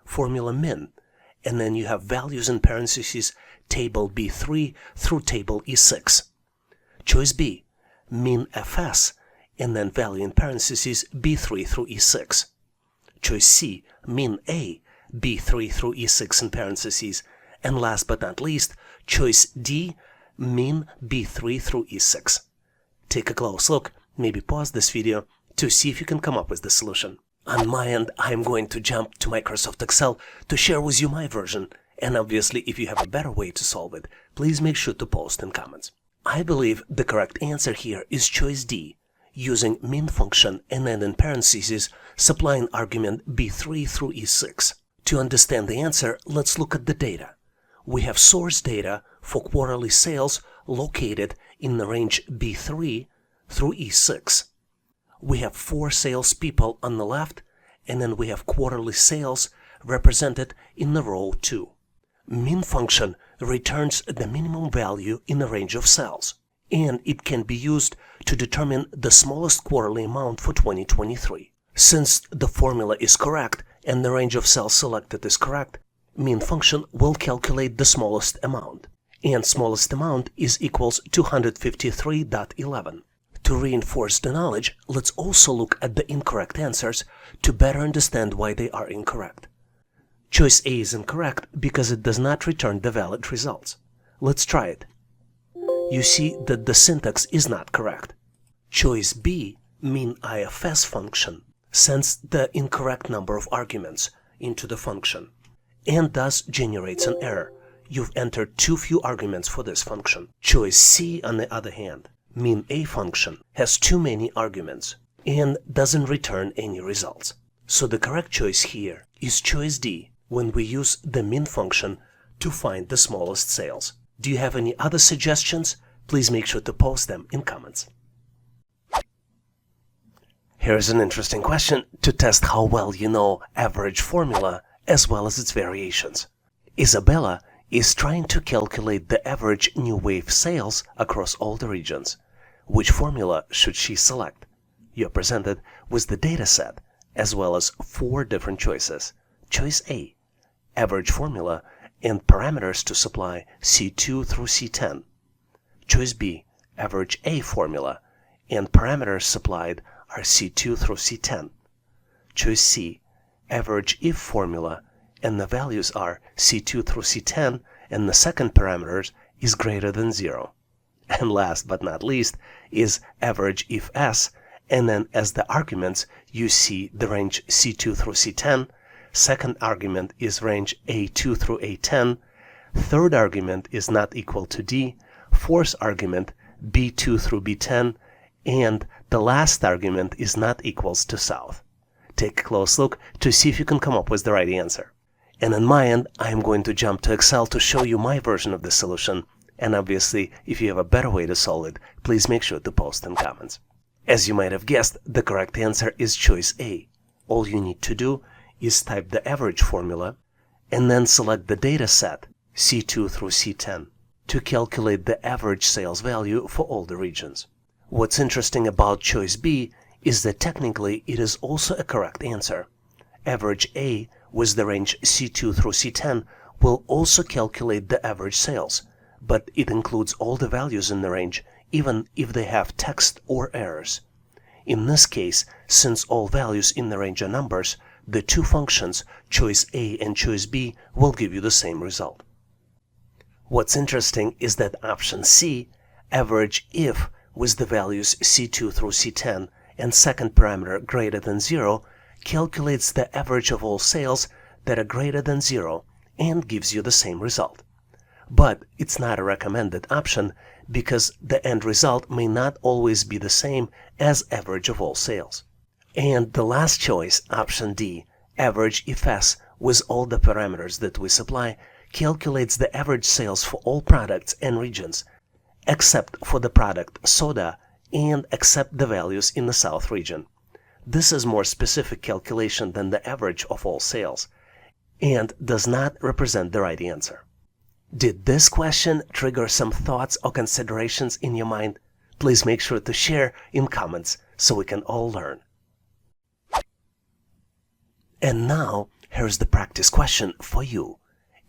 Formula min, and then you have values in parentheses table B3 through table E6. Choice B, min fs, and then value in parentheses B3 through E6. Choice C, min a, B3 through E6 in parentheses, and last but not least, choice D, min B3 through E6. Take a close look, maybe pause this video to see if you can come up with the solution. On my end, I'm going to jump to Microsoft Excel to share with you my version, and obviously if you have a better way to solve it, please make sure to post in comments. I believe the correct answer here is choice D, using min function and then in parentheses supplying argument B3 through E6. To understand the answer, let's look at the data. We have source data for quarterly sales located in the range B3 through E6. We have 4 salespeople on the left, and then we have quarterly sales represented in the row 2. Min function returns the minimum value in a range of cells, and it can be used to determine the smallest quarterly amount for 2023. Since the formula is correct and the range of cells selected is correct, min function will calculate the smallest amount, and smallest amount is equals 253.11. To reinforce the knowledge, let's also look at the incorrect answers to better understand why they are incorrect. Choice A is incorrect because it does not return the valid results. Let's try it. You see that the syntax is not correct. Choice B, min ifs function, sends the incorrect number of arguments into the function, and thus generates an error. You've entered too few arguments for this function. Choice C, on the other hand, min a function, has too many arguments and doesn't return any results. So the correct choice here is choice D, when we use the min function to find the smallest sales. Do you have any other suggestions? Please make sure to post them in comments. Here's an interesting question to test how well you know average formula as well as its variations. Isabella is trying to calculate the average new wave sales across all the regions. Which formula should she select? You're presented with the data set as well as 4 different choices. Choice A, average formula and parameters to supply C2 through C10. Choice B, average A formula and parameters supplied are C2 through C10. Choice C, average if formula and the values are C2 through C10 and the second parameter is greater than 0. And last but not least is average if S, and then as the arguments you see the range C2 through C10, second argument is range A2 through A10, third argument is not equal to D, fourth argument B2 through B10, and the last argument is not equals to south. Take a close look to see if you can come up with the right answer. And on my end, I am going to jump to Excel to show you my version of the solution. And obviously, if you have a better way to solve it, please make sure to post in comments. As you might have guessed, the correct answer is choice A. All you need to do is type the average formula and then select the data set C2 through C10 to calculate the average sales value for all the regions. What's interesting about choice B is that technically it is also a correct answer. Average A with the range C2 through C10 will also calculate the average sales, but it includes all the values in the range, even if they have text or errors. In this case, since all values in the range are numbers, the 2 functions, choice A and choice B, will give you the same result. What's interesting is that option C, average if with the values C2 through C10 and second parameter greater than 0, calculates the average of all sales that are greater than 0 and gives you the same result. But it's not a recommended option because the end result may not always be the same as average of all sales. And the last choice, option D, average if S with all the parameters that we supply, calculates the average sales for all products and regions, except for the product soda and except the values in the South region. This is more specific calculation than the average of all sales and does not represent the right answer. Did this question trigger some thoughts or considerations in your mind? Please make sure to share in comments so we can all learn. And now, here's the practice question for you.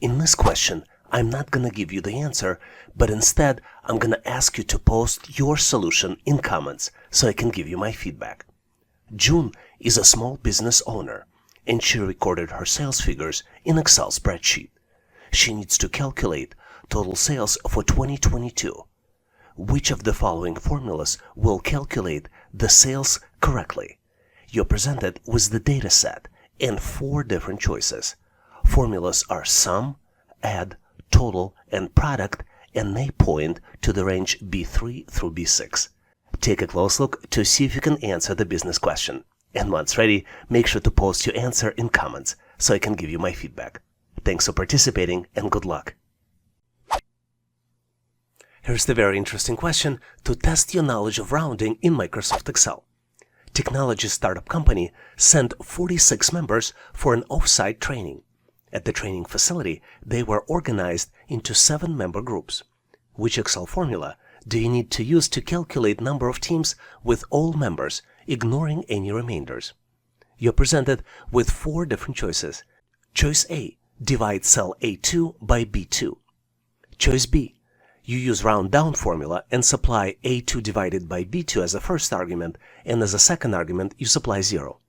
In this question, I'm not going to give you the answer, but instead, I'm going to ask you to post your solution in comments so I can give you my feedback. June is a small business owner, and she recorded her sales figures in Excel spreadsheet. She needs to calculate total sales for 2022. Which of the following formulas will calculate the sales correctly? You're presented with the data set and 4 different choices. Formulas are sum, add, total, and product, and they point to the range B3 through B6. Take a close look to see if you can answer the business question. And once ready, make sure to post your answer in comments so I can give you my feedback. Thanks for participating and good luck. Here's the very interesting question to test your knowledge of rounding in Microsoft Excel. Technology startup company sent 46 members for an off-site training. At the training facility, they were organized into 7 member groups. Which Excel formula do you need to use to calculate number of teams with all members, ignoring any remainders? You're presented with 4 different choices. Choice A, divide cell A2 by B2. Choice B, you use round down formula and supply A2 divided by B2 as a first argument, and as a second argument you supply 0.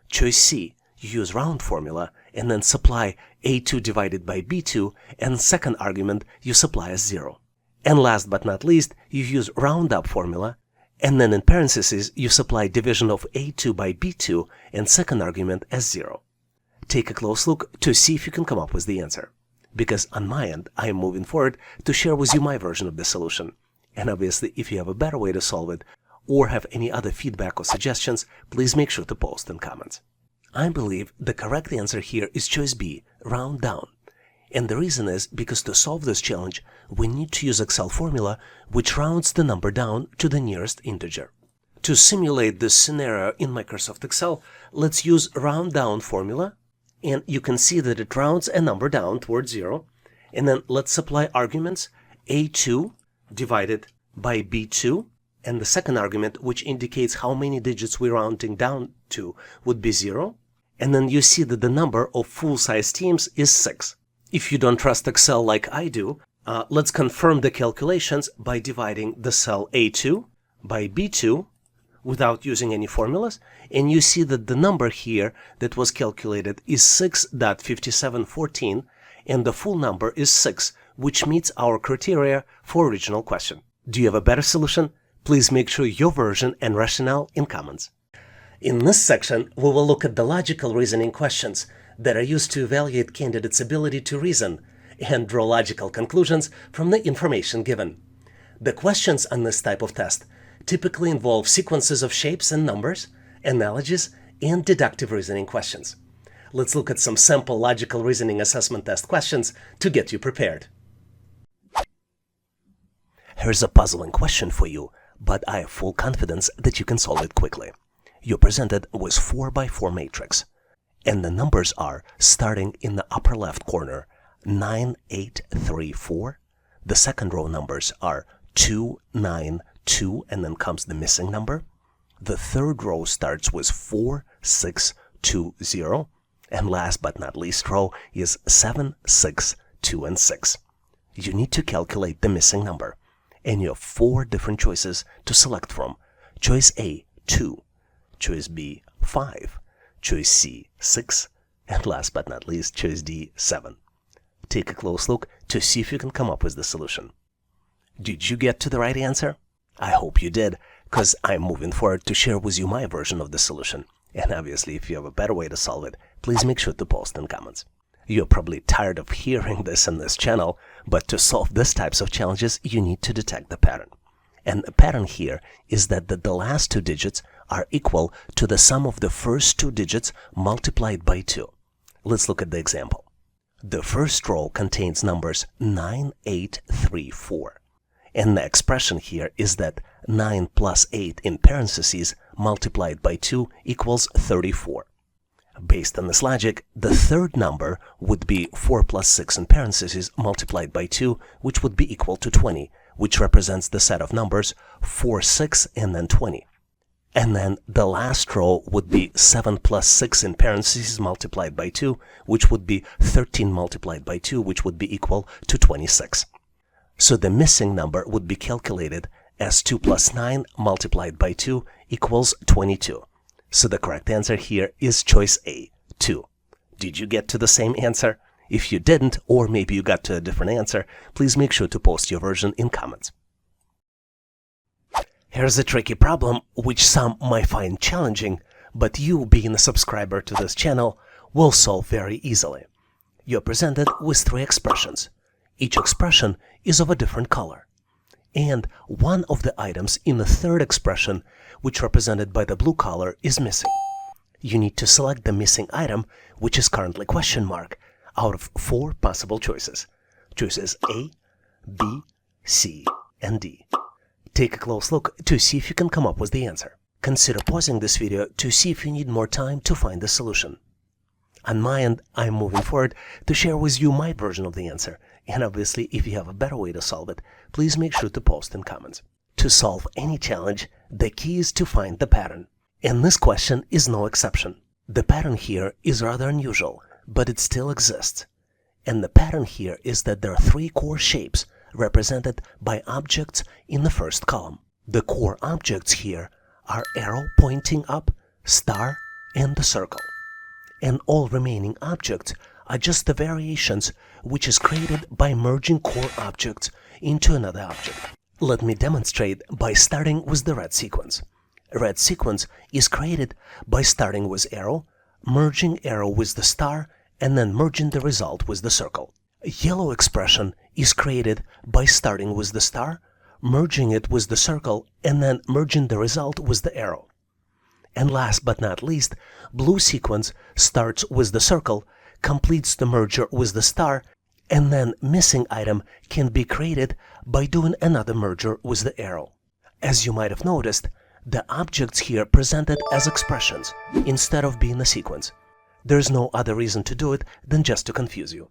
Choice C, you use round formula and then supply A2 divided by B2, and second argument you supply as 0. And last but not least, you use round up formula, and then in parentheses you supply division of A2 by B2 and second argument as 0. Take a close look to see if you can come up with the answer. Because on my end, I am moving forward to share with you my version of the solution. And obviously, if you have a better way to solve it, or have any other feedback or suggestions, please make sure to post in comments. I believe the correct answer here is choice B, round down. And the reason is because to solve this challenge, we need to use Excel formula which rounds the number down to the nearest integer. To simulate this scenario in Microsoft Excel, let's use round down formula. And you can see that it rounds a number down towards 0. And then let's apply arguments A2 divided by B2. And the second argument, which indicates how many digits we're rounding down to, would be 0. And then you see that the number of full-size teams is 6. If you don't trust Excel like I do, let's confirm the calculations by dividing the cell A2 by B2 without using any formulas, and you see that the number here that was calculated is 6.5714, and the full number is 6, which meets our criteria for original question. Do you have a better solution? Please make sure your version and rationale in comments. In this section, we will look at the logical reasoning questions that are used to evaluate candidates' ability to reason and draw logical conclusions from the information given. The questions on this type of test typically involve sequences of shapes and numbers, analogies, and deductive reasoning questions. Let's look at some sample logical reasoning assessment test questions to get you prepared. Here's a puzzling question for you, but I have full confidence that you can solve it quickly. You're presented with 4x4 matrix, and the numbers are, starting in the upper left corner, 9, 8, 3, 4. The second row numbers are 2, 9, 2, and then comes the missing number. The third row starts with 4, 6, 2, 0. And last but not least row is 7, 6, 2, and 6. You need to calculate the missing number. And you have 4 different choices to select from. Choice A, 2. Choice B, 5. Choice C, 6. And last but not least, choice D, 7. Take a close look to see if you can come up with the solution. Did you get to the right answer? I hope you did, because I'm moving forward to share with you my version of the solution. And obviously, if you have a better way to solve it, please make sure to post in comments. You're probably tired of hearing this on this channel, but to solve these types of challenges, you need to detect the pattern. And the pattern here is that the last 2 digits are equal to the sum of the first 2 digits multiplied by 2. Let's look at the example. The first row contains numbers 9, 8, 3, 4. And the expression here is that 9 plus 8 in parentheses multiplied by 2 equals 34. Based on this logic, the third number would be 4 plus 6 in parentheses multiplied by 2, which would be equal to 20, which represents the set of numbers 4, 6, and then 20. And then the last row would be 7 plus 6 in parentheses multiplied by 2, which would be 13 multiplied by 2, which would be equal to 26. So the missing number would be calculated as 2 plus 9 multiplied by 2 equals 22. So the correct answer here is choice A, 2. Did you get to the same answer? If you didn't, or maybe you got to a different answer, please make sure to post your version in comments. Here's a tricky problem which some might find challenging, but you, being a subscriber to this channel, will solve very easily. You're presented with 3 expressions. Each expression is of a different color. And one of the items in the third expression, which represented by the blue color, is missing. You need to select the missing item, which is currently question mark, out of 4 possible choices. Choices A, B, C, and D. Take a close look to see if you can come up with the answer. Consider pausing this video to see if you need more time to find the solution. On my end, I'm moving forward to share with you my version of the answer. And obviously, if you have a better way to solve it, please make sure to post in comments. To solve any challenge, the key is to find the pattern. And this question is no exception. The pattern here is rather unusual, but it still exists. And the pattern here is that there are 3 core shapes represented by objects in the first column. The core objects here are arrow pointing up, star, and the circle. And all remaining objects are just the variations which is created by merging core objects into another object. Let me demonstrate by starting with the red sequence. Red sequence is created by starting with arrow, merging arrow with the star, and then merging the result with the circle. A yellow expression is created by starting with the star, merging it with the circle, and then merging the result with the arrow. And last but not least, blue sequence starts with the circle, completes the merger with the star, and then missing item can be created by doing another merger with the arrow. As you might have noticed, the objects here presented as expressions instead of being a sequence. There's no other reason to do it than just to confuse you.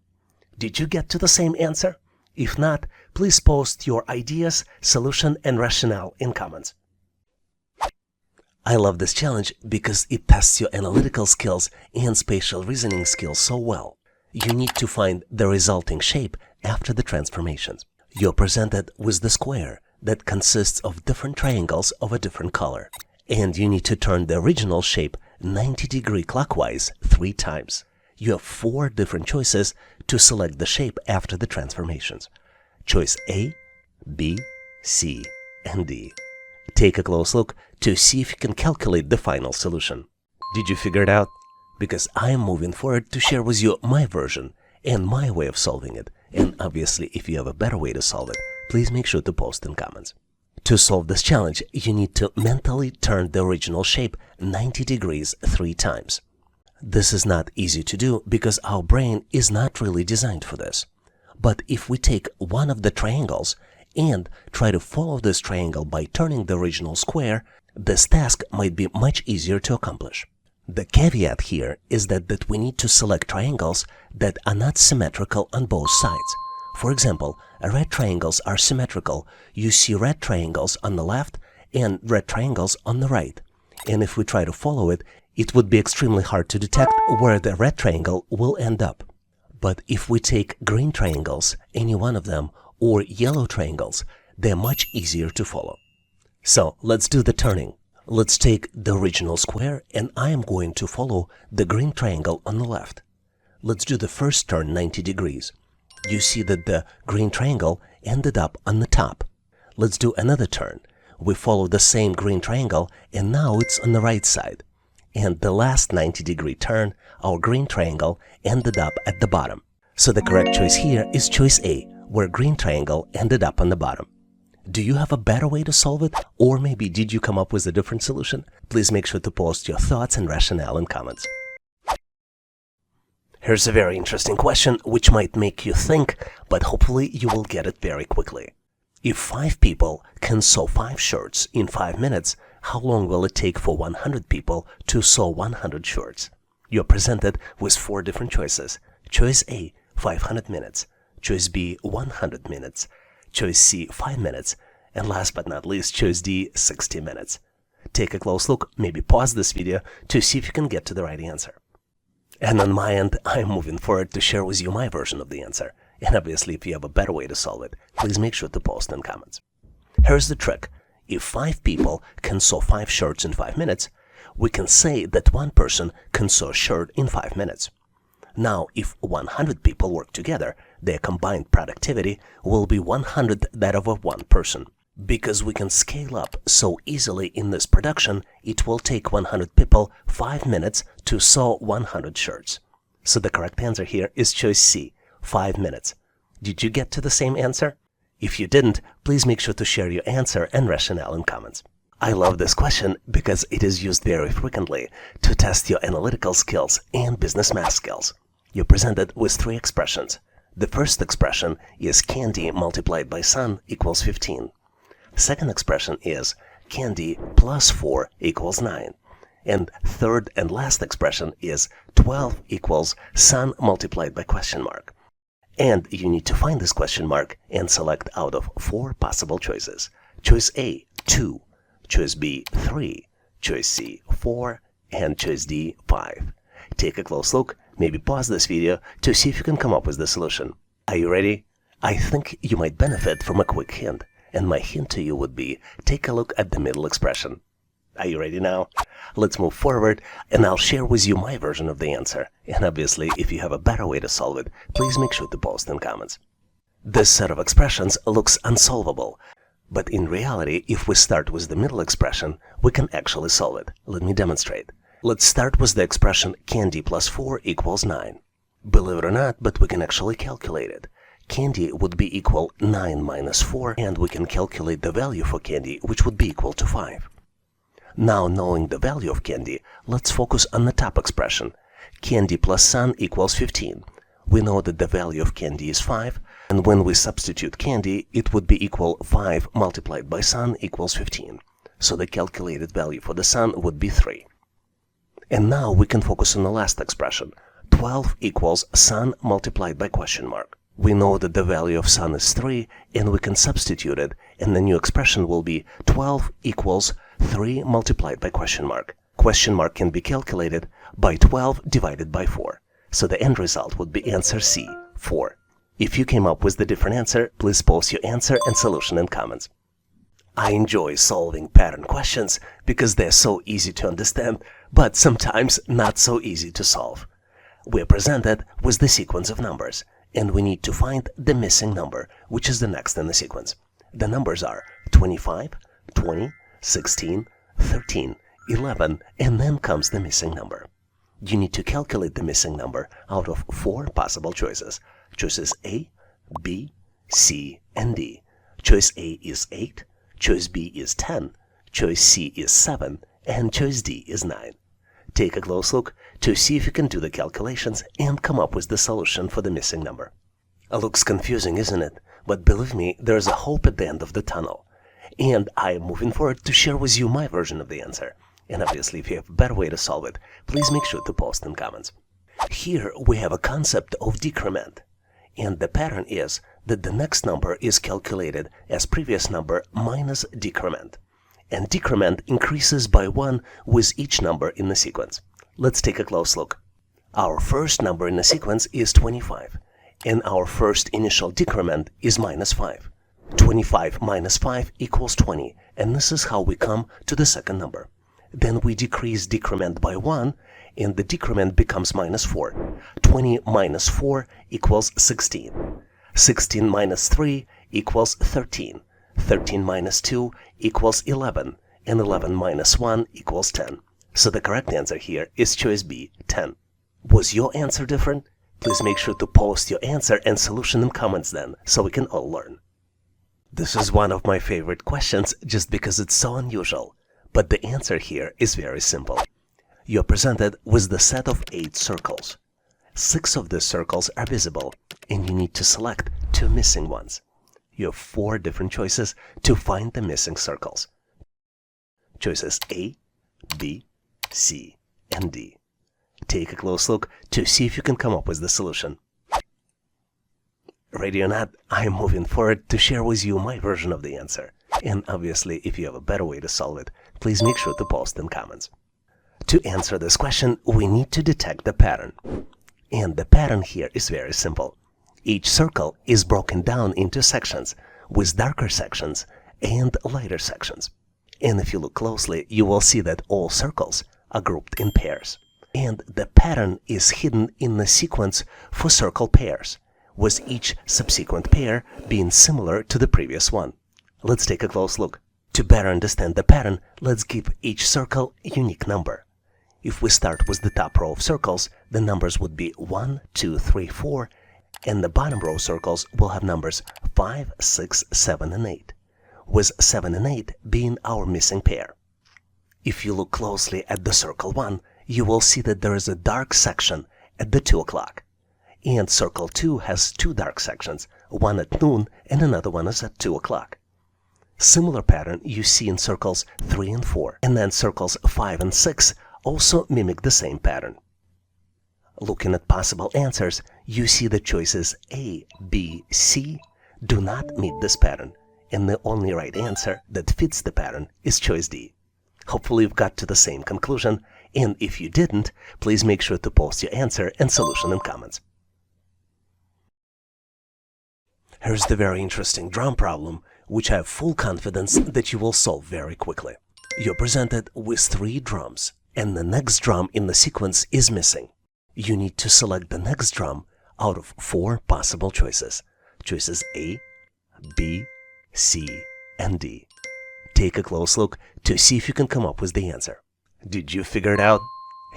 Did you get to the same answer? If not, please post your ideas, solution, and rationale in comments. I love this challenge because it tests your analytical skills and spatial reasoning skills so well. You need to find the resulting shape after the transformations. You're presented with the square that consists of different triangles of a different color. And you need to turn the original shape 90-degree clockwise 3 times. You have 4 different choices to select the shape after the transformations. Choice A, B, C, and D. Take a close look to see if you can calculate the final solution. Did you figure it out? Because I am moving forward to share with you my version and my way of solving it. And obviously, if you have a better way to solve it, please make sure to post in comments. To solve this challenge, you need to mentally turn the original shape 90 degrees 3 times. This is not easy to do because our brain is not really designed for this. But if we take one of the triangles and try to follow this triangle by turning the original square, this task might be much easier to accomplish. The caveat here is that we need to select triangles that are not symmetrical on both sides. For example, red triangles are symmetrical. You see red triangles on the left and red triangles on the right. And if we try to follow it, it would be extremely hard to detect where the red triangle will end up. But if we take green triangles, any one of them, or yellow triangles, they're much easier to follow. So let's do the turning. Let's take the original square and I am going to follow the green triangle on the left. Let's do the first turn 90 degrees. You see that the green triangle ended up on the top. Let's do another turn. We follow the same green triangle and now it's on the right side. And the last 90-degree turn, our green triangle ended up at the bottom. So the correct choice here is choice A, where green triangle ended up on the bottom. Do you have a better way to solve it? Or maybe did you come up with a different solution? Please make sure to post your thoughts and rationale in comments. Here's a very interesting question which might make you think, but hopefully you will get it very quickly. If 5 people can sew 5 shirts in 5 minutes, how long will it take for 100 people to sew 100 shirts? You're presented with 4 different choices. Choice A, 500 minutes. Choice B, 100 minutes. Choice C, 5 minutes. And last but not least, choice D, 60 minutes. Take a close look, maybe pause this video to see if you can get to the right answer. And on my end, I'm moving forward to share with you my version of the answer. And obviously, if you have a better way to solve it, please make sure to post in comments. Here's the trick. If 5 people can sew 5 shirts in 5 minutes, we can say that 1 person can sew a shirt in 5 minutes. Now, if 100 people work together, their combined productivity will be 100 that of 1 person. Because we can scale up so easily in this production, it will take 100 people 5 minutes to sew 100 shirts. So the correct answer here is choice C, 5 minutes. Did you get to the same answer? If you didn't, please make sure to share your answer and rationale in comments. I love this question because it is used very frequently to test your analytical skills and business math skills. You're presented with 3 expressions. The first expression is candy multiplied by sun equals 15. Second expression is candy plus 4 equals 9. And third and last expression is 12 equals sun multiplied by question mark. And you need to find this question mark and select out of 4 possible choices. Choice A, 2. Choice B, 3. Choice C, 4. And choice D, 5. Take a close look, maybe pause this video to see if you can come up with the solution. Are you ready? I think you might benefit from a quick hint. And my hint to you would be, take a look at the middle expression. Are you ready now? Let's move forward and I'll share with you my version of the answer. And obviously, if you have a better way to solve it, please make sure to post in comments. This set of expressions looks unsolvable. But in reality, if we start with the middle expression, we can actually solve it. Let me demonstrate. Let's start with the expression candy plus 4 equals 9. Believe it or not, but we can actually calculate it. Candy would be equal 9 minus 4, and we can calculate the value for candy, which would be equal to 5. Now, knowing the value of candy, let's focus on the top expression. Candy plus sun equals 15. We know that the value of candy is 5, and when we substitute candy, it would be equal 5 multiplied by sun equals 15. So the calculated value for the sun would be 3. And now we can focus on the last expression. 12 equals sun multiplied by question mark. We know that the value of sun is 3, and we can substitute it, and the new expression will be 12 equals 3 multiplied by question mark. Question mark can be calculated by 12 divided by 4. So the end result would be answer C, 4. If you came up with the different answer, please post your answer and solution in comments. I enjoy solving pattern questions because they're so easy to understand, but sometimes not so easy to solve. We're presented with the sequence of numbers, and we need to find the missing number, which is the next in the sequence. The numbers are 25, 20, 16, 13, 11, and then comes the missing number. You need to calculate the missing number out of 4 possible choices. Choices A, B, C, and D. Choice A is 8, choice B is 10, choice C is 7, and choice D is 9. Take a close look to see if you can do the calculations and come up with the solution for the missing number. Looks confusing, isn't it? But believe me, there's a hope at the end of the tunnel. And I am moving forward to share with you my version of the answer. And obviously, if you have a better way to solve it, please make sure to post in comments. Here we have a concept of decrement. And the pattern is that the next number is calculated as previous number minus decrement. And decrement increases by 1 with each number in the sequence. Let's take a close look. Our first number in the sequence is 25, and our first initial decrement is minus 5. 25 minus 5 equals 20, and this is how we come to the second number. Then we decrease decrement by 1, and the decrement becomes minus 4. 20 minus 4 equals 16. 16 minus 3 equals 13. 13 minus 2 equals 11, and 11 minus 1 equals 10. So the correct answer here is choice B, 10. Was your answer different? Please make sure to post your answer and solution in comments then, so we can all learn. This is one of my favorite questions just because it's so unusual, but the answer here is very simple. You're presented with the set of 8 circles. 6 of these circles are visible, and you need to select 2 missing ones. You have 4 different choices to find the missing circles. Choices A, B, C, and D. Take a close look to see if you can come up with the solution. Ready or not, I am moving forward to share with you my version of the answer. And obviously, if you have a better way to solve it, please make sure to post in comments. To answer this question, we need to detect the pattern. And the pattern here is very simple. Each circle is broken down into sections, with darker sections and lighter sections. And if you look closely, you will see that all circles are grouped in pairs. And the pattern is hidden in the sequence for circle pairs, with each subsequent pair being similar to the previous one. Let's take a close look. To better understand the pattern, let's give each circle a unique number. If we start with the top row of circles, the numbers would be 1, 2, 3, 4, and the bottom row circles will have numbers 5, 6, 7, and 8, with 7 and 8 being our missing pair. If you look closely at the circle 1, you will see that there is a dark section at the 2 o'clock. And circle 2 has 2 dark sections, one at noon and another one is at 2 o'clock. Similar pattern you see in circles 3 and 4, and then circles 5 and 6 also mimic the same pattern. Looking at possible answers, you see the choices A, B, C do not meet this pattern, and the only right answer that fits the pattern is choice D. Hopefully you've got to the same conclusion, and if you didn't, please make sure to post your answer and solution in comments. Here's the very interesting drum problem, which I have full confidence that you will solve very quickly. You're presented with 3 drums, and the next drum in the sequence is missing. You need to select the next drum out of 4 possible choices. Choices A, B, C, and D. Take a close look to see if you can come up with the answer. Did you figure it out?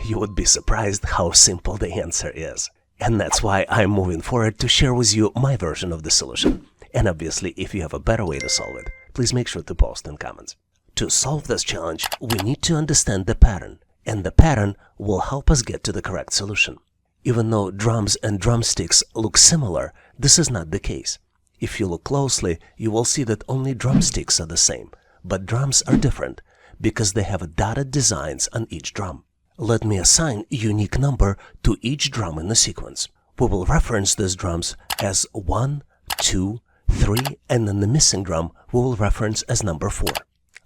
You would be surprised how simple the answer is. And that's why I'm moving forward to share with you my version of the solution. And obviously, if you have a better way to solve it, please make sure to post in comments. To solve this challenge, we need to understand the pattern, and the pattern will help us get to the correct solution. Even though drums and drumsticks look similar, this is not the case. If you look closely, you will see that only drumsticks are the same, but drums are different because they have dotted designs on each drum. Let me assign a unique number to each drum in the sequence. We will reference these drums as 1, 2, 3, and then the missing drum we will reference as number 4.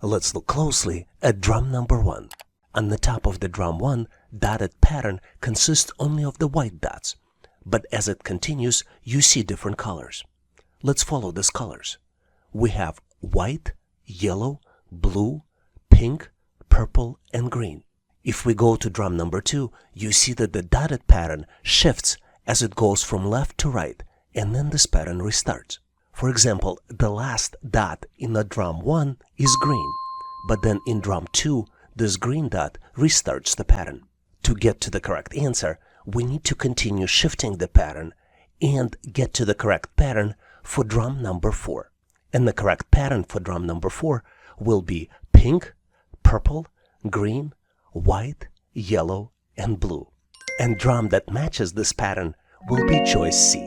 Let's look closely at drum number 1. On the top of the drum 1, dotted pattern consists only of the white dots, but as it continues, you see different colors. Let's follow these colors. We have white, yellow, blue, pink, purple, and green. If we go to drum number 2, you see that the dotted pattern shifts as it goes from left to right, and then this pattern restarts. For example, the last dot in the drum 1 is green, but then in drum 2, this green dot restarts the pattern. To get to the correct answer, we need to continue shifting the pattern and get to the correct pattern for drum number 4. And the correct pattern for drum number 4 will be pink, purple, green, white, yellow, and blue. And drum that matches this pattern will be choice C.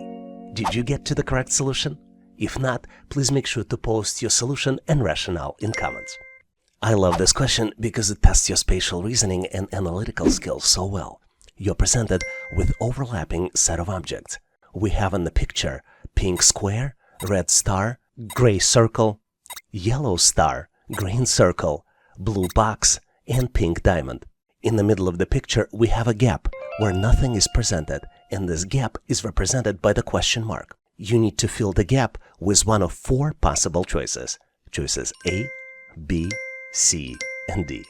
Did you get to the correct solution? If not, please make sure to post your solution and rationale in comments. I love this question because it tests your spatial reasoning and analytical skills so well. You're presented with overlapping set of objects. We have in the picture pink square, red star, gray circle, yellow star, green circle, blue box, and pink diamond. In the middle of the picture, we have a gap where nothing is presented, and this gap is represented by the question mark. You need to fill the gap with one of 4 possible choices. Choices A, B, C, and D.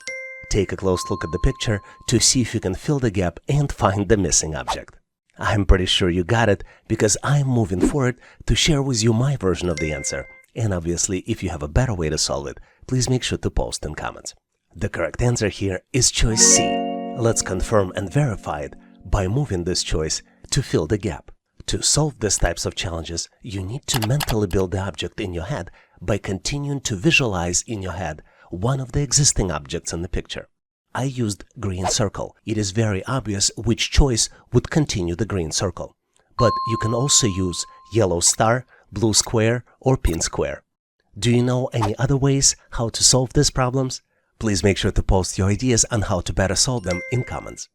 Take a close look at the picture to see if you can fill the gap and find the missing object. I'm pretty sure you got it because I'm moving forward to share with you my version of the answer. And obviously, if you have a better way to solve it, please make sure to post in comments. The correct answer here is choice C. Let's confirm and verify it by moving this choice to fill the gap. To solve these types of challenges, you need to mentally build the object in your head by continuing to visualize in your head one of the existing objects in the picture. I used green circle. It is very obvious which choice would continue the green circle. But you can also use yellow star, blue square, or pink square. Do you know any other ways how to solve these problems? Please make sure to post your ideas on how to better solve them in comments.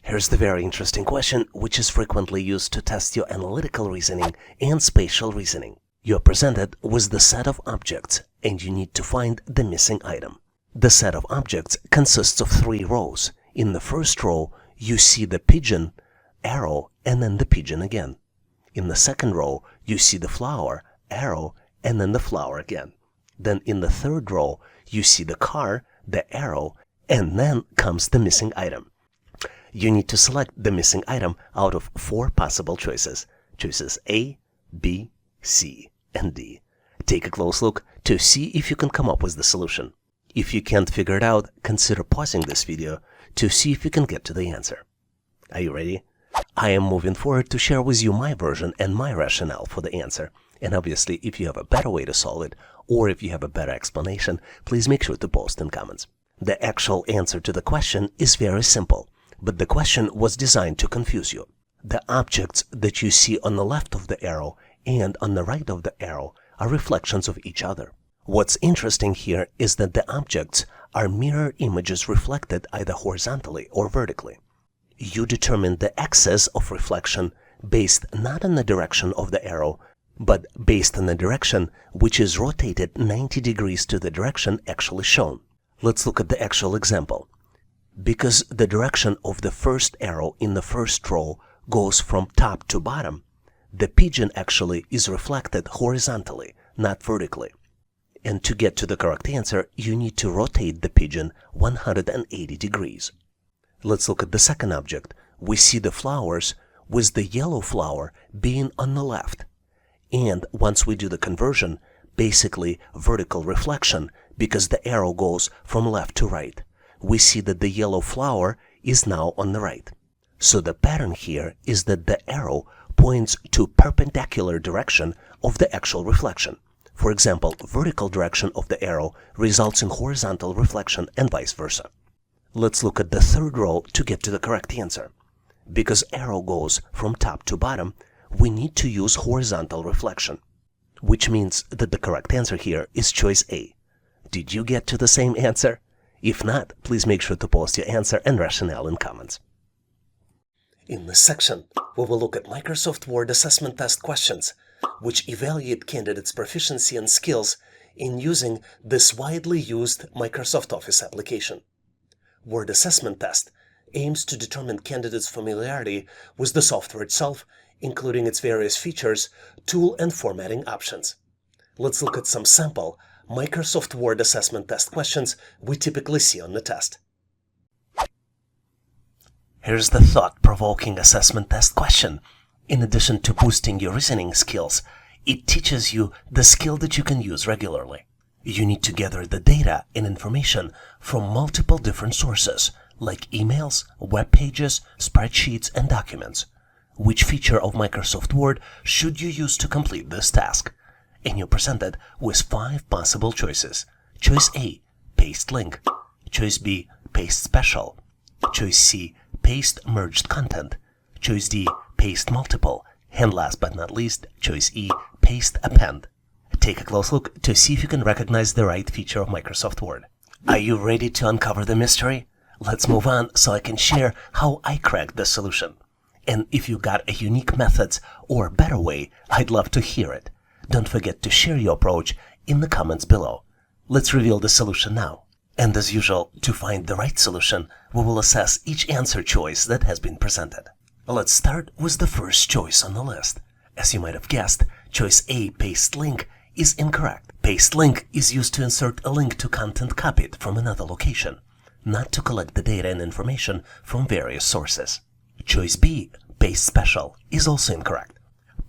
Here's the very interesting question, which is frequently used to test your analytical reasoning and spatial reasoning. You're presented with the set of objects, and you need to find the missing item. The set of objects consists of 3 rows. In the first row, you see the pigeon, arrow, and then the pigeon again. In the second row, you see the flower, arrow, and then the flower again. Then in the third row, you see the car, the arrow, and then comes the missing item. You need to select the missing item out of 4 possible choices. Choices A, B, C, and D. Take a close look to see if you can come up with the solution. If you can't figure it out, consider pausing this video to see if you can get to the answer. Are you ready? I am moving forward to share with you my version and my rationale for the answer. And obviously, if you have a better way to solve it, or if you have a better explanation, please make sure to post in comments. The actual answer to the question is very simple, but the question was designed to confuse you. The objects that you see on the left of the arrow and on the right of the arrow are reflections of each other. What's interesting here is that the objects are mirror images reflected either horizontally or vertically. You determine the axis of reflection based not on the direction of the arrow, but based on the direction which is rotated 90 degrees to the direction actually shown. Let's look at the actual example. Because the direction of the first arrow in the first row goes from top to bottom, the pigeon actually is reflected horizontally, not vertically. And to get to the correct answer, you need to rotate the pigeon 180 degrees. Let's look at the second object. We see the flowers with the yellow flower being on the left. And once we do the conversion, basically vertical reflection, because the arrow goes from left to right, we see that the yellow flower is now on the right. So the pattern here is that the arrow points to perpendicular direction of the actual reflection. For example, vertical direction of the arrow results in horizontal reflection and vice versa. Let's look at the third row to get to the correct answer. Because arrow goes from top to bottom, we need to use horizontal reflection, which means that the correct answer here is choice A. Did you get to the same answer? If not, please make sure to post your answer and rationale in comments. In this section, we will look at Microsoft Word assessment test questions, which evaluate candidates' proficiency and skills in using this widely used Microsoft Office application. Word assessment test aims to determine candidates' familiarity with the software itself, including its various features, tool and formatting options. Let's look at some sample Microsoft Word assessment test questions we typically see on the test. Here's the thought-provoking assessment test question. In addition to boosting your reasoning skills, it teaches you the skill that you can use regularly. You need to gather the data and information from multiple different sources, like emails, web pages, spreadsheets, and documents. Which feature of Microsoft Word should you use to complete this task? And you're presented with 5 possible choices. Choice A, paste link. Choice B, paste special. Choice C, paste merged content. Choice D, paste multiple. And last but not least, choice E, paste append. Take a close look to see if you can recognize the right feature of Microsoft Word. Are you ready to uncover the mystery? Let's move on so I can share how I cracked the solution. And if you got a unique method or better way, I'd love to hear it. Don't forget to share your approach in the comments below. Let's reveal the solution now. And as usual, to find the right solution, we will assess each answer choice that has been presented. Let's start with the first choice on the list. As you might have guessed, choice A, paste link, is incorrect. Paste link is used to insert a link to content copied from another location, not to collect the data and information from various sources. Choice B, paste special, is also incorrect.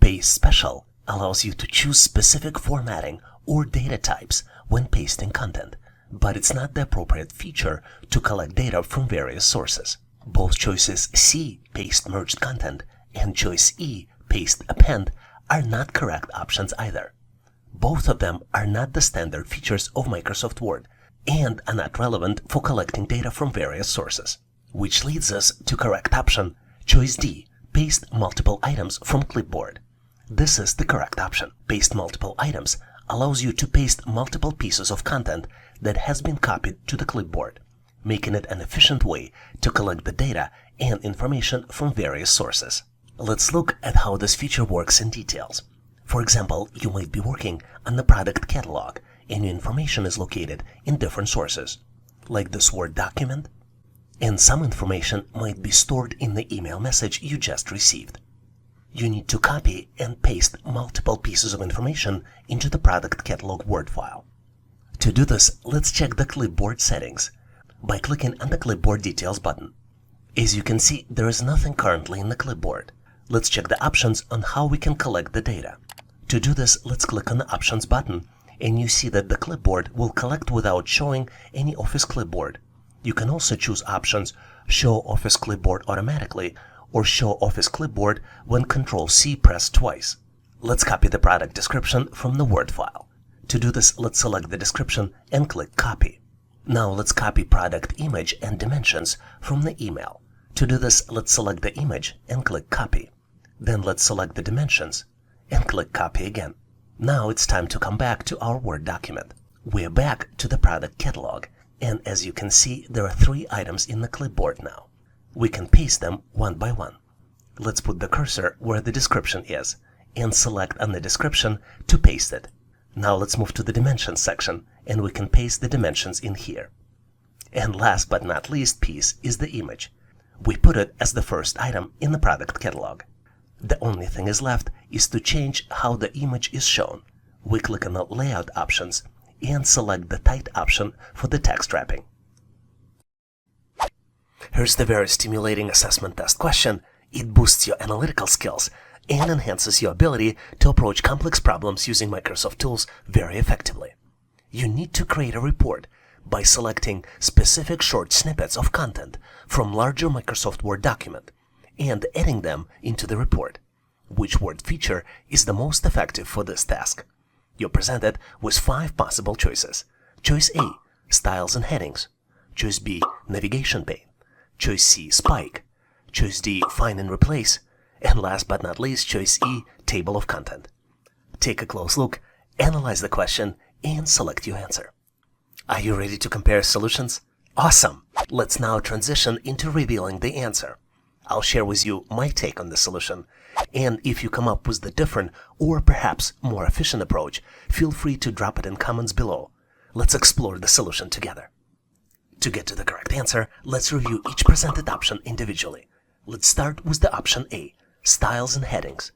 Paste special allows you to choose specific formatting or data types when pasting content, but it's not the appropriate feature to collect data from various sources. Both choices C, paste merged content, and choice E, paste append, are not correct options either. Both of them are not the standard features of Microsoft Word and are not relevant for collecting data from various sources. Which leads us to correct option, choice D, paste multiple items from clipboard. This is the correct option. Paste multiple items allows you to paste multiple pieces of content that has been copied to the clipboard, making it an efficient way to collect the data and information from various sources. Let's look at how this feature works in details. For example, you might be working on the product catalog and your information is located in different sources, like this Word document, and some information might be stored in the email message you just received. You need to copy and paste multiple pieces of information into the product catalog Word file. To do this, let's check the clipboard settings by clicking on the Clipboard Details button. As you can see, there is nothing currently in the clipboard. Let's check the options on how we can collect the data. To do this, let's click on the Options button, and you see that the clipboard will collect without showing any Office clipboard. You can also choose options Show Office Clipboard Automatically or Show Office Clipboard when Ctrl-C pressed twice. Let's copy the product description from the Word file. To do this, let's select the description and click Copy. Now let's copy product image and dimensions from the email. To do this, let's select the image and click Copy. Then let's select the dimensions and click Copy again. Now it's time to come back to our Word document. We're back to the product catalog, and as you can see, there are 3 items in the clipboard now. We can paste them one by one. Let's put the cursor where the description is and select on the description to paste it. Now let's move to the dimensions section and we can paste the dimensions in here. And last but not least piece is the image. We put it as the first item in the product catalog. The only thing is left is to change how the image is shown. We click on the layout options and select the tight option for the text wrapping. Here's the very stimulating assessment test question. It boosts your analytical skills and enhances your ability to approach complex problems using Microsoft tools very effectively. You need to create a report by selecting specific short snippets of content from larger Microsoft Word document and adding them into the report. Which word feature is the most effective for this task? You're presented with 5 possible choices. Choice A, styles and headings. Choice B, navigation pane. Choice C, spike. Choice D, find and replace. And last but not least, choice E, table of content. Take a close look, analyze the question, and select your answer. Are you ready to compare solutions? Awesome! Let's now transition into revealing the answer. I'll share with you my take on the solution, and if you come up with the different or perhaps more efficient approach, feel free to drop it in comments below. Let's explore the solution together. To get to the correct answer, let's review each presented option individually. Let's start with the option A, styles and headings.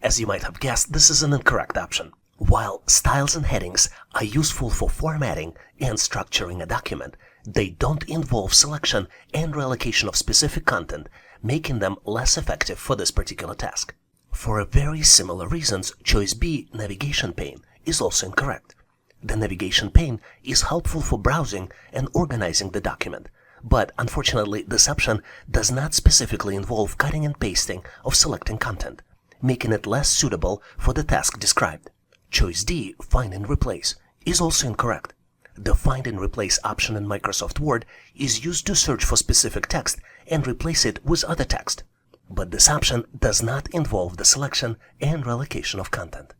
As you might have guessed, this is an incorrect option. While styles and headings are useful for formatting and structuring a document, they don't involve selection and reallocation of specific content, making them less effective for this particular task. For very similar reasons, choice B, navigation pane, is also incorrect. The navigation pane is helpful for browsing and organizing the document, but unfortunately this option does not specifically involve cutting and pasting of selecting content, making it less suitable for the task described. Choice D, find and replace, is also incorrect. The find and replace option in Microsoft Word is used to search for specific text and replace it with other text, but this option does not involve the selection and reallocation of content.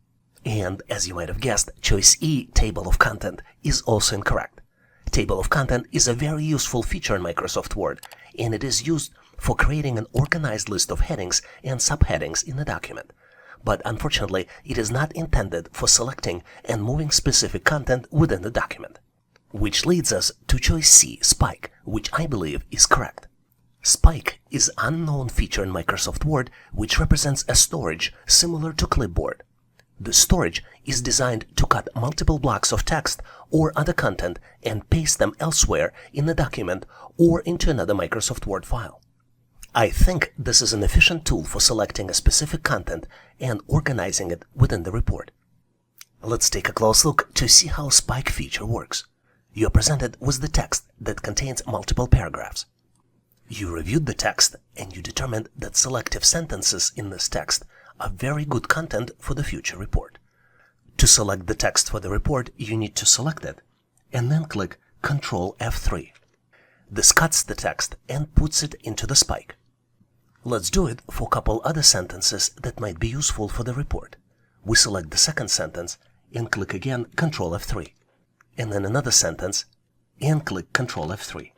And as you might have guessed, choice E, table of content, is also incorrect. Table of content is a very useful feature in Microsoft Word, and it is used for creating an organized list of headings and subheadings in a document. But unfortunately, it is not intended for selecting and moving specific content within the document. Which leads us to choice C, spike, which I believe is correct. Spike is an unknown feature in Microsoft Word which represents a storage similar to clipboard. The storage is designed to cut multiple blocks of text or other content and paste them elsewhere in the document or into another Microsoft Word file. I think this is an efficient tool for selecting a specific content and organizing it within the report. Let's take a close look to see how spike feature works. You are presented with the text that contains multiple paragraphs. You reviewed the text and you determined that selective sentences in this text are very good content for the future report. To select the text for the report, you need to select it and then click Ctrl F3. This cuts the text and puts it into the spike. Let's do it for a couple other sentences that might be useful for the report. We select the second sentence and click again Ctrl F3, and then another sentence and click Ctrl F3.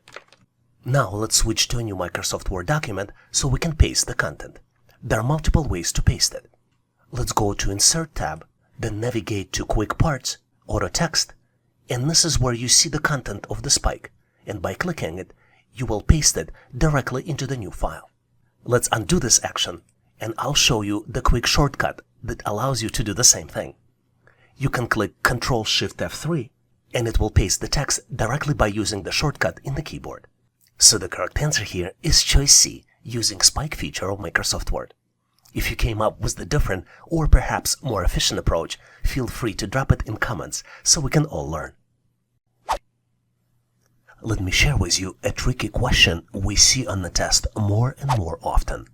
Now let's switch to a new Microsoft Word document so we can paste the content. There are multiple ways to paste it. Let's go to Insert tab, then navigate to Quick Parts, Auto Text, and this is where you see the content of the spike, and by clicking it, you will paste it directly into the new file. Let's undo this action, and I'll show you the quick shortcut that allows you to do the same thing. You can click Ctrl-Shift-F3, and it will paste the text directly by using the shortcut in the keyboard. So the correct answer here is choice C, using spike feature of Microsoft Word. If you came up with the different or perhaps more efficient approach, feel free to drop it in comments so we can all learn. Let me share with you a tricky question we see on the test more and more often.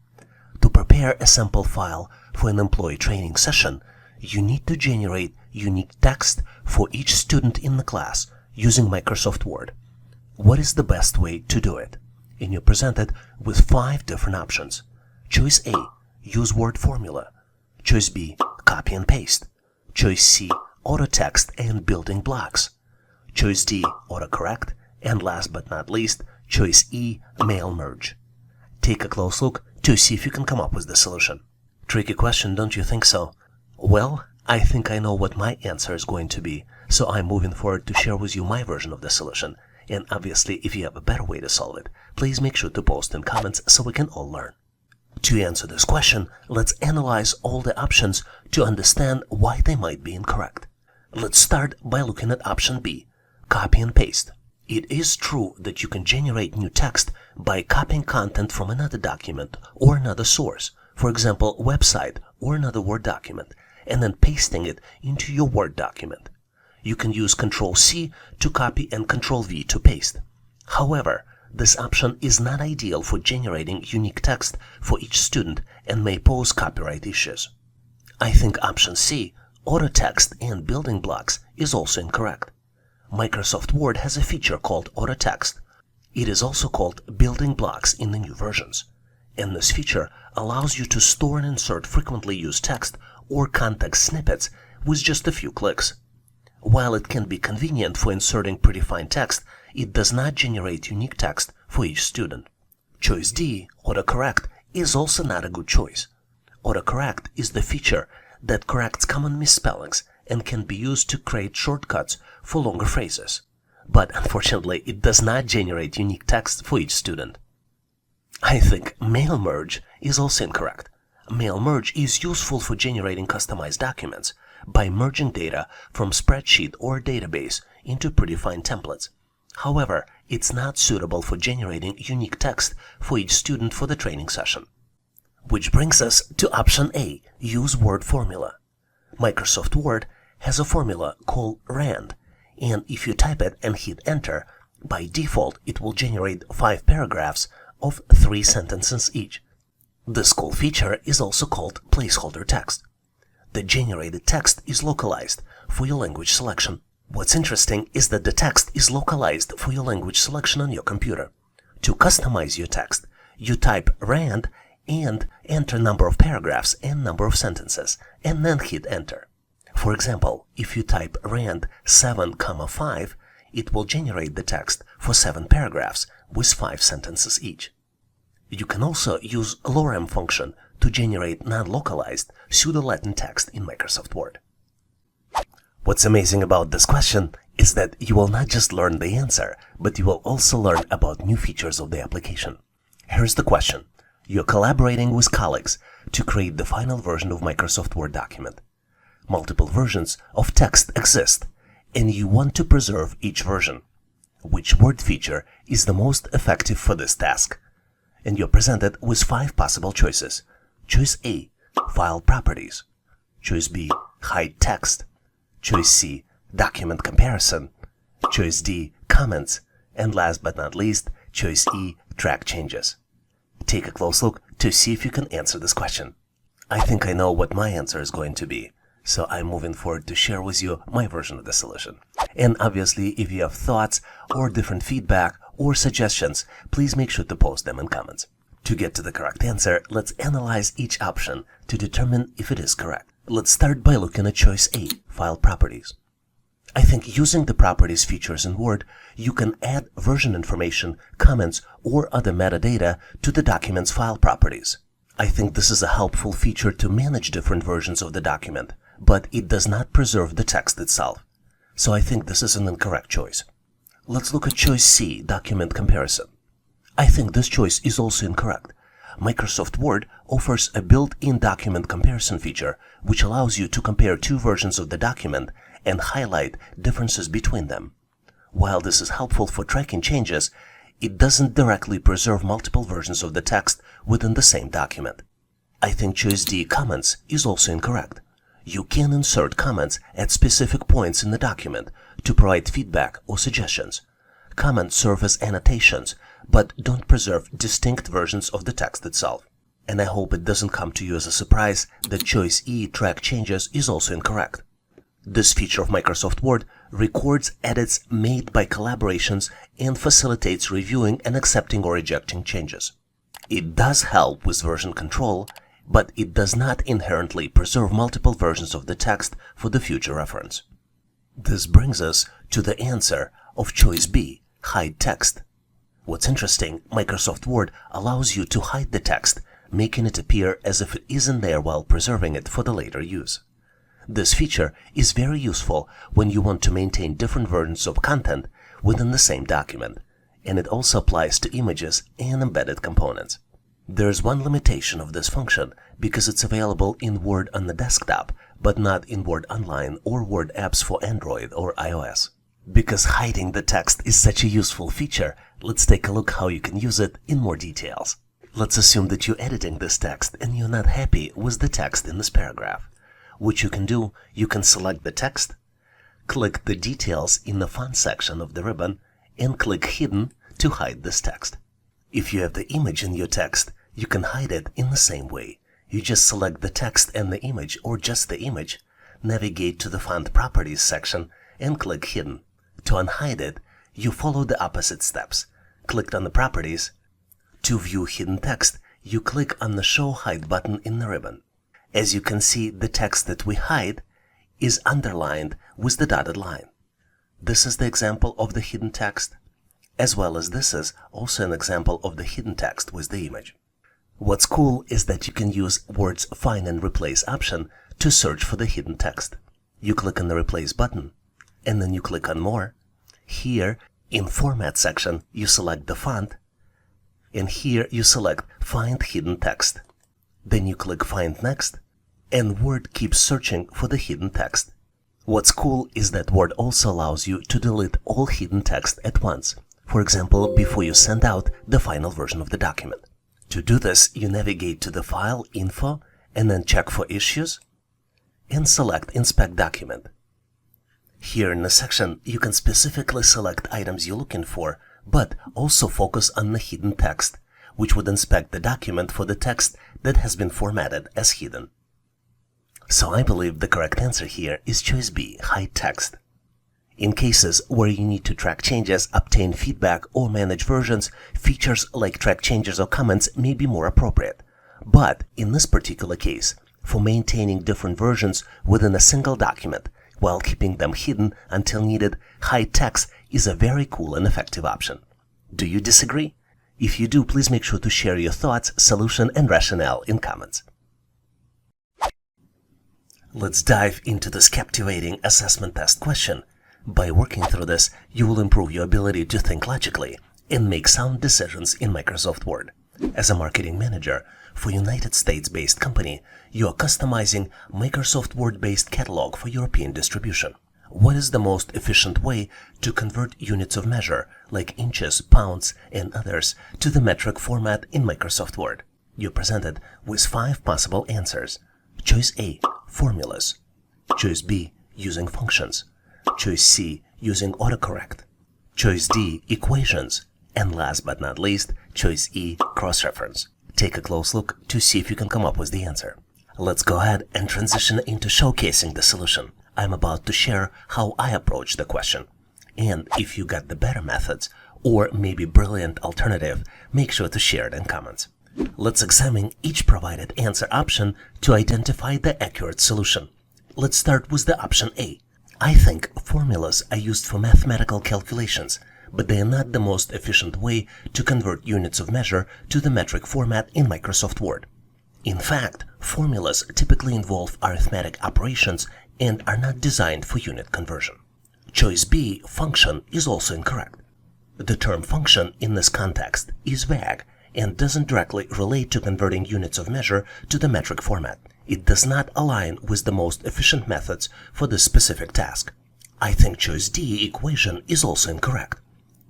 To prepare a sample file for an employee training session, you need to generate unique text for each student in the class using Microsoft Word. What is the best way to do it? And you're presented with 5 different options. Choice A, use word formula. Choice B, copy and paste. Choice C, auto text and building blocks. Choice D, autocorrect. And last but not least, choice E, mail merge. Take a close look to see if you can come up with the solution. Tricky question, don't you think so? Well, I think I know what my answer is going to be, so I'm moving forward to share with you my version of the solution. And obviously, if you have a better way to solve it, please make sure to post in comments so we can all learn. To answer this question, let's analyze all the options to understand why they might be incorrect. Let's start by looking at option B, copy and paste. It is true that you can generate new text by copying content from another document or another source, for example, website or another Word document, and then pasting it into your Word document. You can use Ctrl-C to copy and Ctrl-V to paste. However, this option is not ideal for generating unique text for each student and may pose copyright issues. I think option C, auto text and building blocks, is also incorrect. Microsoft Word has a feature called auto text. It is also called building blocks in the new versions. And this feature allows you to store and insert frequently used text or context snippets with just a few clicks. While it can be convenient for inserting predefined text, it does not generate unique text for each student. Choice D, autocorrect, is also not a good choice. Autocorrect is the feature that corrects common misspellings and can be used to create shortcuts for longer phrases. But unfortunately, it does not generate unique text for each student. I think mail merge is also incorrect. Mail merge is useful for generating customized documents by merging data from spreadsheet or database into predefined templates. However, it's not suitable for generating unique text for each student for the training session. Which brings us to option A, use word formula. Microsoft Word has a formula called RAND, and if you type it and hit enter, by default it will generate 5 paragraphs of 3 sentences each. This cool feature is also called placeholder text. The generated text is localized for your language selection. What's interesting is that the text is localized for your language selection on your computer. To customize your text, you type RAND and enter number of paragraphs and number of sentences, and then hit enter. For example, if you type RAND 7,5, it will generate the text for 7 paragraphs with 5 sentences each. You can also use lorem function to generate non-localized pseudo-Latin text in Microsoft Word. What's amazing about this question is that you will not just learn the answer, but you will also learn about new features of the application. Here's the question. You're collaborating with colleagues to create the final version of Microsoft Word document. Multiple versions of text exist, and you want to preserve each version. Which word feature is the most effective for this task? And you're presented with 5 possible choices. Choice A, File Properties. Choice B, Hide Text. Choice C, Document Comparison. Choice D, Comments. And last but not least, Choice E, Track Changes. Take a close look to see if you can answer this question. I think I know what my answer is going to be, so I'm moving forward to share with you my version of the solution. And obviously, if you have thoughts or different feedback or suggestions, please make sure to post them in comments. To get to the correct answer, let's analyze each option to determine if it is correct. Let's start by looking at choice A, File Properties. I think using the Properties features in Word, you can add version information, comments, or other metadata to the document's file properties. I think this is a helpful feature to manage different versions of the document, but it does not preserve the text itself. So I think this is an incorrect choice. Let's look at choice C, Document Comparison. I think this choice is also incorrect. Microsoft Word offers a built-in document comparison feature which allows you to compare 2 versions of the document and highlight differences between them. While this is helpful for tracking changes, it doesn't directly preserve multiple versions of the text within the same document. I think choice D, Comments, is also incorrect. You can insert comments at specific points in the document to provide feedback or suggestions. Comments serve as annotations, but don't preserve distinct versions of the text itself. And I hope it doesn't come to you as a surprise that choice E, Track Changes, is also incorrect. This feature of Microsoft Word records edits made by collaborations and facilitates reviewing and accepting or rejecting changes. It does help with version control, but it does not inherently preserve multiple versions of the text for the future reference. This brings us to the answer of choice B, Hide Text. What's interesting, Microsoft Word allows you to hide the text, making it appear as if it isn't there while preserving it for the later use. This feature is very useful when you want to maintain different versions of content within the same document, and it also applies to images and embedded components. There's one limitation of this function because it's available in Word on the desktop, but not in Word Online or Word apps for Android or iOS. Because hiding the text is such a useful feature, let's take a look how you can use it in more details. Let's assume that you're editing this text and you're not happy with the text in this paragraph. What you can do, you can select the text, click the Details in the Font section of the ribbon and click Hidden to hide this text. If you have the image in your text, you can hide it in the same way. You just select the text and the image, or just the image, navigate to the Font Properties section and click Hidden. To unhide it, you follow the opposite steps. Click on the Properties. To view hidden text, you click on the Show Hide button in the ribbon. As you can see, the text that we hide is underlined with the dotted line. This is the example of the hidden text, as well as this is also an example of the hidden text with the image. What's cool is that you can use Word's Find and Replace option to search for the hidden text. You click on the Replace button, and then you click on More. Here, in Format section, you select the font, and here you select Find Hidden Text. Then you click Find Next, and Word keeps searching for the hidden text. What's cool is that Word also allows you to delete all hidden text at once, for example, before you send out the final version of the document. To do this, you navigate to the File, Info, and then check for Issues, and select Inspect Document. Here in the section, you can specifically select items you're looking for, but also focus on the hidden text, which would inspect the document for the text that has been formatted as hidden. So I believe the correct answer here is choice B, Hide Text. In cases where you need to track changes, obtain feedback, or manage versions, features like track changes or comments may be more appropriate. But in this particular case, for maintaining different versions within a single document while keeping them hidden until needed, Hide Text is a very cool and effective option. Do you disagree? If you do, please make sure to share your thoughts, solution, and rationale in comments. Let's dive into this captivating assessment test question. By working through this, you will improve your ability to think logically and make sound decisions in Microsoft Word. As a marketing manager for a United States-based company, you are customizing Microsoft Word-based catalog for European distribution. What is the most efficient way to convert units of measure, like inches, pounds, and others, to the metric format in Microsoft Word? You're presented with 5 possible answers. Choice A, formulas. Choice B, using functions. Choice C, using autocorrect. Choice D, equations. And last but not least, choice E, cross-reference. Take a close look to see if you can come up with the answer. Let's go ahead and transition into showcasing the solution. I'm about to share how I approach the question. And if you got the better methods, or maybe brilliant alternative, make sure to share it in comments. Let's examine each provided answer option to identify the accurate solution. Let's start with the option A. I think formulas are used for mathematical calculations, but they are not the most efficient way to convert units of measure to the metric format in Microsoft Word. In fact, formulas typically involve arithmetic operations and are not designed for unit conversion. Choice B, function, is also incorrect. The term function in this context is vague and doesn't directly relate to converting units of measure to the metric format. It does not align with the most efficient methods for this specific task. I think choice D, equation, is also incorrect.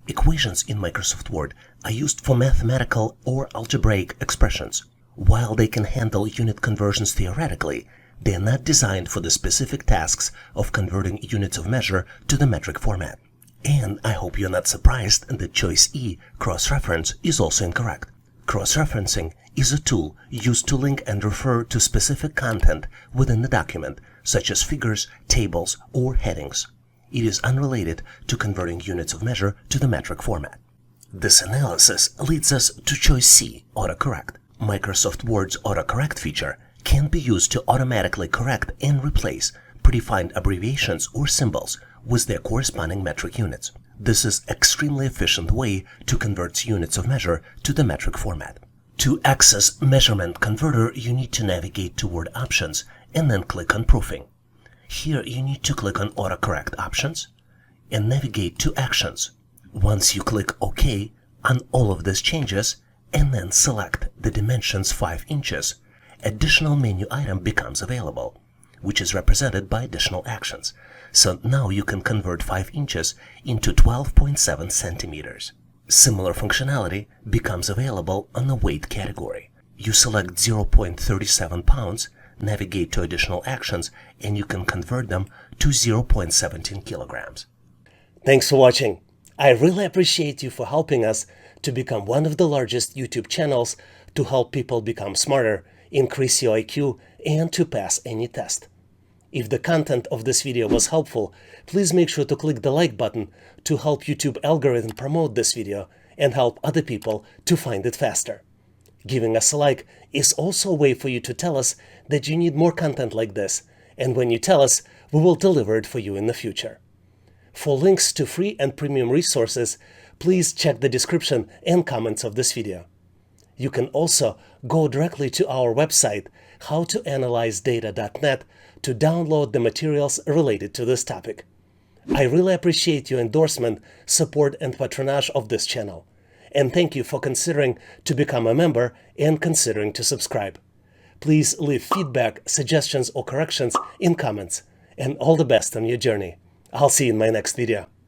Equations in Microsoft Word are used for mathematical or algebraic expressions. While they can handle unit conversions theoretically, they are not designed for the specific tasks of converting units of measure to the metric format. And I hope you're not surprised that choice E, cross-reference, is also incorrect. Cross-referencing is a tool used to link and refer to specific content within the document, such as figures, tables, or headings. It is unrelated to converting units of measure to the metric format. This analysis leads us to choice C, autocorrect. Microsoft Word's autocorrect feature can be used to automatically correct and replace predefined abbreviations or symbols with their corresponding metric units. This is an extremely efficient way to convert units of measure to the metric format. To access Measurement Converter, you need to navigate to Word Options and then click on Proofing. Here you need to click on Autocorrect Options and navigate to Actions. Once you click OK on all of these changes and then select the dimensions 5 inches, additional menu item becomes available, which is represented by additional actions. So now you can convert 5 inches into 12.7 centimeters. Similar functionality becomes available on the weight category. You select 0.37 pounds, navigate to additional actions, and you can convert them to 0.17 kilograms. Thanks for watching. I really appreciate you for helping us to become one of the largest YouTube channels to help people become smarter, increase your IQ, and to pass any test. If the content of this video was helpful, please make sure to click the like button to help YouTube algorithm promote this video and help other people to find it faster. Giving us a like is also a way for you to tell us that you need more content like this, and when you tell us, we will deliver it for you in the future. For links to free and premium resources, please check the description and comments of this video. You can also go directly to our website, howtoanalyzedata.net, to download the materials related to this topic. I really appreciate your endorsement, support, and patronage of this channel. And thank you for considering to become a member and considering to subscribe. Please leave feedback, suggestions, or corrections in comments. And all the best on your journey. I'll see you in my next video.